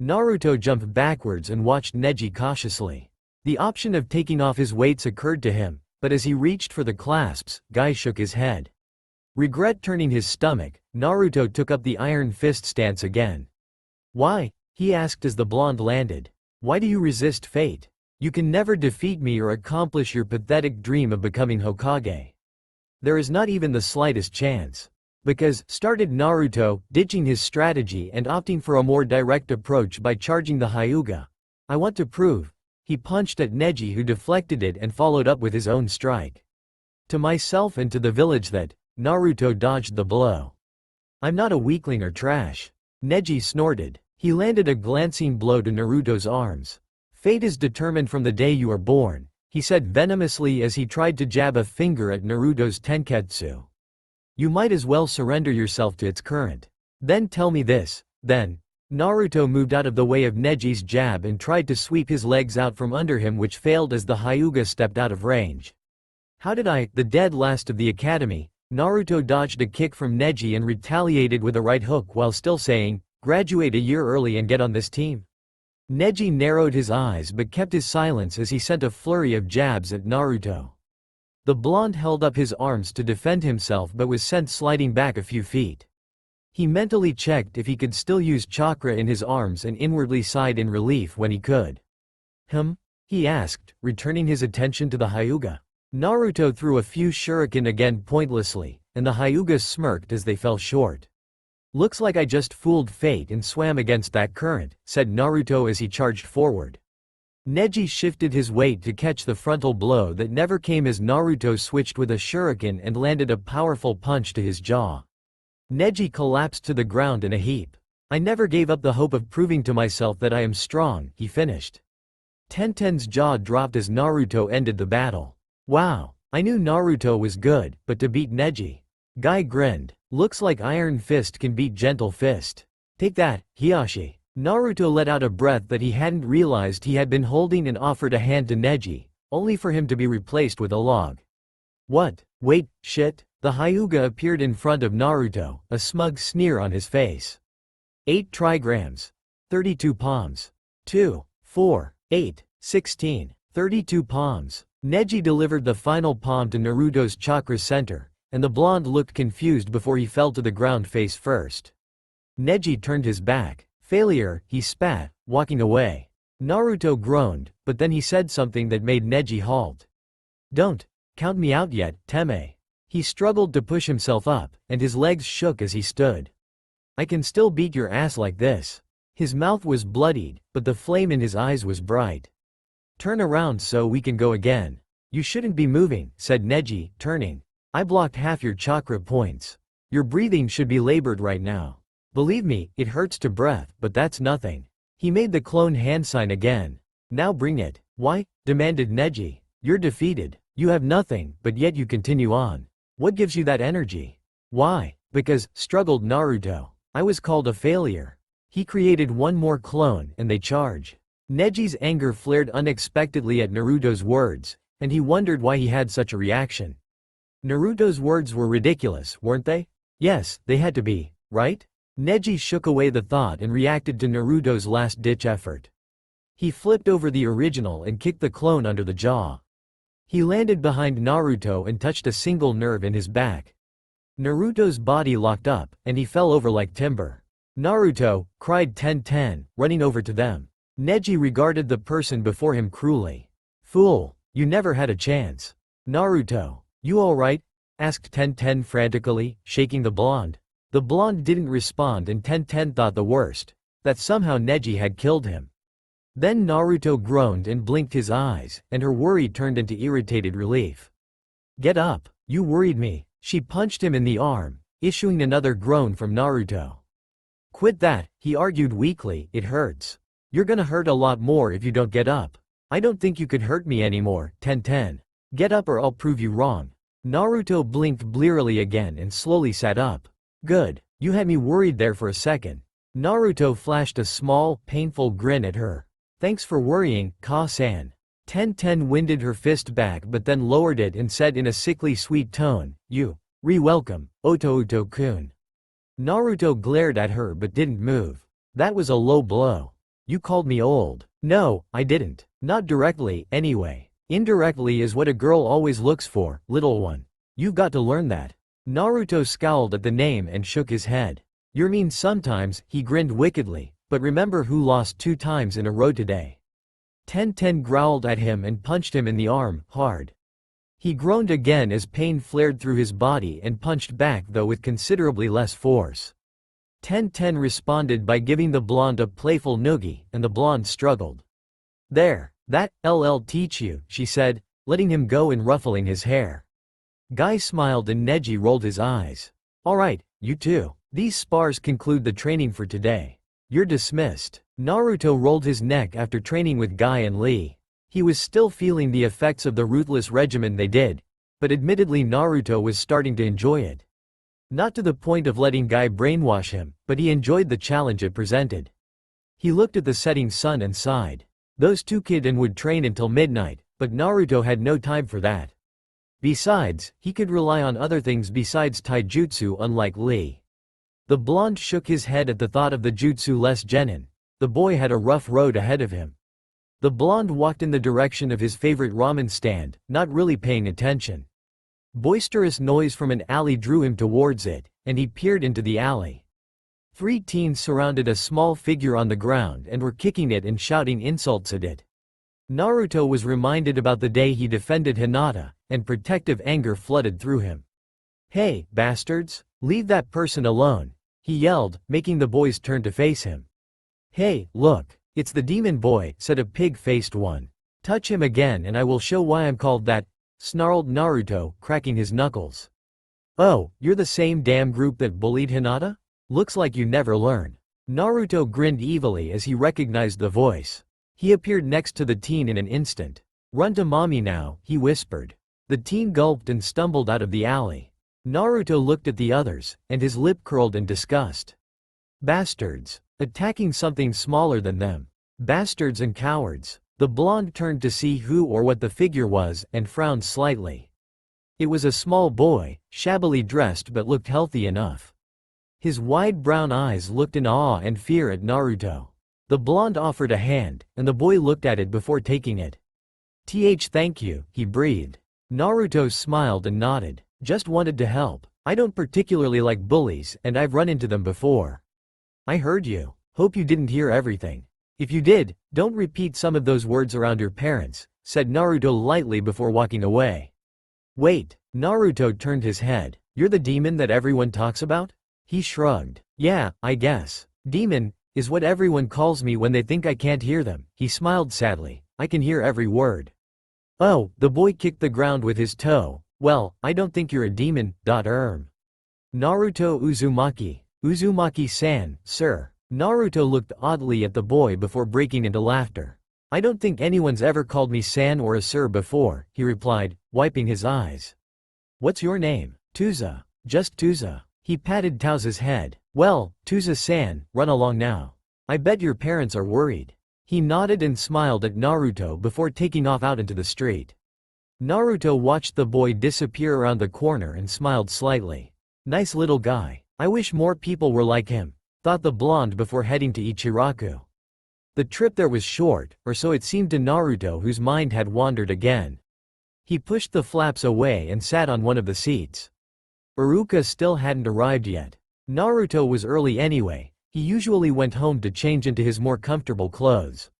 Naruto jumped backwards and watched Neji cautiously. The option of taking off his weights occurred to him, but as he reached for the clasps, Guy shook his head. Regret turning his stomach, Naruto took up the iron fist stance again. Why? He asked as the blonde landed. Why do you resist fate? You can never defeat me or accomplish your pathetic dream of becoming Hokage. There is not even the slightest chance. Because, started Naruto, ditching his strategy and opting for a more direct approach by charging the Hyuga. I want to prove. He punched at Neji, who deflected it and followed up with his own strike. To myself and to the village that Naruto dodged the blow. I'm not a weakling or trash. Neji snorted. He landed a glancing blow to Naruto's arms. Fate is determined from the day you are born, he said venomously as he tried to jab a finger at Naruto's tenketsu. You might as well surrender yourself to its current. Then tell me this, then. Naruto moved out of the way of Neji's jab and tried to sweep his legs out from under him, which failed as the Hyuga stepped out of range. How did I, the dead last of the academy? Naruto dodged a kick from Neji and retaliated with a right hook while still saying, graduate a year early and get on this team. Neji narrowed his eyes but kept his silence as he sent a flurry of jabs at Naruto. The blonde held up his arms to defend himself but was sent sliding back a few feet. He mentally checked if he could still use chakra in his arms and inwardly sighed in relief when he could. He asked, returning his attention to the Hyuga. Naruto threw a few shuriken again pointlessly, and the Hyuga smirked as they fell short. Looks like I just fooled fate and swam against that current, said Naruto as he charged forward. Neji shifted his weight to catch the frontal blow that never came as Naruto switched with a shuriken and landed a powerful punch to his jaw. Neji collapsed to the ground in a heap. I never gave up the hope of proving to myself that I am strong, he finished. Tenten's jaw dropped as Naruto ended the battle. Wow, I knew Naruto was good, but to beat Neji. Guy grinned. Looks like Iron Fist can beat Gentle Fist. Take that, Hiashi. Naruto let out a breath that he hadn't realized he had been holding and offered a hand to Neji, only for him to be replaced with a log. What? Wait, shit? The Hyuga appeared in front of Naruto, a smug sneer on his face. 8 trigrams. 32 palms. 2, 4, 8, 16. 32 palms. Neji delivered the final palm to Naruto's chakra center, and the blonde looked confused before he fell to the ground face first. Neji turned his back. Failure, he spat, walking away. Naruto groaned, but then he said something that made Neji halt. Don't count me out yet, Teme. He struggled to push himself up, and his legs shook as he stood. I can still beat your ass like this. His mouth was bloodied, but the flame in his eyes was bright. Turn around so we can go again. You shouldn't be moving, said Neji, turning. I blocked half your chakra points. Your breathing should be labored right now. Believe me, it hurts to breath, but that's nothing. He made the clone hand sign again. Now bring it. Why? Demanded Neji. You're defeated. You have nothing, but yet you continue on. What gives you that energy? Why? Because, struggled Naruto. I was called a failure. He created one more clone and they charge. Neji's anger flared unexpectedly at Naruto's words, and he wondered why he had such a reaction. Naruto's words were ridiculous, weren't they? Yes, they had to be, right? Neji shook away the thought and reacted to Naruto's last-ditch effort. He flipped over the original and kicked the clone under the jaw. He landed behind Naruto and touched a single nerve in his back. Naruto's body locked up, and he fell over like timber. Naruto, cried Tenten, running over to them. Neji regarded the person before him cruelly. Fool, you never had a chance. Naruto, you alright? Asked Tenten frantically, shaking the blonde. The blonde didn't respond and Tenten thought the worst, that somehow Neji had killed him. Then Naruto groaned and blinked his eyes, and her worry turned into irritated relief. Get up, you worried me. She punched him in the arm, issuing another groan from Naruto. Quit that, he argued weakly, it hurts. You're gonna hurt a lot more if you don't get up. I don't think you could hurt me anymore, Tenten. Get up or I'll prove you wrong. Naruto blinked blearily again and slowly sat up. Good, you had me worried there for a second. Naruto flashed a small, painful grin at her. Thanks for worrying, Ka-san. Tenten winded her fist back but then lowered it and said in a sickly sweet tone, You, re-welcome, Oto-kun. Naruto glared at her but didn't move. That was a low blow. You called me old. No, I didn't. Not directly, anyway. Indirectly is what a girl always looks for, little one. You've got to learn that. Naruto scowled at the name and shook his head. You mean sometimes, he grinned wickedly, but remember who lost 2 times in a row today. Tenten growled at him and punched him in the arm, hard. He groaned again as pain flared through his body and punched back though with considerably less force. Tenten responded by giving the blonde a playful noogie, and the blonde struggled. There, that'll teach you, she said, letting him go and ruffling his hair. Guy smiled and Neji rolled his eyes. Alright, you two. These spars conclude the training for today. You're dismissed. Naruto rolled his neck after training with Guy and Lee. He was still feeling the effects of the ruthless regimen they did, but admittedly Naruto was starting to enjoy it. Not to the point of letting Guy brainwash him, but he enjoyed the challenge it presented. He looked at the setting sun and sighed. Those two kids would train until midnight, but Naruto had no time for that. Besides, he could rely on other things besides taijutsu, unlike Lee. The blonde shook his head at the thought of the jutsu-less genin. The boy had a rough road ahead of him. The blonde walked in the direction of his favorite ramen stand, not really paying attention. Boisterous noise from an alley drew him towards it, and he peered into the alley. 3 teens surrounded a small figure on the ground and were kicking it and shouting insults at it. Naruto was reminded about the day he defended Hinata, and protective anger flooded through him. "Hey, bastards! Leave that person alone!" he yelled, making the boys turn to face him. "Hey, look! It's the demon boy," said a pig-faced one. "Touch him again and I will show why I'm called that," snarled Naruto, cracking his knuckles. "Oh, you're the same damn group that bullied Hinata? Looks like you never learn." Naruto grinned evilly as he recognized the voice. He appeared next to the teen in an instant. "Run to mommy now," he whispered. The teen gulped and stumbled out of the alley. Naruto looked at the others, and his lip curled in disgust. Bastards. Attacking something smaller than them. Bastards and cowards. The blonde turned to see who or what the figure was, and frowned slightly. It was a small boy, shabbily dressed but looked healthy enough. His wide brown eyes looked in awe and fear at Naruto. The blonde offered a hand, and the boy looked at it before taking it. Thank you," he breathed. Naruto smiled and nodded. "Just wanted to help. I don't particularly like bullies, and I've run into them before." "I heard you. Hope you didn't hear everything. If you did, don't repeat some of those words around your parents," said Naruto lightly before walking away. "Wait." Naruto turned his head. "You're the demon that everyone talks about?" He shrugged. "Yeah, I guess. Demon is what everyone calls me when they think I can't hear them." He smiled sadly. "I can hear every word." "Oh," the boy kicked the ground with his toe. "Well, I don't think you're a demon. Naruto Uzumaki. Uzumaki-san, sir." Naruto looked oddly at the boy before breaking into laughter. "I don't think anyone's ever called me san or a sir before," he replied, wiping his eyes. "What's your name?" "Tuza. Just Tuza." He patted Tauza's head. "Well, Tuza-san, run along now. I bet your parents are worried." He nodded and smiled at Naruto before taking off out into the street. Naruto watched the boy disappear around the corner and smiled slightly. "Nice little guy. I wish more people were like him," thought the blonde before heading to Ichiraku. The trip there was short, or so it seemed to Naruto, whose mind had wandered again. He pushed the flaps away and sat on one of the seats. Iruka still hadn't arrived yet. Naruto was early anyway. He usually went home to change into his more comfortable clothes.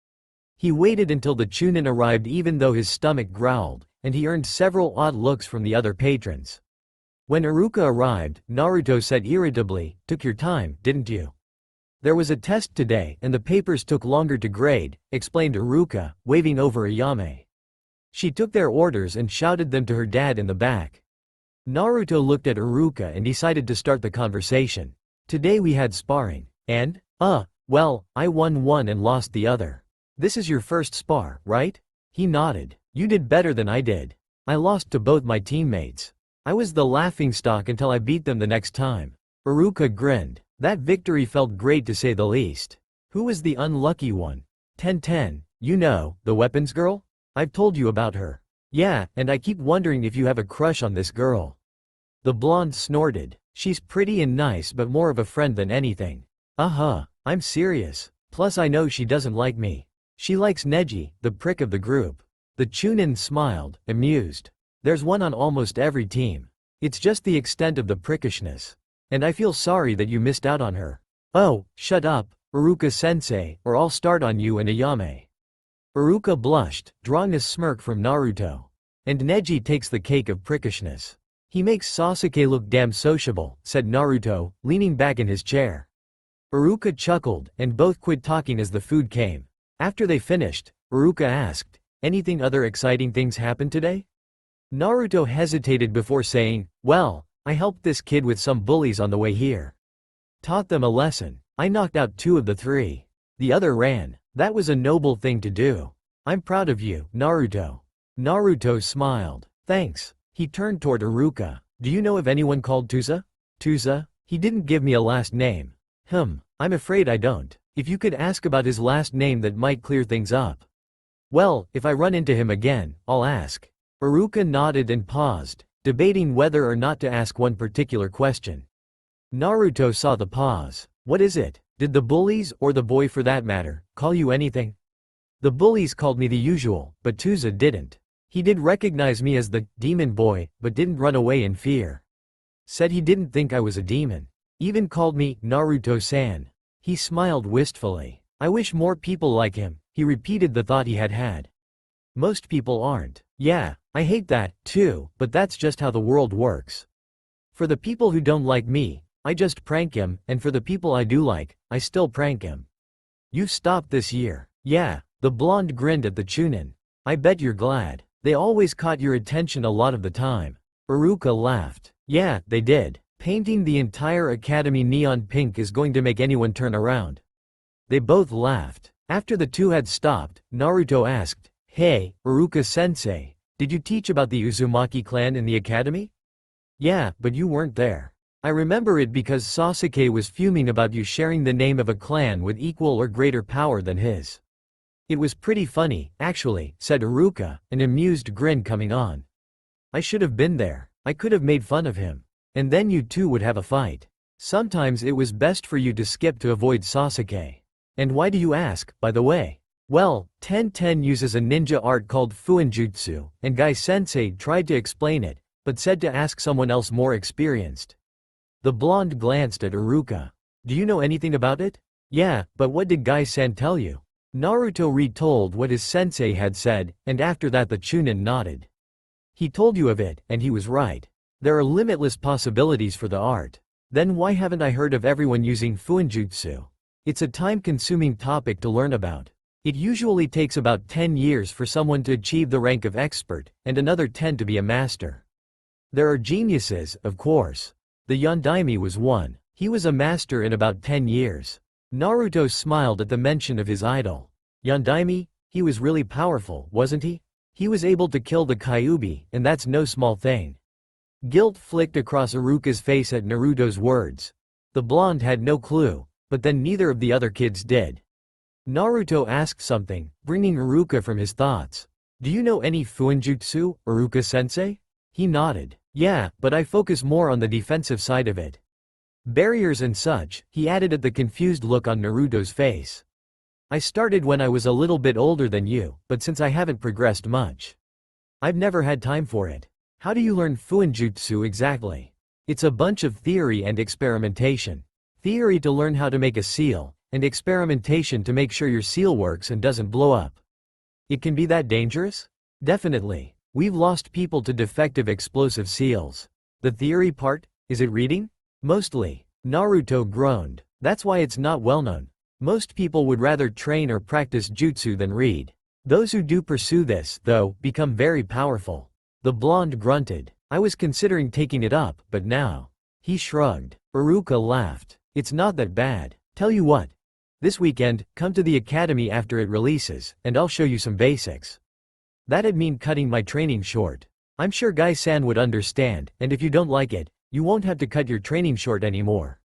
He waited until the Chunin arrived even though his stomach growled, and he earned several odd looks from the other patrons. When Iruka arrived, Naruto said irritably, "Took your time, didn't you?" "There was a test today and the papers took longer to grade," explained Iruka, waving over Ayame. She took their orders and shouted them to her dad in the back. Naruto looked at Iruka and decided to start the conversation. "Today we had sparring. And? Well, I won one and lost the other." "This is your first spar, right?" He nodded. "You did better than I did. I lost to both my teammates. I was the laughingstock until I beat them the next time." Iruka grinned. That victory felt great to say the least. "Who was the unlucky one?" "Ten, you know, the weapons girl? I've told you about her." "Yeah, and I keep wondering if you have a crush on this girl." The blonde snorted. "She's pretty and nice but more of a friend than anything." I'm serious. Plus I know she doesn't like me. She likes Neji, the prick of the group." The Chunin smiled, amused. "There's one on almost every team. It's just the extent of the prickishness. And I feel sorry that you missed out on her." "Oh, shut up, Iruka-sensei, or I'll start on you and Ayame." Iruka blushed, drawing a smirk from Naruto. "And Neji takes the cake of prickishness. He makes Sasuke look damn sociable," said Naruto, leaning back in his chair. Iruka chuckled, and both quit talking as the food came. After they finished, Iruka asked, "Anything other exciting things happen today?" Naruto hesitated before saying, "Well, I helped this kid with some bullies on the way here." Taught them a lesson. I knocked out 2 of the 3. The other ran. That was a noble thing to do. I'm proud of you, Naruto. Naruto smiled. Thanks. He turned toward Iruka. Do you know of anyone called Tusa? Tusa? He didn't give me a last name. I'm afraid I don't. If you could ask about his last name, that might clear things up. Well, if I run into him again, I'll ask. Iruka nodded and paused, debating whether or not to ask one particular question. Naruto saw the pause. What is it? Did the bullies, or the boy for that matter, call you anything? The bullies called me the usual, but Tusa didn't. He did recognize me as the demon boy, but didn't run away in fear. Said he didn't think I was a demon. Even called me Naruto-san. He smiled wistfully. I wish more people like him. He repeated the thought he had had. Most people aren't. Yeah, I hate that, too, but that's just how the world works. For the people who don't like me, I just prank him, and for the people I do like, I still prank him. You've stopped this year. Yeah, the blonde grinned at the Chunin. I bet you're glad. They always caught your attention a lot of the time. Iruka laughed. Yeah, they did. Painting the entire academy neon pink is going to make anyone turn around. They both laughed. After the 2 had stopped, Naruto asked, Hey, Iruka-sensei, did you teach about the Uzumaki clan in the academy? Yeah, but you weren't there. I remember it because Sasuke was fuming about you sharing the name of a clan with equal or greater power than his. It was pretty funny, actually, said Iruka, an amused grin coming on. I should have been there. I could have made fun of him. And then you 2 would have a fight. Sometimes it was best for you to skip to avoid Sasuke. And why do you ask, by the way? Well, Ten uses a ninja art called Fuinjutsu, and Gai-sensei tried to explain it, but said to ask someone else more experienced. The blonde glanced at Iruka. Do you know anything about it? Yeah, but what did Gai-san tell you? Naruto retold what his sensei had said, and after that the Chunin nodded. He told you of it, and he was right. There are limitless possibilities for the art. Then why haven't I heard of everyone using Fuinjutsu? It's a time-consuming topic to learn about. It usually takes about 10 years for someone to achieve the rank of expert, and another 10 to be a master. There are geniuses, of course. The Yondaime was one. He was a master in about 10 years. Naruto smiled at the mention of his idol. Yondaime? He was really powerful, wasn't he? He was able to kill the Kyuubi, and that's no small thing. Guilt flicked across Iruka's face at Naruto's words. The blonde had no clue, but then neither of the other kids did. Naruto asked something, bringing Iruka from his thoughts. Do you know any Fuinjutsu, Iruka-sensei? He nodded. Yeah, but I focus more on the defensive side of it. Barriers and such, he added at the confused look on Naruto's face. I started when I was a little bit older than you, but since I haven't progressed much. I've never had time for it. How do you learn Fuinjutsu exactly? It's a bunch of theory and experimentation. Theory to learn how to make a seal, and experimentation to make sure your seal works and doesn't blow up. It can be that dangerous? Definitely. We've lost people to defective explosive seals. The theory part, is it reading? Mostly. Naruto groaned. That's why it's not well known. Most people would rather train or practice jutsu than read. Those who do pursue this, though, become very powerful. The blonde grunted. I was considering taking it up, but now. He shrugged. Iruka laughed. It's not that bad. Tell you what. This weekend, come to the academy after it releases, and I'll show you some basics. That'd mean cutting my training short. I'm sure Gai-san would understand, and if you don't like it, you won't have to cut your training short anymore.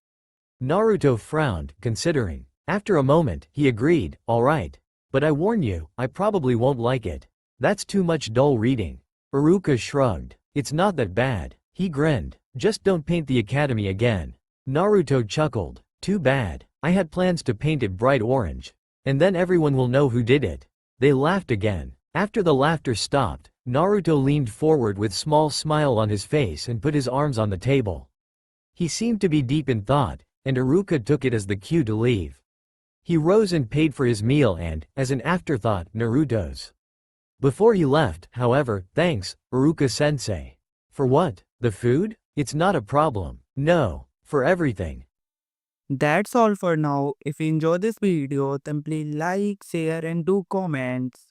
Naruto frowned, considering. After a moment, he agreed, all right. But I warn you, I probably won't like it. That's too much dull reading. Iruka shrugged. It's not that bad. He grinned. Just don't paint the academy again. Naruto chuckled. Too bad. I had plans to paint it bright orange. And then everyone will know who did it. They laughed again. After the laughter stopped, Naruto leaned forward with small smile on his face and put his arms on the table. He seemed to be deep in thought, and Iruka took it as the cue to leave. He rose and paid for his meal and, as an afterthought, Naruto's. Before he left, however, thanks, Iruka-sensei. For what? The food? It's not a problem. No, for everything. That's all for now. If you enjoy this video, then please like, share and do comments.